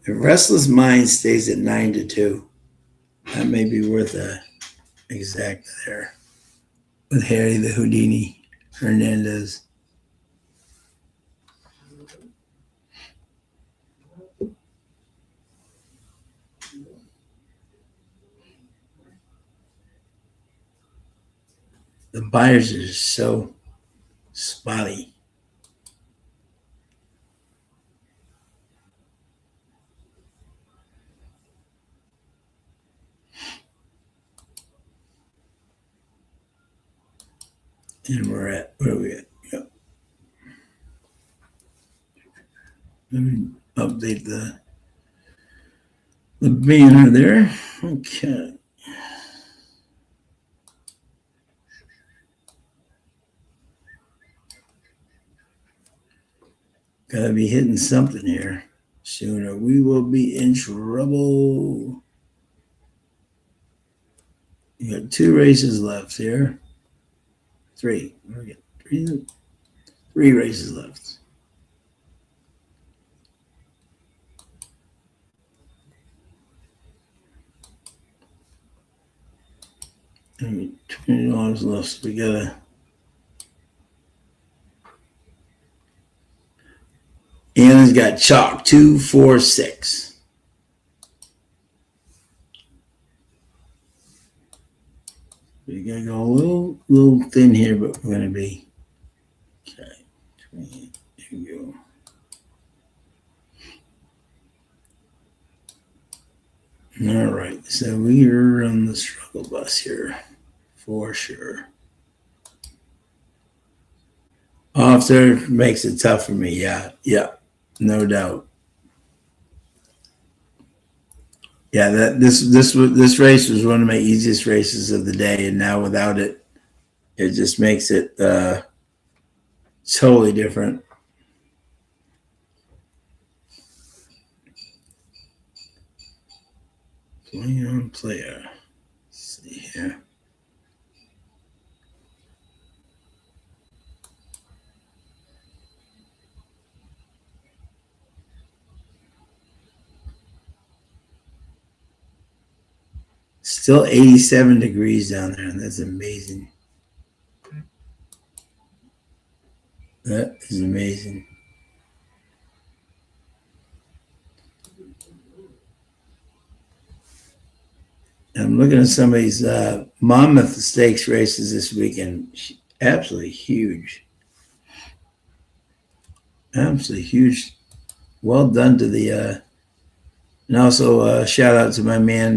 The Restless Mind stays at 9-2. That may be worth a exact there with Harry the Houdini Hernandez. The buyers are so spotty. And where are we at? Yep. Let me update the banner there. Okay. Gotta be hitting something here sooner. We will be in trouble. You got 2 races left here. 3. We got 3 races left. And $20 left. So we gotta. Anna's got chalk 246. We're gonna go a little thin here, but we're gonna be okay. 28. There you go. All right, so we're on the struggle bus here for sure. Officer makes it tough for me. Yeah, no doubt. Yeah, this race was one of my easiest races of the day, and now without it, it just makes it totally different. Play on player. Let's see here. Still 87 degrees down there, and that's amazing. That is amazing. I'm looking at some of these Monmouth Stakes races this weekend. Absolutely huge. Absolutely huge. Well done to the and also shout out to my man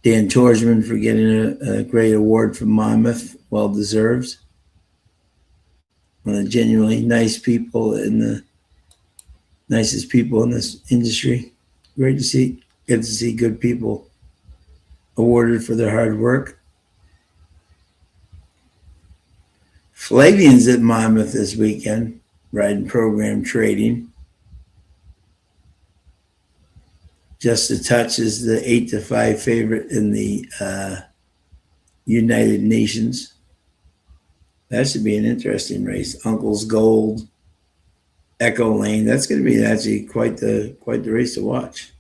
Dan Torsman for getting a great award from Monmouth. Well deserved. One of the genuinely nice people in the nicest people in this industry. Great to see. Good to see good people awarded for their hard work. Flavian's at Monmouth this weekend, riding program trading. Just a Touch is the 8-5 favorite in the United Nations. That should be an interesting race. Uncle's Gold, Echo Lane. That's going to be actually quite the race to watch.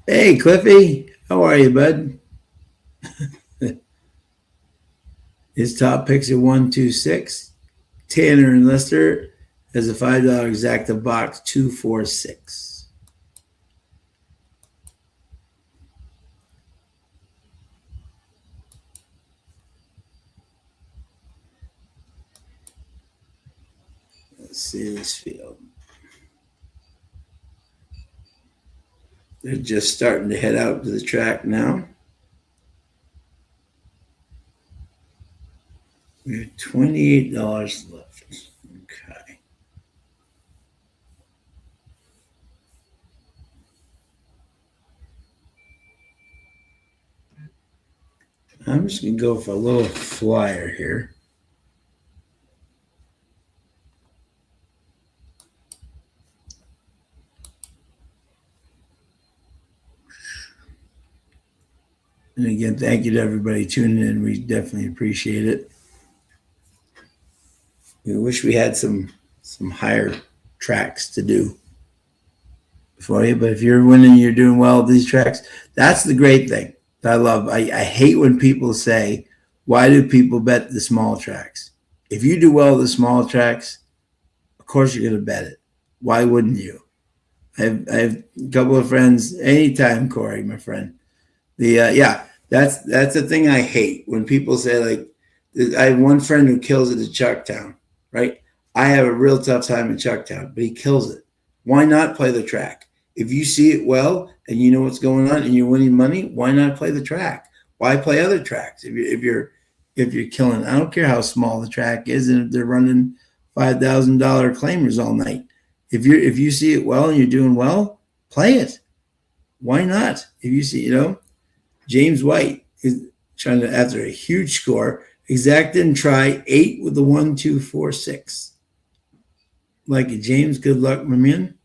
Hey, Cliffy, how are you, bud? His top picks are 1, 2, 6. Tanner and Lester has a $5 exacta box 246. Let's see this field. They're just starting to head out to the track now. We have $28 left. Okay. I'm just going to go for a little flyer here. And again, thank you to everybody tuning in. We definitely appreciate it. We wish we had some higher tracks to do for you, but if you're winning, you're doing well at these tracks. That's the great thing that I love. I hate when people say, why do people bet the small tracks? If you do well at the small tracks, of course you're going to bet it. Why wouldn't you? I have a couple of friends, anytime, Corey, my friend. That's the thing I hate when people say, like, I have one friend who kills it at Chucktown, right? I have a real tough time in Chucktown, but he kills it. Why not play the track? If you see it well and you know what's going on and you're winning money, why not play the track? Why play other tracks if you're killing it? I don't care how small the track is, and if they're running $5,000 claimers all night. If you see it well and you're doing well, play it. Why not? If you see, James White is trying to, after a huge score, Exact didn't try 8 with the 1, 2, 4, 6. Like James, good luck, my man.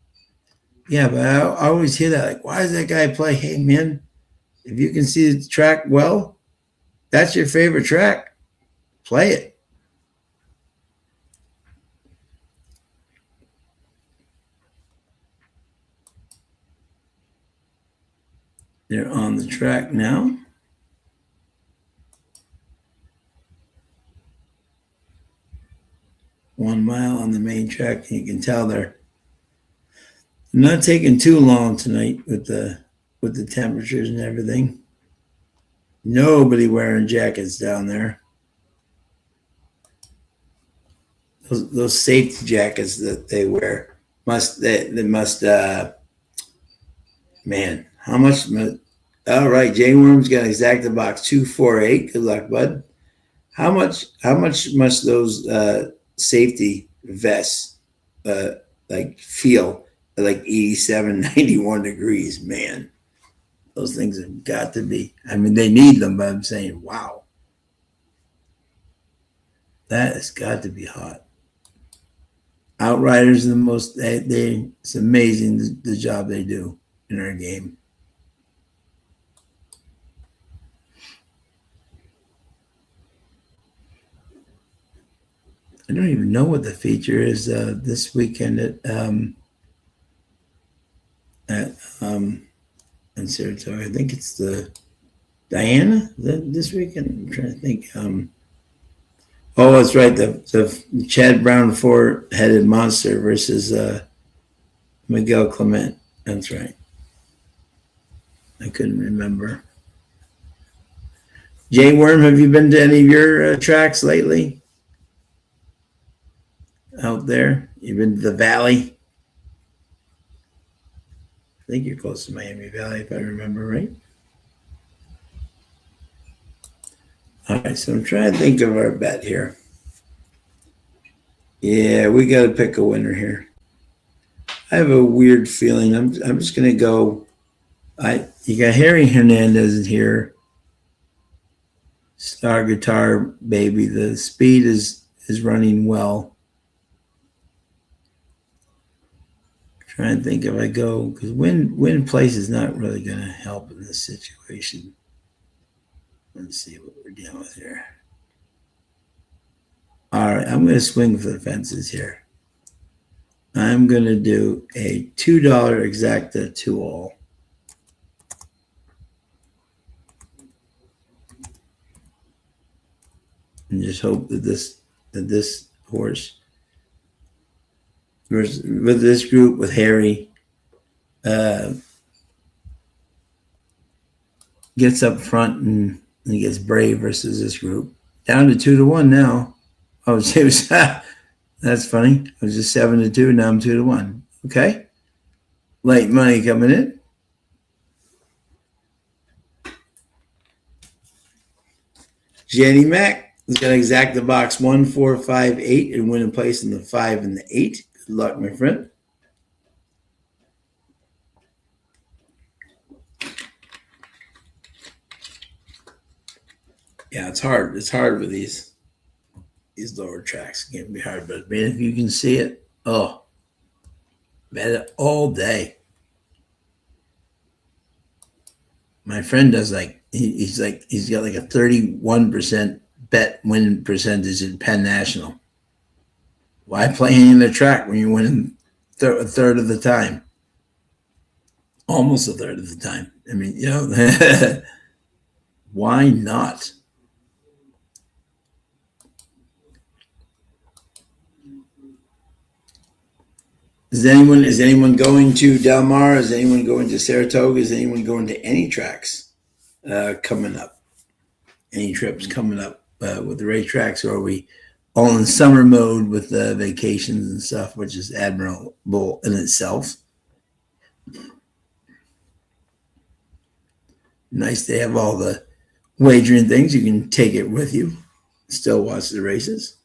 Yeah, but I always hear that. Like, why does that guy play? Hey, man, if you can see the track well, that's your favorite track. Play it. They're on the track now. 1 mile on the main track. And you can tell they're not taking too long tonight with the temperatures and everything. Nobody wearing jackets down there. Those safety jackets that they wear must man, how much? All right, Jay Worm's got exacta box 248. Good luck, bud. How much must those safety vests like feel at like 87, 91 degrees? Man, those things have got to be. I mean, they need them, but I'm saying, wow, that has got to be hot. Outriders are the most. It's amazing the job they do in our game. I don't even know what the feature is this weekend in Saratoga. I think it's the Diana this weekend. I'm trying to think. Oh, that's right. The Chad Brown four-headed monster versus Miguel Clement. That's right. I couldn't remember. Jay Worm, have you been to any of your tracks lately? Out there? You've been to the Valley? I think you're close to Miami Valley, if I remember right. All right, so I'm trying to think of our bet here. Yeah, we got to pick a winner here. I have a weird feeling. I'm just going to go. You got Harry Hernandez here. Star Guitar Baby. The speed is running well. Trying to think if I go, because win place is not really going to help in this situation. Let's see what we're dealing with here. All right, I'm going to swing for the fences here. I'm going to do a $2 exacta 2-all. And just hope that this horse with this group with Harry gets up front and he gets brave versus this group. Down to 2-1 now. Oh, it was that's funny. I was just 7-2. Now I'm 2-1. Okay. Light money coming in. Jenny Mac has got exacta box 1, 4, 5, 8 and winning place in the 5 and the 8. Good luck, my friend. Yeah, it's hard. It's hard with these lower tracks. It can be hard, but man, if you can see it, oh, bet it all day. My friend does he's got like a 31% bet win percentage in Penn National. Why play in the track when you're winning a third of the time? Almost a third of the time. I mean, why not? Is anyone going to Del Mar? Is anyone going to Saratoga? Is anyone going to any tracks coming up? Any trips coming up with the racetracks? Or are we all in summer mode with the vacations and stuff, which is admirable in itself? Nice to have all the wagering things. You can take it with you. Still watch the races.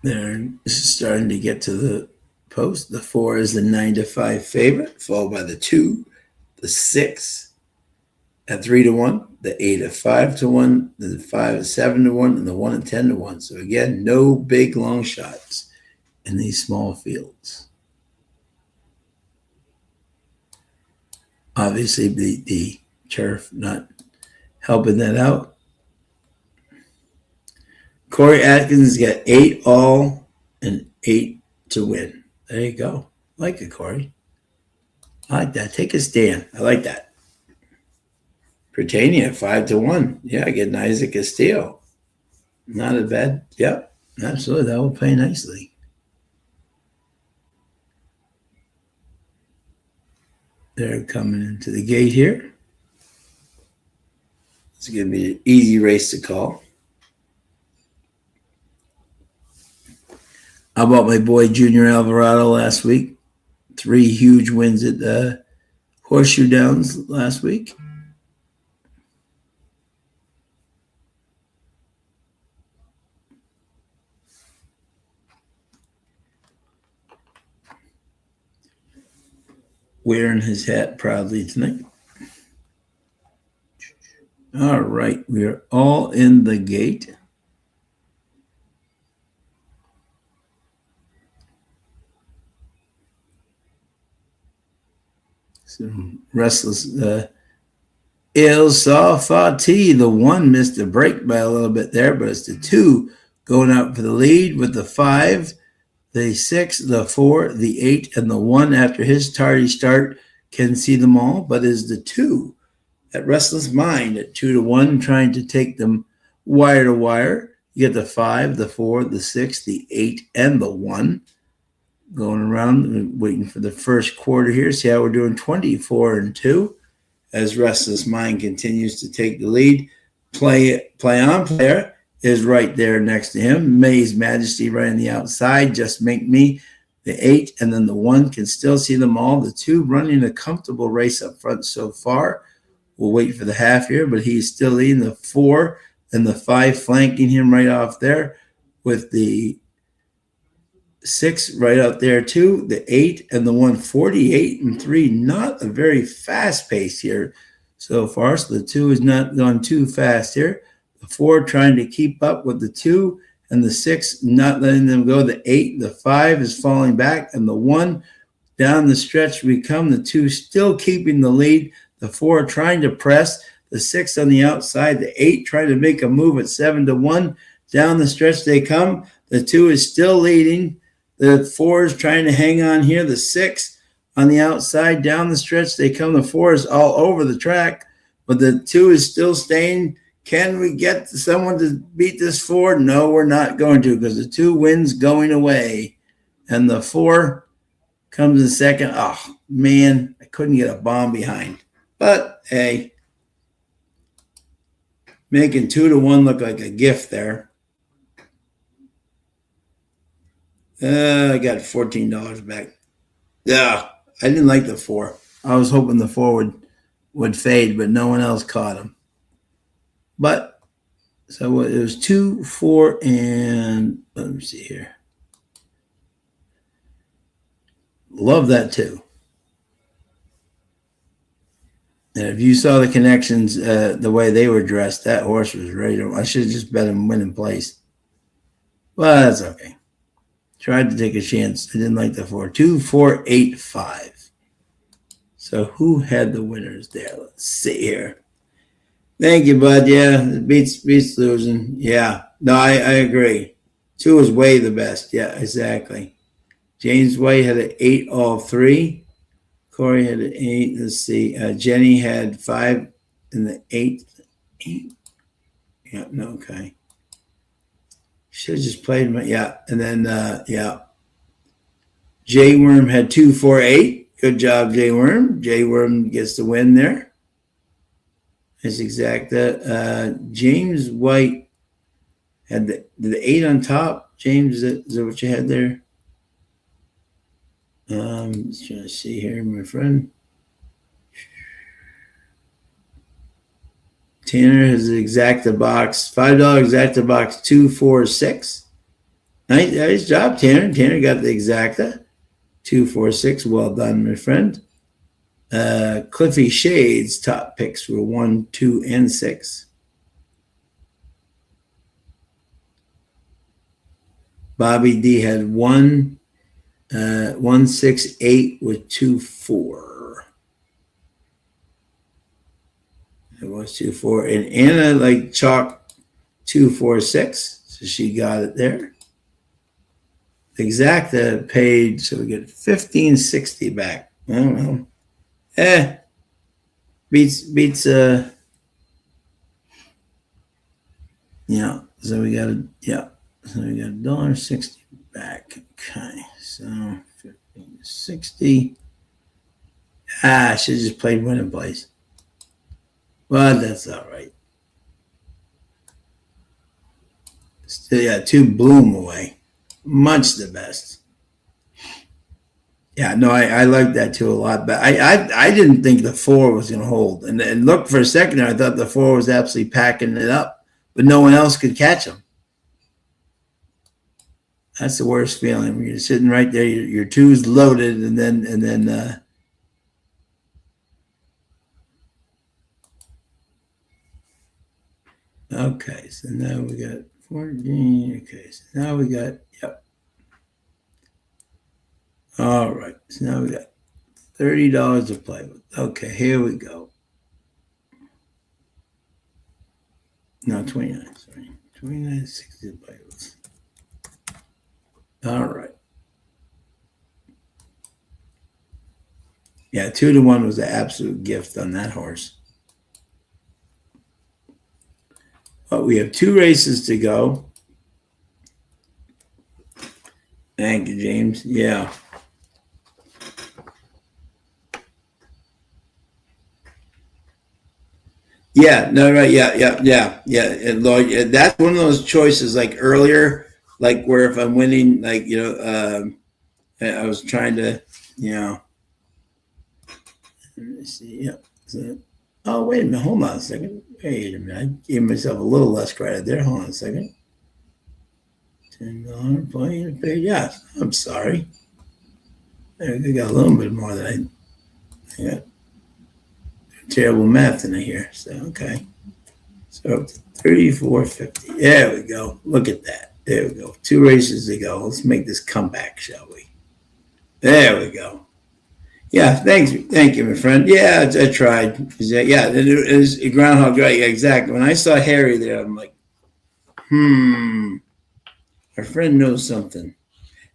They're starting to get to the post. The 4 is the 9-5 favorite, followed by the 2, the 6 at 3-1, the 8 at 5-1, the 5 at 7-1, and the 1 at 10-1. So again, no big long shots in these small fields. Obviously, the turf not helping that out. Corey Atkins got 8 all and 8 to win. There you go. I like it, Corey. I like that. Take a stand. I like that. Britannia 5 to 1. Yeah, getting Isaac Castillo. Not a bad. Yep, absolutely. That will pay nicely. They're coming into the gate here. It's going to be an easy race to call. How about my boy Junior Alvarado last week? 3 huge wins at the Horseshoe Downs last week. Wearing his hat proudly tonight. All right, we are all in the gate. Some restless. Il Safati, the 1 missed the break by a little bit there, but it's the 2 going out for the lead with the 5, the 6, the 4, the 8, and the 1 after his tardy start can see them all, but is the 2. That restless mind at 2 to 1, trying to take them wire to wire. You get the 5, the 4, the 6, the 8, and the 1. Going around, waiting for the first quarter here. See how we're doing 24 and 2 as restless mind continues to take the lead. Play on player is right there next to him. May's Majesty right on the outside. Just Make Me, the 8, and then the 1 can still see them all. The 2 running a comfortable race up front so far. We'll wait for the half here, but he's still leading. The 4 and the 5 flanking him right off there with the 6 right out there too. The 8 and the 1, 48 and 3. Not a very fast pace here so far. So the 2 is not gone too fast here. The 4 trying to keep up with the 2 and the 6 not letting them go. The 8, the 5 is falling back, and the 1 down the stretch we come. The 2 still keeping the lead. The 4 trying to press. The 6 on the outside. The 8 trying to make a move at 7 to 1. Down the stretch they come. The 2 is still leading. The 4 is trying to hang on here. The 6 on the outside. Down the stretch they come. The 4 is all over the track, but the 2 is still staying. Can we get someone to beat this 4? No, we're not going to, because the 2 wins going away. And the 4 comes in second. Oh, man, I couldn't get a bomb behind. But, hey, making 2 to 1 look like a gift there. I got $14 back. Yeah, I didn't like the 4. I was hoping the 4 would fade, but no one else caught him. But, so it was 2, 4, and let me see here. Love that too. And if you saw the connections, the way they were dressed, that horse was ready to. I should have just bet him win in place. Well, that's okay. Tried to take a chance. I didn't like the 4. 2, 4, 8, 5. So who had the winners there? Let's see here. Thank you, bud. Yeah, it beats losing. Yeah. No, I agree. 2 is way the best. Yeah, exactly. James White had an 8 all 3. Corey had an 8. Let's see. Jenny had 5 in the 8. 8. Yeah, no, okay. Should have just played my, yeah. And then, yeah. J Worm had 2, 4, 8. Good job, J Worm. J Worm gets the win there. That's exact. James White had the 8 on top. James, is that what you had there? Just trying to see here, my friend. Tanner has the exacta box. $5 exacta box 2, 4, 6. Nice job, Tanner. Tanner got the exacta 2, 4, 6. Well done, my friend. Cliffy Shade's top picks were 1, 2, and 6. Bobby D had 1, 1, 6, 8 with 2, 4. It was 2, 4. And Anna like chalk 2, 4, 6. So she got it there. exacta paid, so we get 1560 back. I don't know. Beats yeah. So we got $1.60 back. Okay, so 1560. I should just played winning place. But that's all right. Still, yeah, 2 blew them away. Much the best. Yeah, no, I like that too a lot. But I didn't think the 4 was going to hold. And look, for a second there, I thought the 4 was absolutely packing it up. But no one else could catch him. That's the worst feeling when you're sitting right there, your 2's loaded, and then okay, so now we got 14. Okay, so now we got, yep. All right, so now we got $30 to play with. Okay, here we go. No, 29, sorry. 29.60 to play with. All right. Yeah, 2-1 was an absolute gift on that horse. But we have 2 races to go. Thank you, James. Yeah. Yeah, no, right. Yeah. And Lloyd, that's one of those choices like earlier, like where if I'm winning, like, I was trying to, let me see. Yeah. So, oh, wait a minute. Hold on a second. Wait a minute. I gave myself a little less credit there. Hold on a second. $10 playing paid. Yeah, I'm sorry. I got a little bit more than I got. Terrible math in here. So, okay. So up to 34.50. There we go. Look at that. There we go. 2 races to go. Let's make this comeback, shall we? There we go. Yeah, thank you, my friend. Yeah, I tried. Yeah, it was Groundhog Day. Yeah, exactly. When I saw Harry there, I'm like, our friend knows something.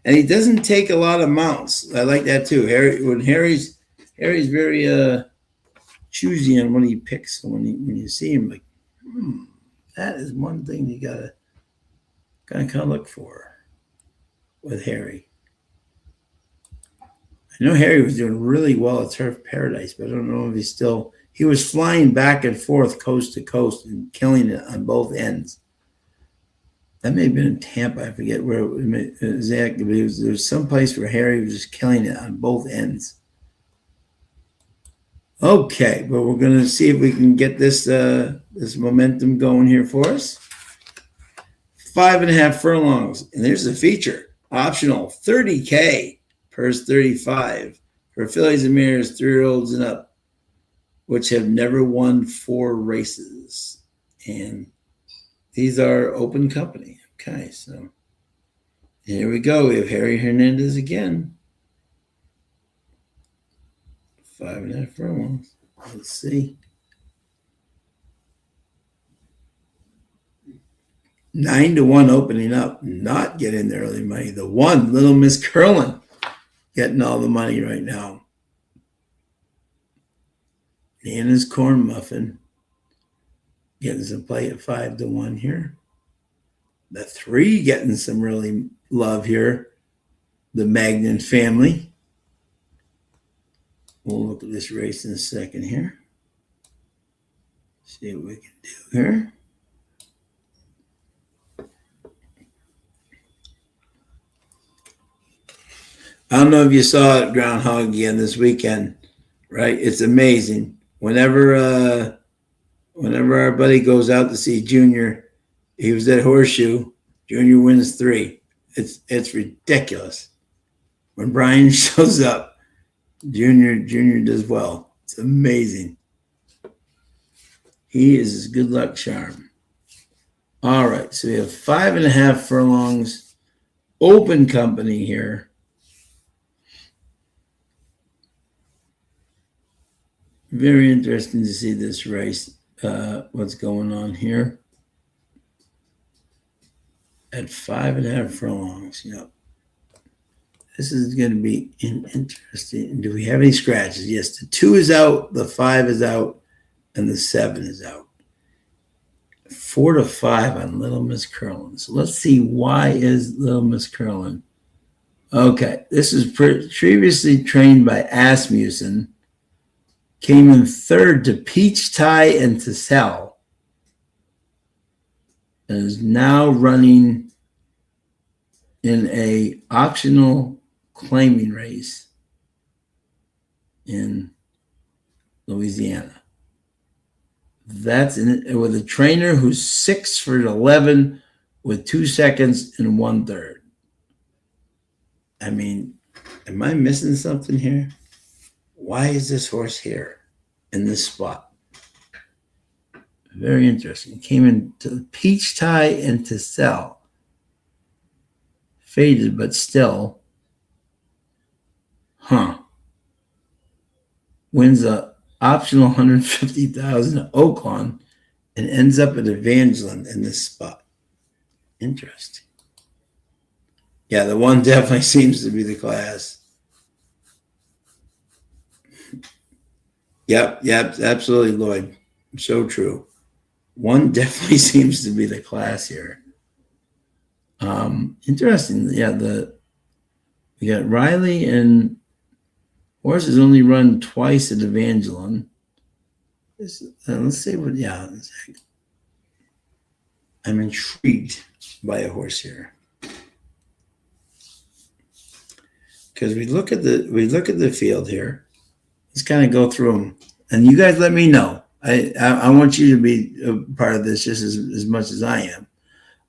And he doesn't take a lot of mounts. I like that too. Harry's very choosy on what he picks. So when you see him, like, that is one thing you gotta kind of look for with Harry. I know Harry was doing really well at Turf Paradise, but I don't know if he was flying back and forth coast to coast and killing it on both ends. That may have been in Tampa. I forget where exactly, but there was some place where Harry was just killing it on both ends. Okay, but we're going to see if we can get this momentum going here for us. 5.5 furlongs, and there's the feature. Optional, $30K, purse 35 for fillies and mares, 3-year-olds and up, which have never won 4 races. And these are open company. Okay, so here we go. We have Harry Hernandez again. 5.5 furlongs. Let's see. 9-1 opening up. Not getting the early money. The 1, Little Miss Curlin, getting all the money right now. Nana's Corn Muffin getting some play at 5-1 here. The 3 getting some really love here. The Magnan family. We'll look at this race in a second here. See what we can do here. I don't know if you saw it, Groundhog again this weekend, right? It's amazing. Whenever our buddy goes out to see Junior, he was at Horseshoe. Junior wins 3. It's ridiculous. When Brian shows up, Junior does well. It's amazing. He is his good luck charm. All right, so we have 5.5 furlongs, open company here. Very interesting to see this race, what's going on here. At 5.5 furlongs, yep. This is going to be interesting. Do we have any scratches? Yes, the 2 is out, the 5 is out, and the 7 is out. 4 to 5 on Little Miss Curlin. So let's see, why is Little Miss Curlin? Okay, this is previously trained by Asmussen. Came in third to Peach Tie and to Sell. And is now running in a optional claiming race in Louisiana. That's with a trainer who's 6 for 11 with 2 seconds and 1/3. I mean, am I missing something here? Why is this horse here in this spot? Very interesting. Came into Peach Tie and to Sell. Faded, but still. Wins a optional 150,000 at Oaklawn and ends up at Evangeline in this spot. Interesting. Yeah, the 1 definitely seems to be the class. Yep, absolutely, Lloyd. So true. 1 definitely seems to be the class here. Interesting. Yeah, we got Riley, and horse has only run twice at Evangeline. Let's see what. Yeah, I'm intrigued by a horse here because we look at the field here. Let's kind of go through them, and you guys let me know. I want you to be a part of this just as much as I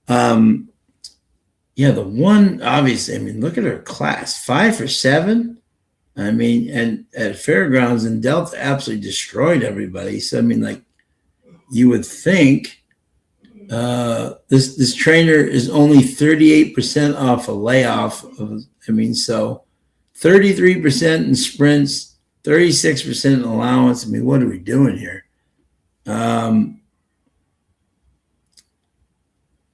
am. Yeah, the 1, obviously, I mean, look at her class, 5 for 7. I mean, and at Fairgrounds and Delta absolutely destroyed everybody. So, I mean, like, you would think this trainer is only 38% off a layoff. So 33% in sprints, 36% in allowance. I mean, what are we doing here?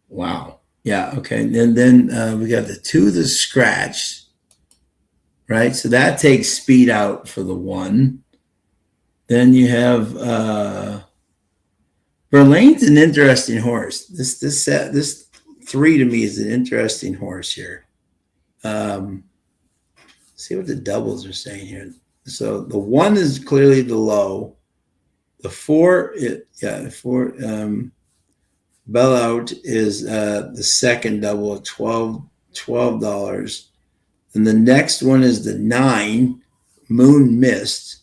Wow. Yeah, okay. And then we got the 2 that's scratched, right? So that takes speed out for the 1. Then you have Verlaine's an interesting horse. This 3 to me is an interesting horse here. See what the doubles are saying here. So the 1 is clearly the low. The 4, Bell Out is the second double at $12. And the next one is the 9, Moon Mist,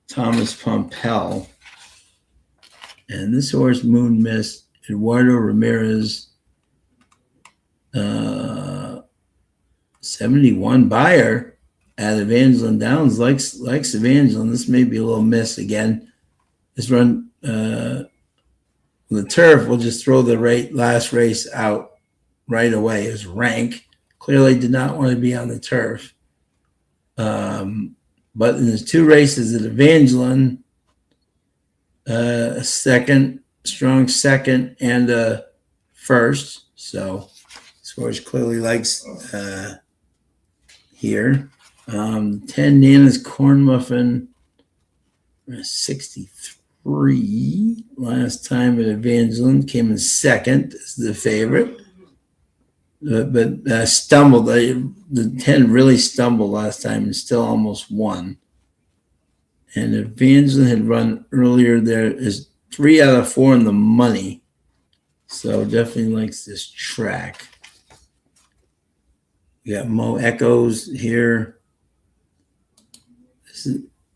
Thomas Pompel. And this horse, Moon Mist, Eduardo Ramirez, 71 buyer at Evangeline Downs likes Evangeline. This may be a little miss again. This run the turf will just throw the last race out right away. His rank clearly did not want to be on the turf. But in his 2 races at Evangeline, a strong second, and a first. So this horse clearly likes here. 10 Nana's Corn Muffin, 63. Last time at Evangeline, came in second as the favorite, but stumbled. The 10 really stumbled last time and still almost won. And Evangeline had run earlier. There is 3 out of 4 in the money, so definitely likes this track. We got Mo Echoes here.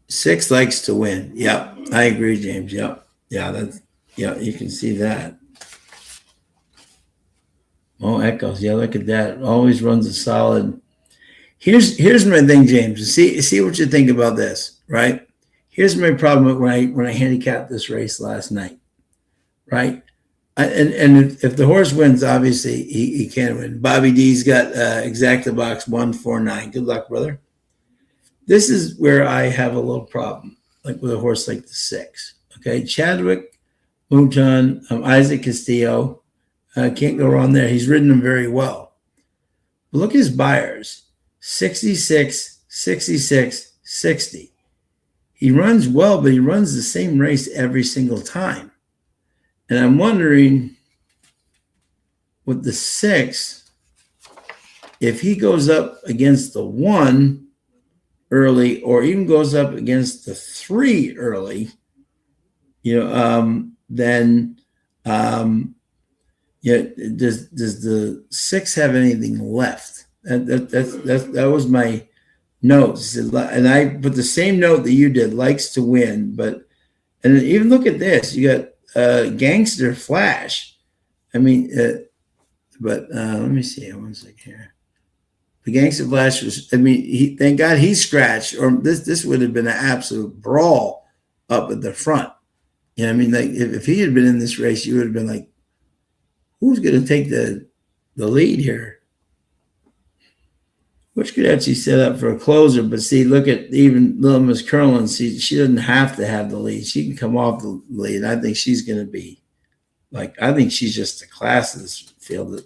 6 likes to win. Yep, I agree, James. Yep. Yeah, you can see that. Mo Echoes. Yeah, look at that. Always runs a solid. Here's my thing, James. See what you think about this, right? Here's my problem when I handicapped this race last night, right? And if the horse wins, obviously he can win. Bobby D's got exacta box 149. Good luck, brother. This is where I have a little problem, like with a horse like the 6. Okay, Chadwick, Mouton, Isaac Castillo, can't go wrong there. He's ridden them very well. But look at his buyers. 66, 66, 60. He runs well, but he runs the same race every single time. And I'm wondering with the 6, if he goes up against the 1 early or even goes up against the 3 early, then does the 6 have anything left? That was my notes, and I put the same note that you did. Likes to win, and even look at this. You got Gangster Flash. I mean, let me see one second here. The Gangster Flash was. I mean, thank God he scratched, or this would have been an absolute brawl up at the front. You know what I mean? Like if he had been in this race, you would have been like, who's going to take the lead here? Which could actually set up for a closer. But see, look at even Little Miss Curlin. See, she doesn't have to have the lead. She can come off the lead. I think she's going to be I think she's just the class of this field.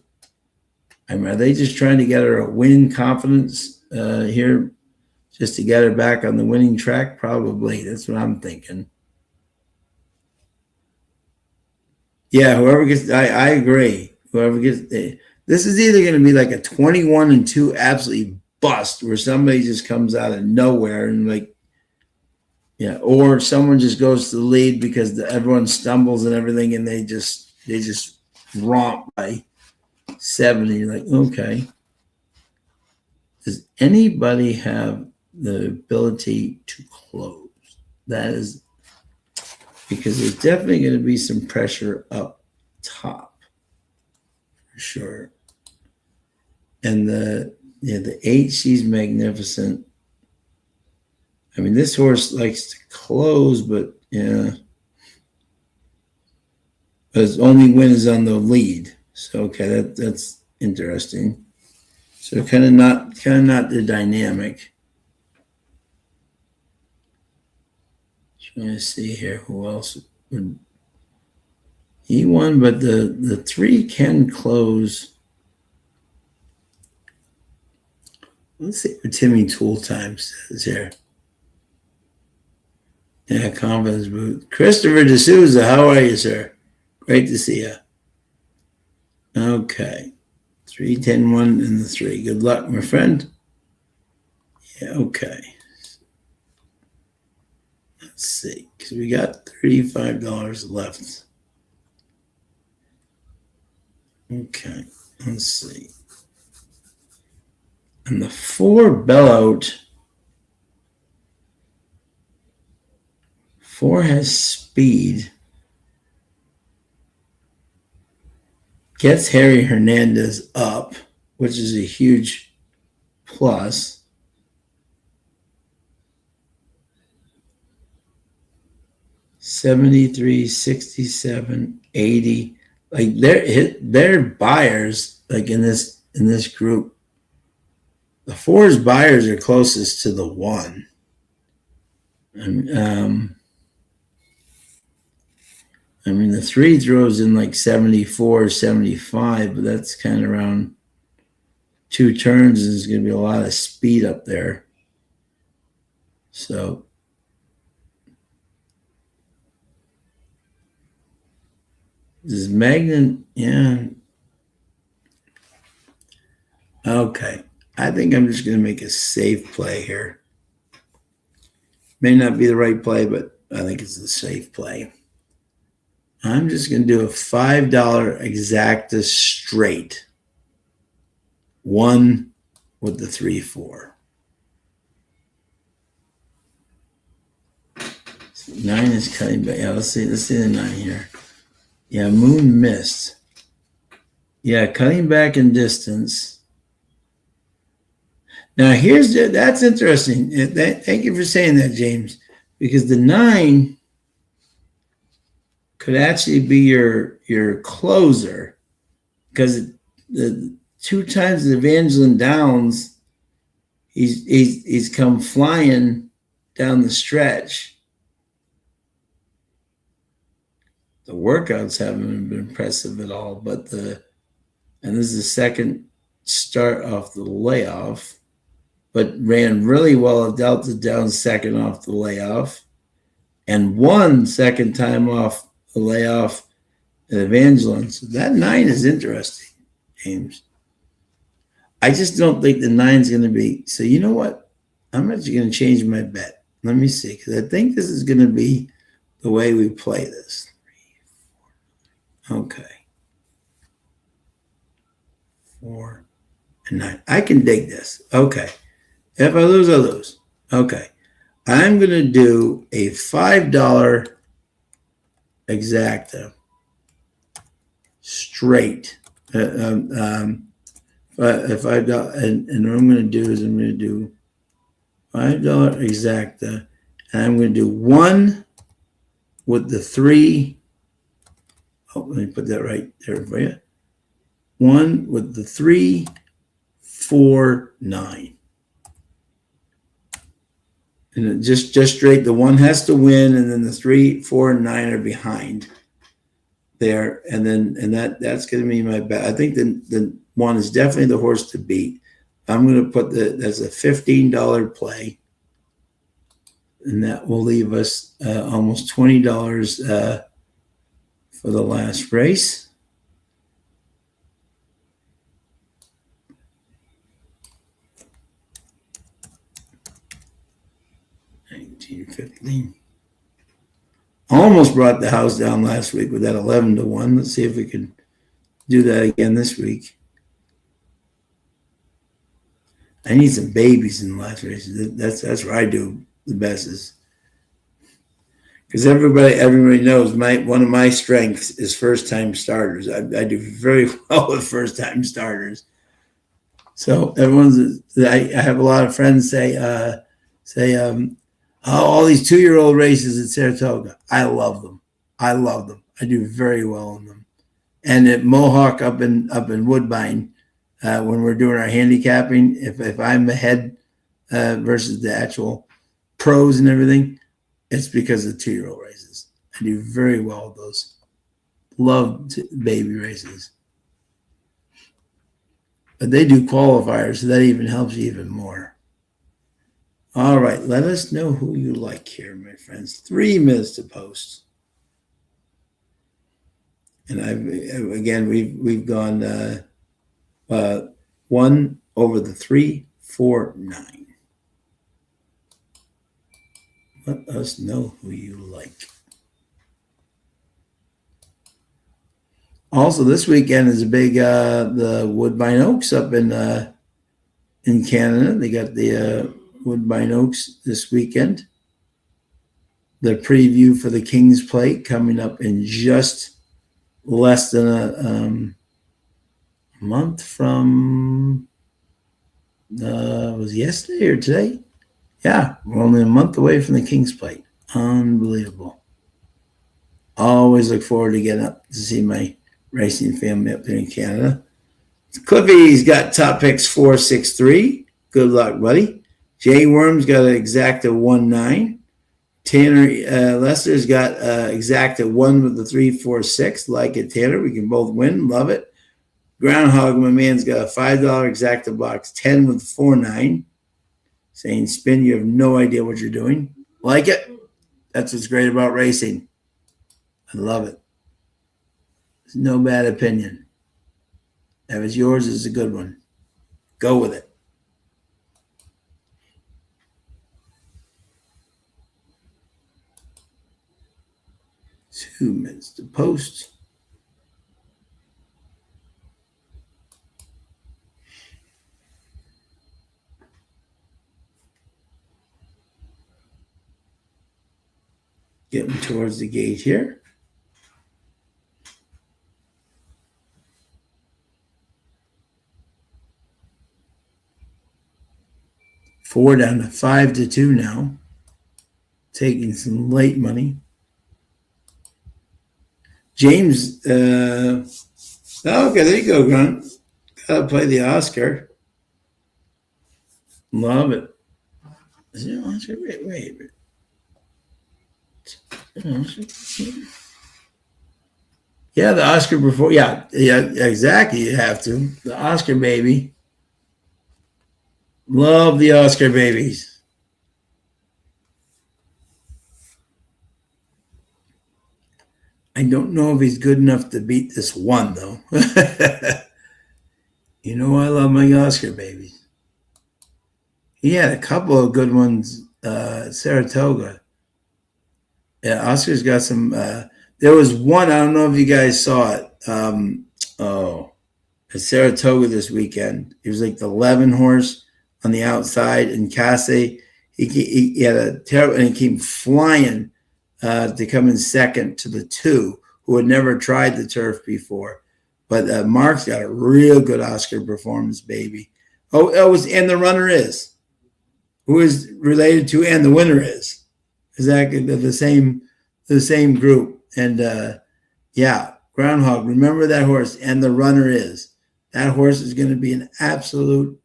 I mean, are they just trying to get her a win confidence here just to get her back on the winning track? Probably. That's what I'm thinking. Yeah, whoever gets, I agree. Whoever gets, this is either going to be like a 21-2 absolutely bust where somebody just comes out of nowhere and or someone just goes to the lead because everyone stumbles and everything, and they just romp by 70. You're like, okay. Does anybody have the ability to close? That is because there's definitely going to be some pressure up top for sure. And the 8, she's magnificent. I mean, this horse likes to close, but yeah. But his only win is on the lead. So okay, that's interesting. So kind of not the dynamic. Trying to see here who else would. He won, but the 3 can close. Let's see what Timmy Tool Time says here. Yeah, confidence boost. Christopher D'Souza, how are you, sir? Great to see you. Okay. 3, 10, 1, and the 3. Good luck, my friend. Yeah, okay. Let's see, because we got $35 left. Okay, let's see. And the 4 Bellout. 4 has speed. Gets Harry Hernandez up, which is a huge plus. $73, $67, $80. Like they're buyers. Like in this group, the 4's buyers are closest to the 1. I mean, the 3 throws in like 74, 75, but that's kind of around 2 turns, and there's going to be a lot of speed up there. So this Magnan, yeah. Okay. I think I'm just going to make a safe play here. May not be the right play, but I think it's a safe play. I'm just going to do a $5 exacta straight. 1 with the 3, 4. 9 is cutting back. Yeah, let's see the 9 here. Yeah, Moon missed. Yeah, cutting back in distance. Now that's interesting. Thank you for saying that, James, because the 9 could actually be your closer, because the 2 times the Evangeline Downs, he's come flying down the stretch. The workouts haven't been impressive at all, but and this is the second start off the layoff. but ran really well at Delta down second off the layoff and won second time off the layoff at Evangeline. So that 9 is interesting, James. I just don't think the 9 is going to be. So you know what? I'm actually going to change my bet. Let me see, because I think this is going to be the way we play this. 3, 4. Okay. 4 and 9. I can dig this. Okay. If I lose, I lose. Okay. I'm going to do a $5 exacta straight. $5, and what I'm going to do is I'm going to do $5 exacta, and I'm going to do 1 with the 3. Oh, let me put that right there for you. 1 with the 3, 4, 9. And just straight, the 1 has to win, and then the 3, 4, and 9 are behind there. And that's going to be my bet. I think the 1 is definitely the horse to beat. I'm going to put that's a $15 play, and that will leave us almost $20 for the last race. $19.15. Almost brought the house down last week with that 11-1. Let's see if we can do that again this week. I need some babies in the last race. That's where I do the best, is because everybody knows one of my strengths is first time starters. I do very well with first time starters. So I have a lot of friends say all these 2-year-old races at Saratoga. I love them. I do very well in them. And at Mohawk up in Woodbine, when we're doing our handicapping, if I'm ahead versus the actual pros and everything, it's because of the 2-year-old races. I do very well with those. Love baby races. But they do qualifiers, so that even helps you even more. All right, let us know who you like here, my friends. 3 minutes to post. And we've gone 1 over the 3, 4, 9. Let us know who you like. Also, this weekend is a big the Woodbine Oaks up in Canada. They got the Woodbine Oaks this weekend. The preview for the King's Plate coming up in just less than a month from was yesterday or today? Yeah, we're only a month away from the King's Plate. Unbelievable. Always look forward to getting up to see my racing family up there in Canada. Cliffy's got top picks 4, 6, 3. Good luck, buddy. Jay Worm's got an exacta 1, 9. Tanner Lester's got exacta 1 with the 3, 4, 6. Like it, Tanner. We can both win. Love it. Groundhog, my man's got a $5 exacta box 10 with 4, 9. Saying spin, you have no idea what you're doing. Like it? That's what's great about racing. I love it. There's no bad opinion. If it's yours, it's a good one. Go with it. Two minutes to post. Getting towards the gate here. Four down to 5-2 now. Taking some late money. James, okay, there you go, Grunt. Gotta play the Oscar. Love it. Is it Oscar? Wait. Yeah, the Oscar before. Yeah, exactly. You have to. The Oscar, baby. Love the Oscar babies. I don't know if he's good enough to beat this one, though. You know, I love my Oscar babies. He had a couple of good ones at Saratoga. Yeah, Oscar's got some. There was one, I don't know if you guys saw it. At Saratoga this weekend. He was like the 11 horse on the outside, and Casse, he had a terrible, and he came flying to come in second to the 2, who had never tried the turf before. But Mark's got a real good Oscar performance, baby. Oh, it was, and the runner is, who is related to, and the winner is. Exactly the same group. And yeah, Groundhog, remember that horse, and the runner is. That horse is going to be an absolute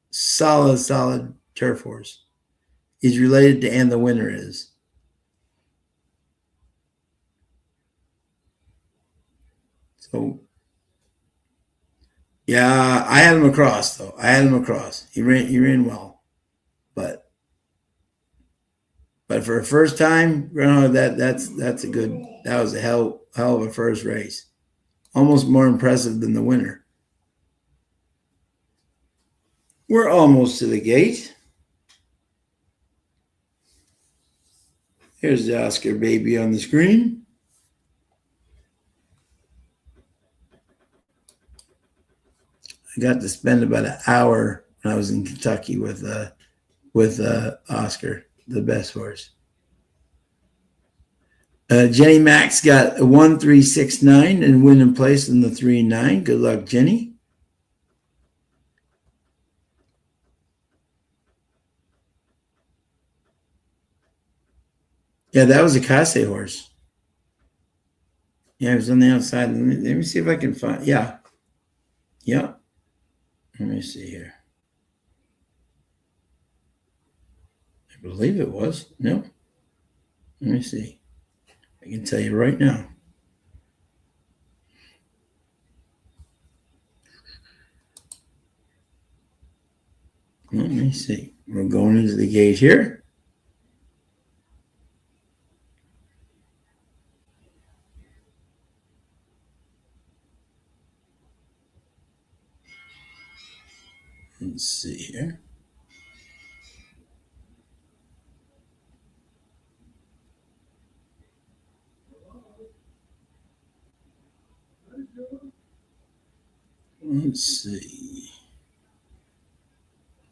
solid turf horse. He's related to, and the winner is. So, yeah, I had him across, though. He ran well. But for a first time, Groundhog, that's a good, that was a hell of a first race. Almost more impressive than the winner. We're almost to the gate. Here's the Oscar baby on the screen. I got to spend about an hour when I was in Kentucky with Oscar, the best horse. Jenny Max got a 1-3-6-9 and winning place in the 3-9. Good luck, Jenny. Yeah, that was a Casse horse. Yeah, it was on the outside. Let me see if I can find. Yeah. Let me see here. I believe it was. No. Let me see. I can tell you right now. Let me see. We're going into the gate here. Let's see here. Let's see.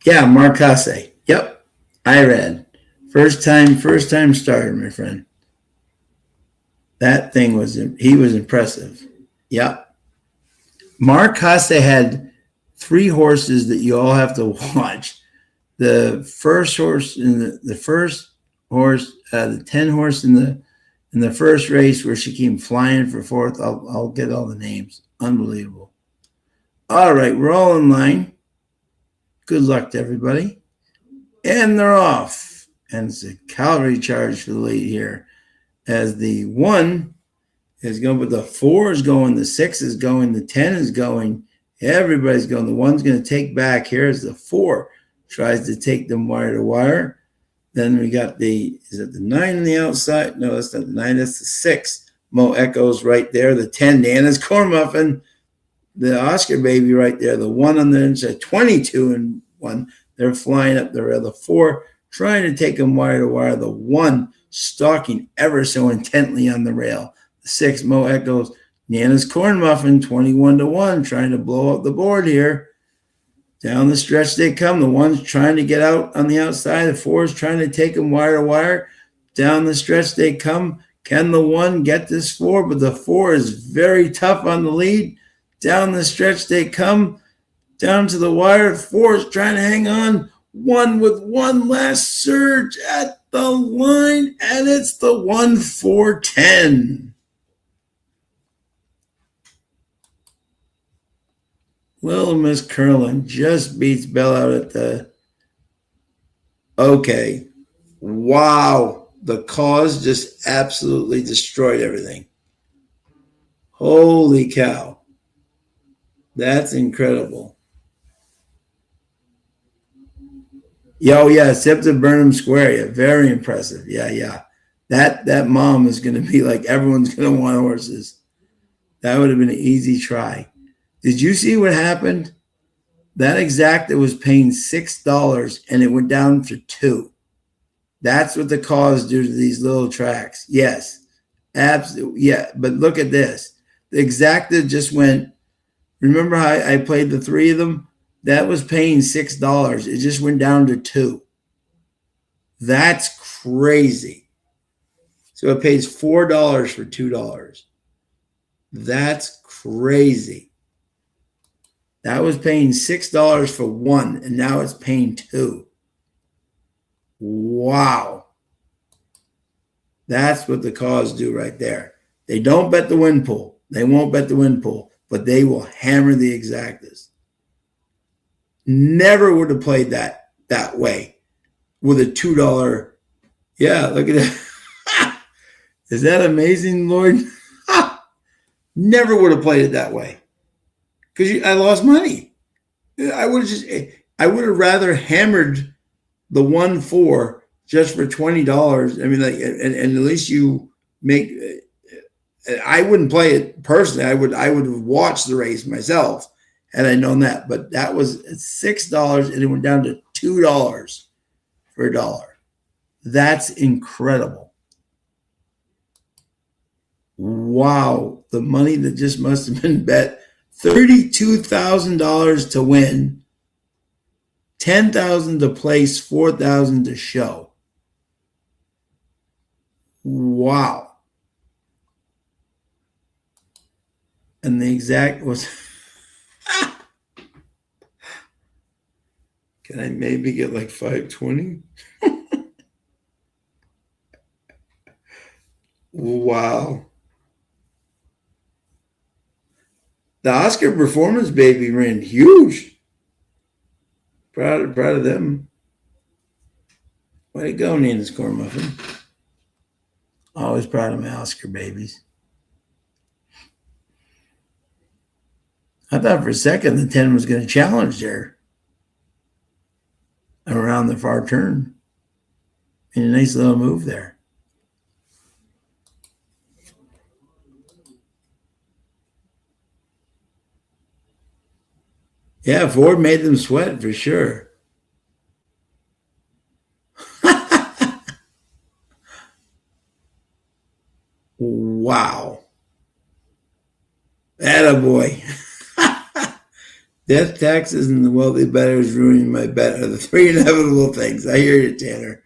Yeah, Mark Casse. Yep, I read. First time starter, my friend. That thing he was impressive. Yep. Mark Casse had 3 horses that you all have to watch. The first horse in the 10 horse in the first race where she came flying for 4th. I'll get all the names. Unbelievable. All right, we're all in line. Good luck to everybody. And they're off. And it's a cavalry charge for the lead here. As the 1 is going, but the 4 is going, the 6 is going, the 10 is going. Everybody's going. The 1's going to take back here as the 4 tries to take them wire to wire. Then we got is it the 9 on the outside? No, that's not the 9. That's the 6. Mo Echoes right there. The 10, Nana's Corn Muffin. The Oscar baby right there. The 1 on the inside, 22 and 1. They're flying up the rail. The 4 trying to take them wire to wire. The 1 stalking ever so intently on the rail. The 6, Mo Echoes. Nana's Corn Muffin, 21-1, trying to blow up the board here. Down the stretch they come. The 1's trying to get out on the outside. The 4's trying to take them wire to wire. Down the stretch they come. Can the 1 get this 4? But the 4 is very tough on the lead. Down the stretch they come. Down to the wire. 4 is trying to hang on. 1 with one last surge at the line. And it's the 1-4-10. Little Miss Curlin just beats Bell out at the. Okay. Wow. The cause just absolutely destroyed everything. Holy cow. That's incredible. Yeah, oh yeah, except at Burnham Square. Yeah, very impressive. Yeah, yeah. That mom is going to be like, everyone's going to want horses. That would have been an easy try. Did you see what happened? That exacta was paying $6 and it went down to $2. That's what the cause do to these little tracks. Yes, absolutely. Yeah, but look at this. The exacta just went. Remember how I played the three of them? That was paying $6. It just went down to $2. That's crazy. So it pays $4 for $2. That's crazy. That was paying $6 for one, and now it's paying $2. Wow. That's what the cause do right there. They don't bet the win pool. They won't bet the win pool, but they will hammer the exactas. Never would have played that way with a $2. Yeah, look at that. Is that amazing, Lord? Never would have played it that way because I lost money. I would have rather hammered the 1-4 just for $20. I mean, like, and at least you make. I wouldn't play it personally. I would have watched the race myself had I known that. But that was $6, and it went down to $2 for $1. That's incredible. Wow, the money that just must have been bet. $32,000 to win, $10,000 to place, $4,000 to show. Wow. And the exact was, can I maybe get like 520? Wow. The Oscar Performance Baby ran huge. Proud of them. Way to go, Nina's Corn Muffin. Always proud of my Oscar babies. I thought for a second the 10 was going to challenge there around the far turn. And a nice little move there. Yeah, Ford made them sweat for sure. Wow. Attaboy. Death, taxes, and the wealthy bettors ruining my bet are the three inevitable things. I hear you, Tanner.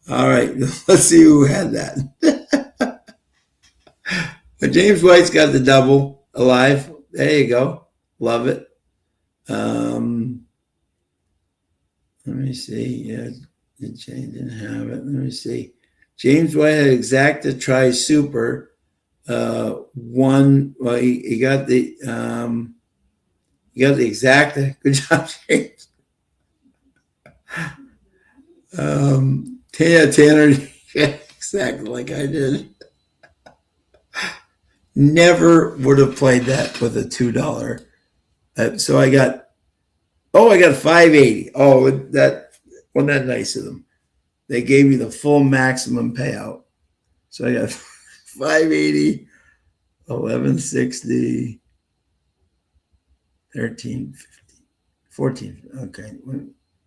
All right, let's see who had that. But James White's got the double alive. There you go. Love it. Let me see. Yeah, didn't have it. Let me see. James White had exacta try super. One. Well, he got the exacta. Good job, James. Tanner, exactly like I did. Never would have played that with a $2. So I got 580. Oh, that wasn't that nice of them. They gave me the full maximum payout. So I got 580, 1160, 1350, 14. Okay.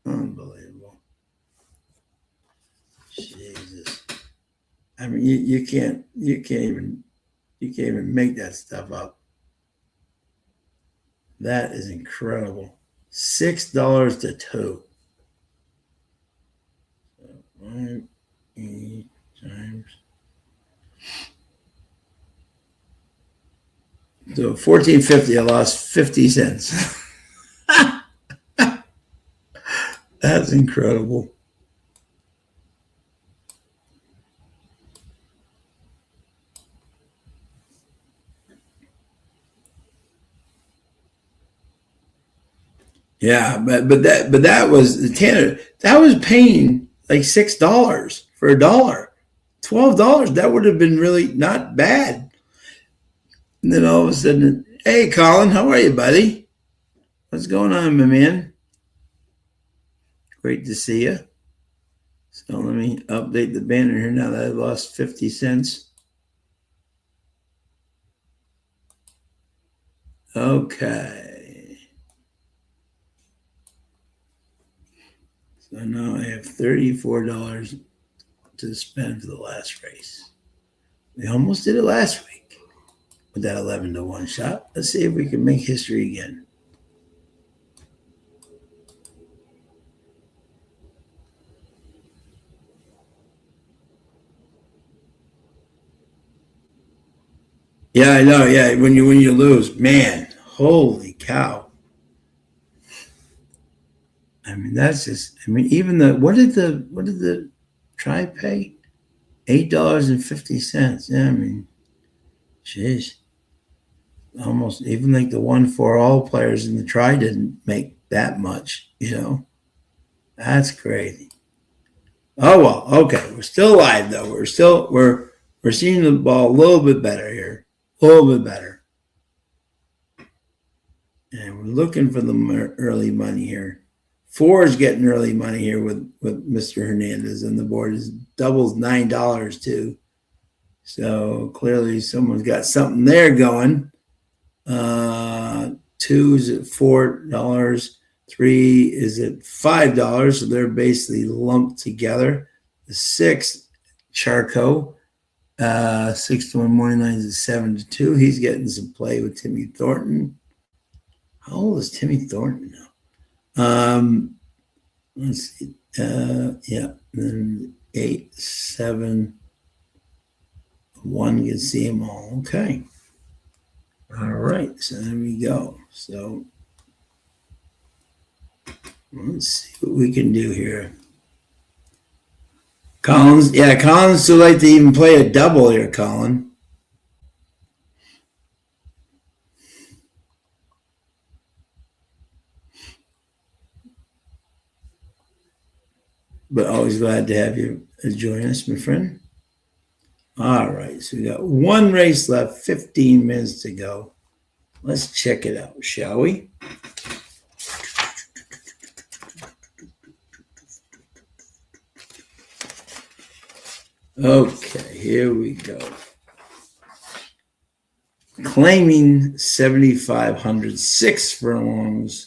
Unbelievable. Jesus. I mean, you can't even make that stuff up. That is incredible. $6 to $2. 5 times. So $14.50. I lost 50 cents. That's incredible. Yeah, but that was Tanner. That was paying like $6 for $1. $12. That would have been really not bad. And then all of a sudden, hey, Colin, how are you, buddy? What's going on, my man? Great to see you. So let me update the banner here now that I lost 50 cents. Okay. So now I have $34 to spend for the last race. We almost did it last week with that 11-1 shot. Let's see if we can make history again. Yeah, I know. Yeah, when you lose, man, holy cow. I mean, that's just. I mean, even what did the try pay? $8.50. Yeah, I mean, jeez, almost even like the 1-4 all players in the try didn't make that much. That's crazy. Oh well, okay, we're still alive though. We're seeing the ball a little bit better here, a little bit better, and we're looking for the early money here. 4 is getting early money here with Mr. Hernandez, and the board is doubles $9 too. So clearly someone's got something there going. 2 is at $4. 3 is at $5. So they're basically lumped together. The 6, Charco, 6-1 morning lines is 7-2. He's getting some play with Timmy Thornton. How old is Timmy Thornton now? Let's see. Yeah. Then 8, 7, 1 can see them all. Okay. All right. So there we go. So let's see what we can do here. Collins would like to even play a double here, Colin. But always glad to have you join us, my friend. All right, so we got one race left, 15 minutes to go. Let's check it out, shall we? Okay, here we go. Claiming 7,500, 6 furlongs.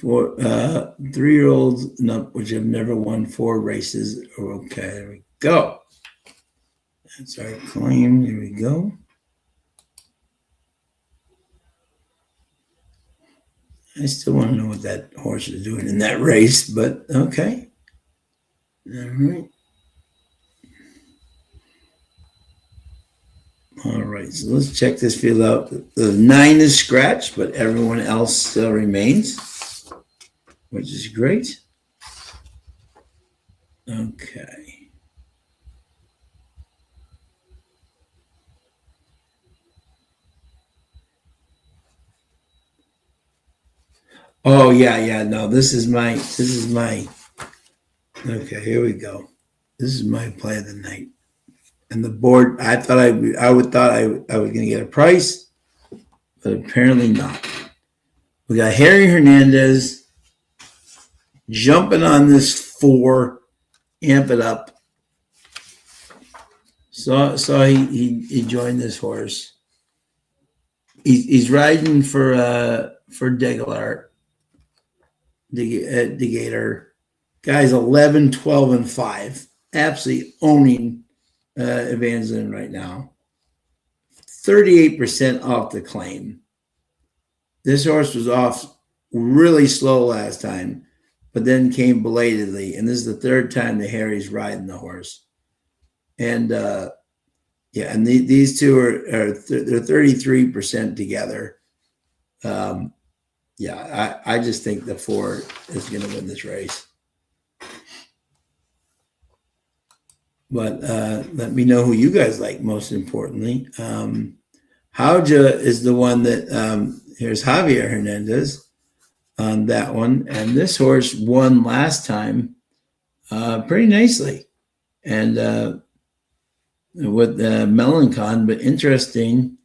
For 3-year-olds and up, which have never won 4 races. Okay, there we go. That's our claim. Here we go. I still want to know what that horse is doing in that race, but okay. All right. All right, so let's check this field out. The 9 is scratched, but everyone else still remains, which is great. Okay. Oh yeah, no, this is my okay, here we go. This is my play of the night. And the board, I thought I was going to get a price, but apparently not. We got Harry Hernandez jumping on this 4, amp it up. Saw he joined this horse. He's riding for Degalar, Degator. Guy's 11, 12, and 5. Absolutely owning Evangeline right now. 38% off the claim. This horse was off really slow last time, but then came belatedly. And this is the 3rd time that Harry's riding the horse. And and these two are they're 33% together. I just think the 4 is going to win this race. But let me know who you guys like, most importantly. Hauja is the one that, here's Javier Hernandez on that one. And this horse won last time pretty nicely. And with Melancon, but interesting,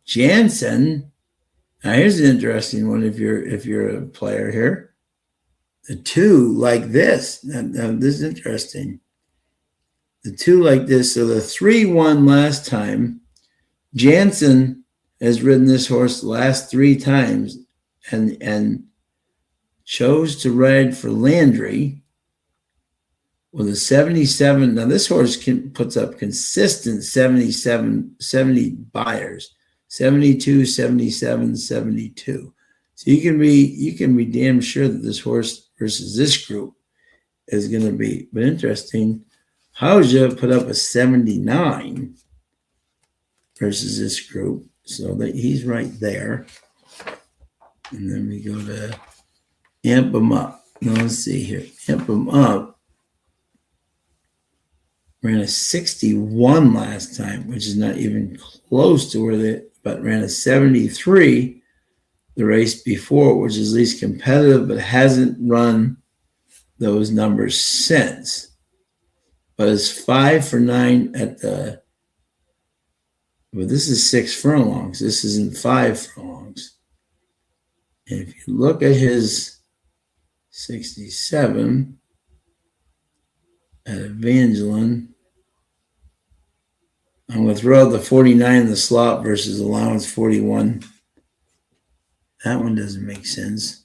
Jansen Now here's an interesting one. If you're a player here, the two like this. Now this is interesting. The two like this. So the 3 won last time. Jansen has ridden this horse the last 3 times, and chose to ride for Landry with a 77. Now this horse puts up consistent 70 buyers, 72, 77, 72. So you can be damn sure that this horse versus this group is going to be. But interesting, Hauja put up a 79 versus this group, so that he's right there. And then we go to amp him up. Now let's see here. Amp him up. Ran a 61 last time, which is not even close to where they, but ran a 73 the race before, which is least competitive, but hasn't run those numbers since. But it's 5 for 9 at the, but this is 6 furlongs. This isn't 5 furlongs. And if you look at his 67 at Evangeline, I'm going to throw out the 49 in the slot versus allowance 41. That one doesn't make sense.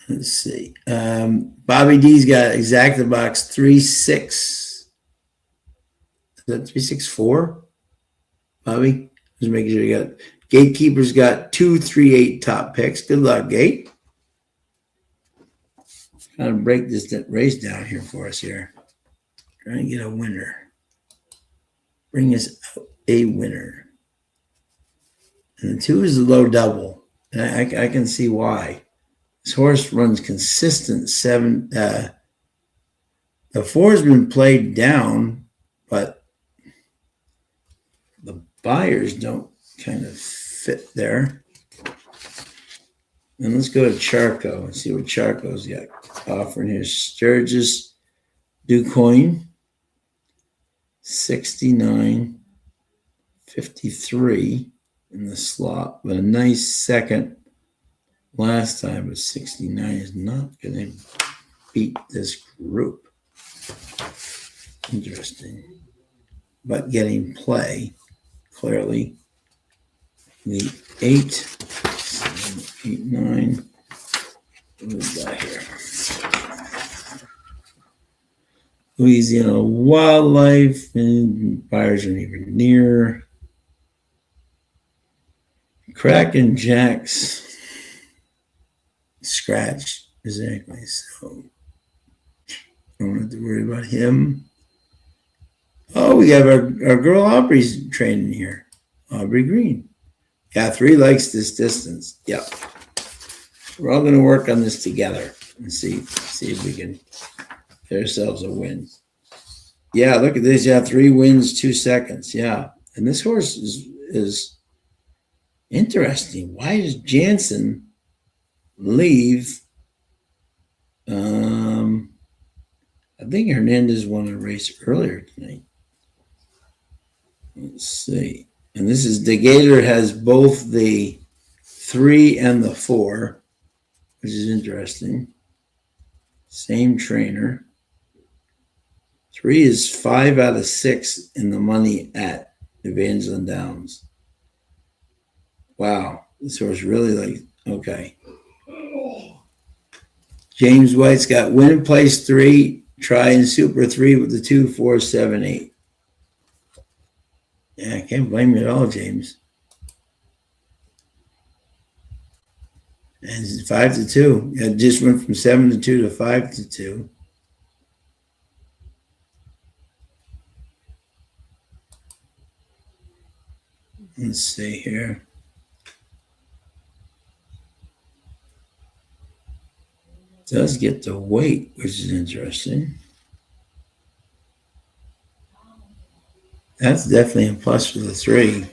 Let's see. Bobby D's got exacta box 3-6. Is that 3-6-4? Bobby? Just making sure you got it. Gatekeeper's got 2-3-8 top picks. Good luck, Gate. Trying to break this race down here for us here. Trying to get a winner. Bring us out a winner. And the 2 is a low double. And I can see why. This horse runs consistent 7. The 4 has been played down, but the buyers don't kind of fit there. And let's go to Charco and see what Charco's got offering here. Sturgis DuCoin, 69, 53 in the slot, but a nice second last time, but 69 is not going to beat this group. Interesting. But getting play, clearly. The 8, 7, 8, 9. What do we got here? Louisiana Wildlife, and buyers aren't even near. Kraken Jacks. Scratch, exactly. So don't have to worry about him. Oh, we have our girl Aubrey's training here. Aubrey Green. Yeah, 3 likes this distance. Yep. We're all going to work on this together and see if we can get ourselves a win. Yeah, look at this. Yeah, 3 wins, 2 seconds. Yeah. And this horse is interesting. Why does Jansen leave? I think Hernandez won a race earlier tonight. Let's see. And this is DeGator has both the 3 and the 4, which is interesting. Same trainer. 3 is 5 out of 6 in the money at Evangeline Downs. Wow. This horse really okay. James White's got win in place 3, try in super 3 with the 2, 4, 7, 8. Yeah, I can't blame you at all, James. And it's 5-2. It just went from 7-2 to 5-2. Let's see here. Does get the weight, which is interesting. That's definitely a plus for the 3.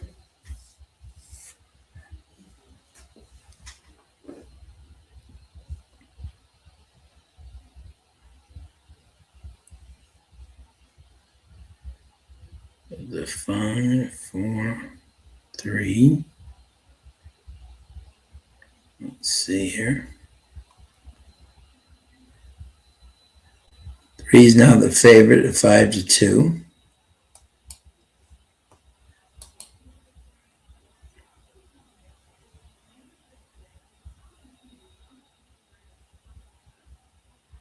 The 5, 4, 3. see here. 3 is now the favorite at 5-2.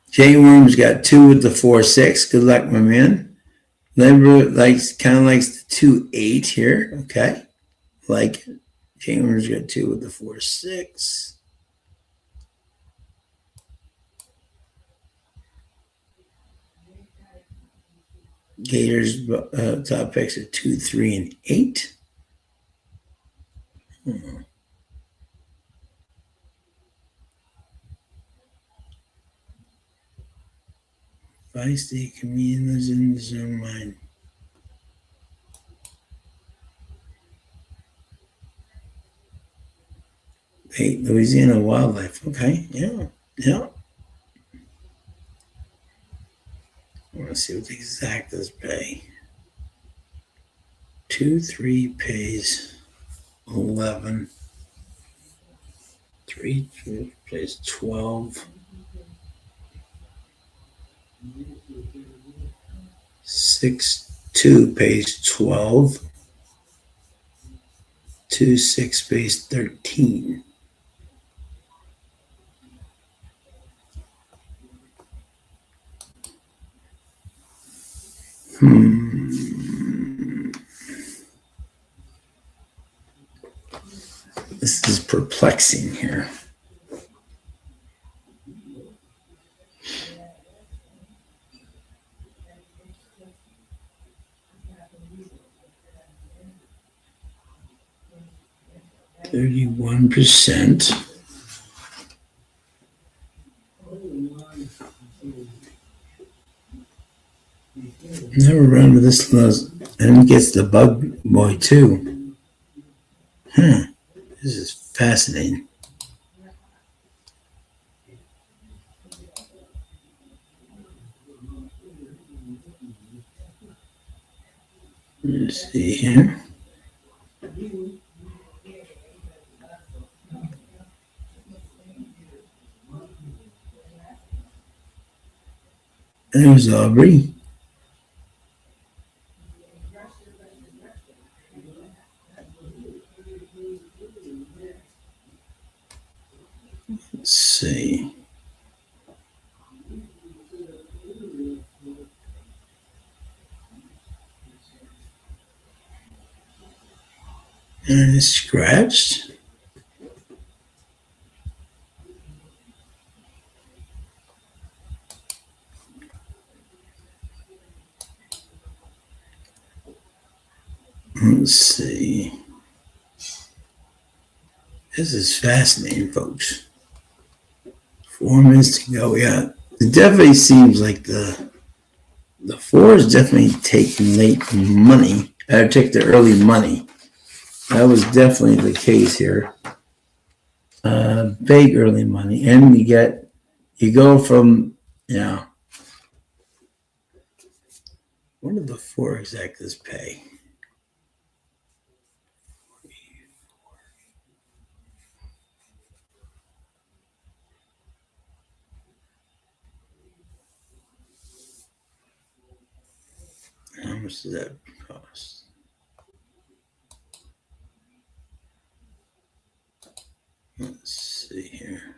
Jay Worm's got 2 with the 4-6. Good luck, my man. Ledbrook kind of likes the 2-8 here. Okay. Like it. Jay Worm's got 2 with the 4-6. Gators top picks are 2, 3, and 8. Feisty comedians in his own mind. Hey, Louisiana wildlife. Okay, yeah. I want to see what the exactas pay. 2, 3 pays 11. 3 pays 12. 6, 2 pays 12. 2, 6 pays 13. This is perplexing here. %. Never run with this low. And he gets the bug boy too. This is fascinating. Let's see here. There's Aubrey. Let's see. And it's scratched. Let's see. This is fascinating, folks. 4 minutes to go. Yeah, it definitely seems like the 4 is definitely taking late money. I take the early money. That was definitely the case here. Big early money, and you go from what did the 4 exactas pay? How much does that cost? Let's see here.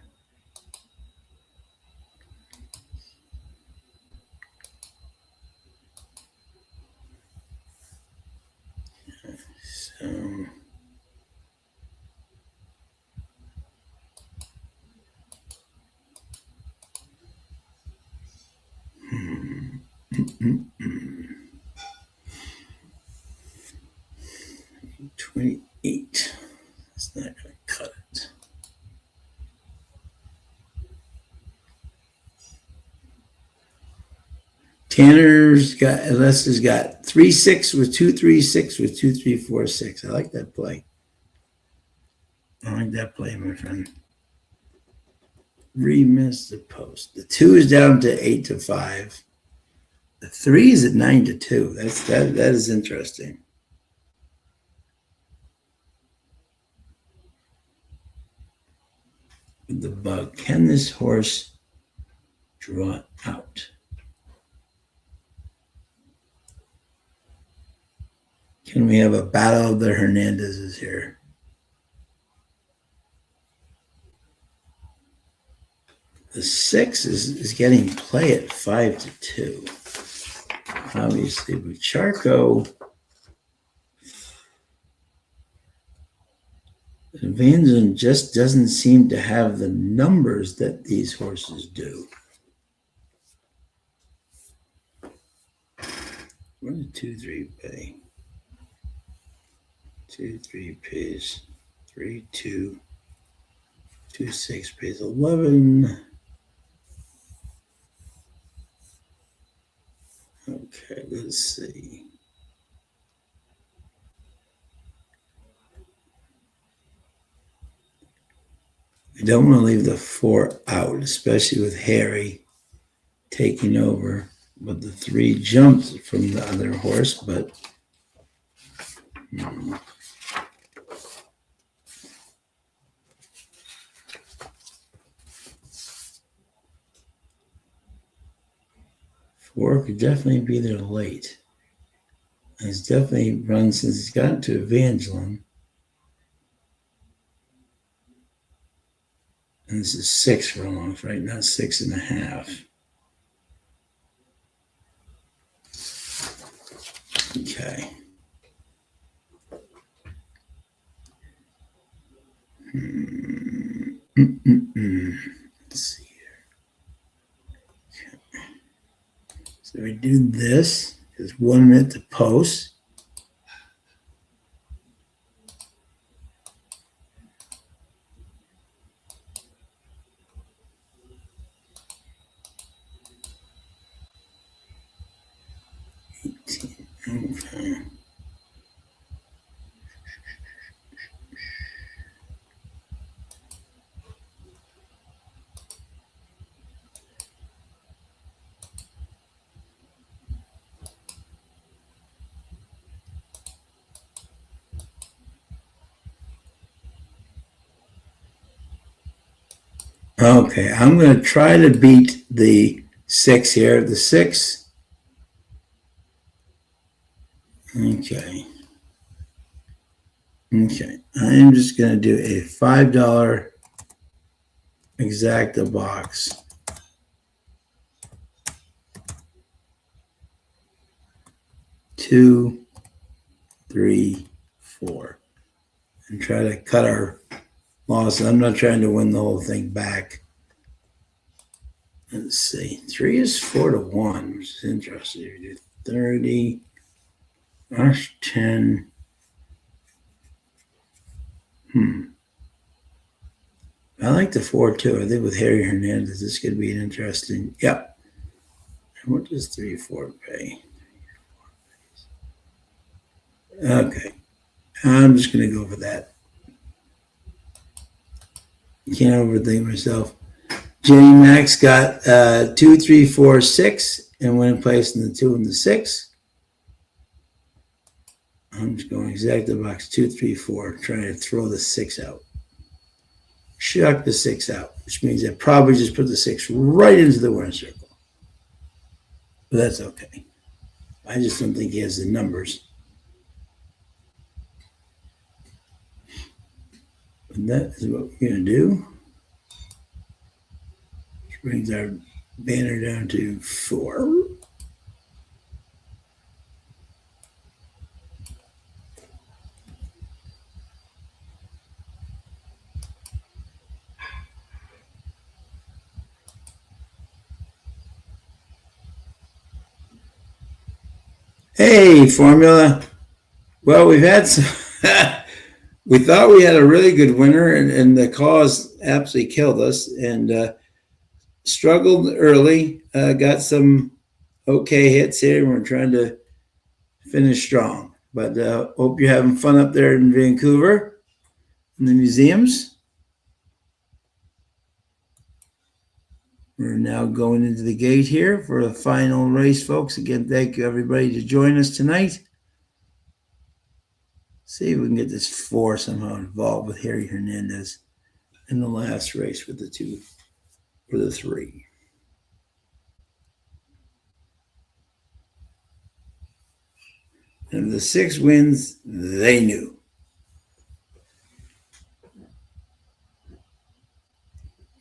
So, $28. That's not going to cut it. Lester's got 3-6 with 2-3-6 with 2-3-4-6. I like that play. My friend. 3 minutes to post. The 2 is down to 8-5. The 3 is at 9-2. That is interesting. with the bug. Can this horse draw it out? Can we have a battle of the Hernandezes here? The 6 is getting play at 5-2. Obviously, with Charco, Evangeline just doesn't seem to have the numbers that these horses do. What did 2-3 pay? 2-3 pays 3-2. 2-6 pays 11. Okay, let's see. We don't want to leave the 4 out, especially with Harry taking over. But the 3 jumped from the other horse, but 4 could definitely be there late. It's definitely run since it's gotten to Evangeline. And this is 6 furlongs, right? Not 6.5. Okay. Let's see here. Okay. So we do this. There's 1 minute to post. Okay. Okay, I'm going to try to beat the 6 here. The 6. Okay. Okay, I'm just going to do a $5 exacta box. 2, 3, 4. And try to cut our loss. I'm not trying to win the whole thing back. Let's see. 3 is 4-1, which is interesting. You do 30, rush 10. I like the 4 too. I think with Harry Hernandez, this could be an interesting. Yep. And what does 3-4 pay? Okay. I'm just going to go for that. Can't overthink myself. Jenny Max got 2, 3, 4, 6, and went in place in the 2 and the 6. I'm just going exacta box 2, 3, 4, trying to throw the 6 out. Chuck the 6 out, which means I probably just put the 6 right into the winner circle. But that's okay. I just don't think he has the numbers. And that is what we're going to do. Which brings our banner down to 4. Hey, formula. Well, we've had some. We thought we had a really good winner, and the cause absolutely killed us. And struggled early. Got some okay hits here. We're trying to finish strong. But hope you're having fun up there in Vancouver in the museums. We're now going into the gate here for the final race, folks. Again, thank you, everybody, to join us tonight. See if we can get this 4 somehow involved with Harry Hernandez. in the last race with the 2 or the 3. And the 6 wins, they knew.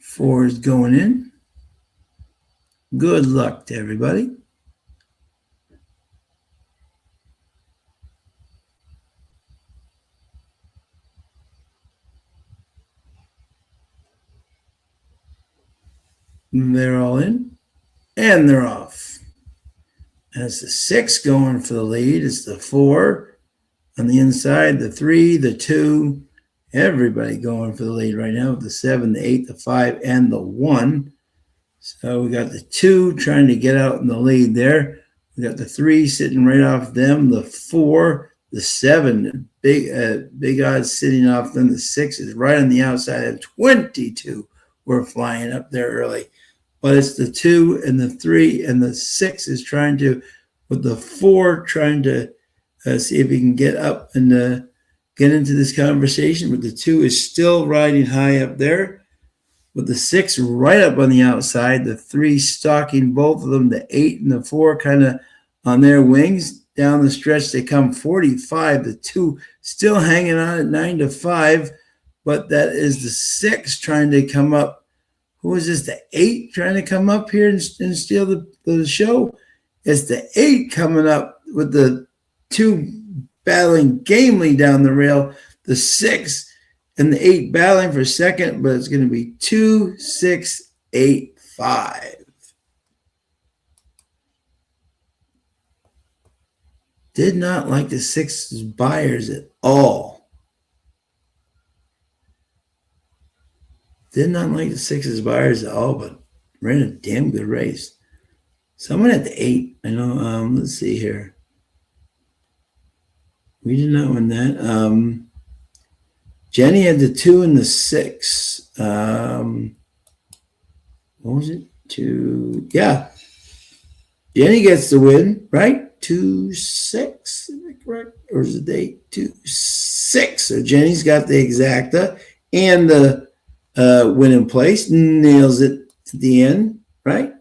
4 is going in. Good luck to everybody. They're all in, and they're off. That's the 6 going for the lead. It's the 4 on the inside, the 3, the 2. Everybody going for the lead right now. The 7, the 8, the 5, and the 1. So we got the 2 trying to get out in the lead there. We got the 3 sitting right off them. The 4, the 7, big odds sitting off them. The 6 is right on the outside, and 22 were flying up there early. But it's the 2 and the 3 and the 6 is trying to, with the 4 trying to see if he can get up and get into this conversation. But the 2 is still riding high up there, with the 6 right up on the outside, the 3 stalking both of them, the 8 and the 4 kind of on their wings. Down the stretch, they come 45, the 2 still hanging on at 9-5, but that is the 6 trying to come up. Who is this? The 8 trying to come up here and steal the show? It's the 8 coming up with the 2 battling gamely down the rail. The 6 and the 8 battling for second, but it's going to be 2, 6, 8, 5. Did not like the 6's buyers at all. Did not like the 6's buyers at all, but ran a damn good race. Someone at the 8. I know. Let's see here. We did not win that. Jenny had the 2 and the 6. What was it? 2. Yeah. Jenny gets the win, right? 2, 6. Is that correct? Or is it 8? 2, 6. So Jenny's got the exacta and the win in place. Nails it at the end, right?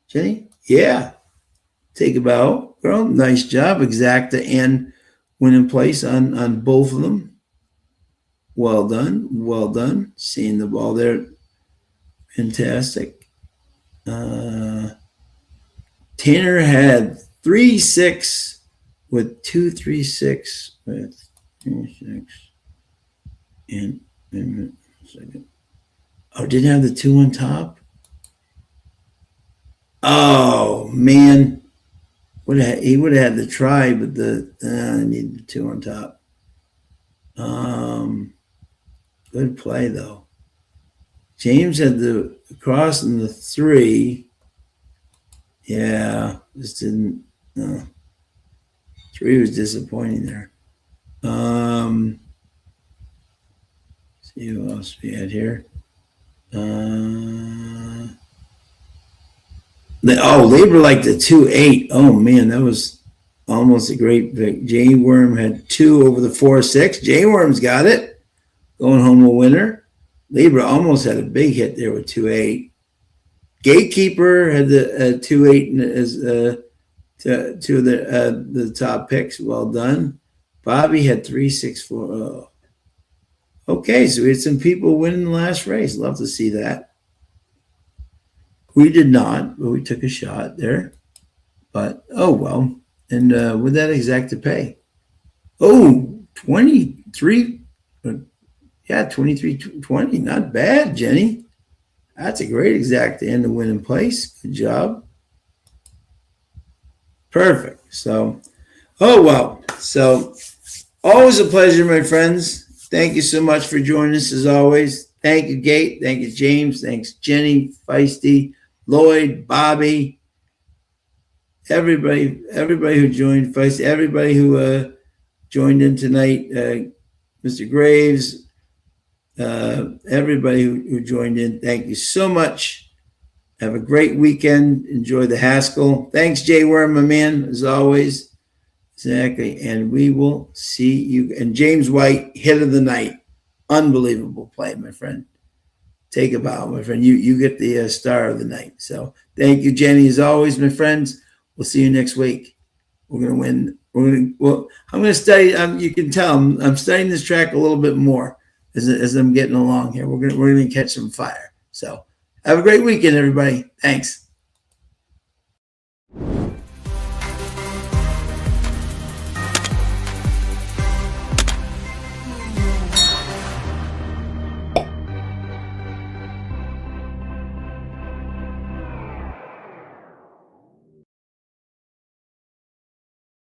Jenny? Yeah. Take a bow, girl. Nice job. Exacta and win in place on both of them. Well done. Well done. Seeing the ball there. Fantastic. Tanner had 3-6 with 2-3-6 with 3-6 and second. Oh, didn't have the 2 on top. Oh man, he would have had the try, but I need the 2 on top. Good play though. James had the cross and the 3. Yeah, just didn't. 3 was disappointing there. See who else we had here. Labor liked the 2-8. Oh man, that was almost a great pick. J Worm had 2 over the 4-6. J Worm's got it. Going home a winner. Labor almost had a big hit there with 2-8. Gatekeeper had the 2-8 as two of the top picks. Well done. Bobby had 3-6-4. Oh. Okay, so we had some people winning the last race. Love to see that. We did not, but we took a shot there. But, oh, well. And with that exacta pay. Oh, 23. Yeah, 23-20. Not bad, Jenny. That's a great exacta and the win in place. Good job. Perfect. So, oh, well. So, always a pleasure, my friends. Thank you so much for joining us as always. Thank you, Gate. Thank you, James. Thanks, Jenny, Feisty, Lloyd, Bobby, everybody who joined, Feisty, everybody who joined in tonight, Mr. Graves, everybody who joined in. Thank you so much. Have a great weekend. Enjoy the Haskell. Thanks, Jay Worm, my man, as always. Exactly. And we will see you. And James White, hit of the night. Unbelievable play, my friend. Take a bow, my friend. You get the star of the night. So thank you, Jenny, as always, my friends. We'll see you next week. We're gonna win. I'm gonna study. You can tell I'm studying this track a little bit more as I'm getting along here. We're gonna catch some fire. So have a great weekend, everybody. Thanks.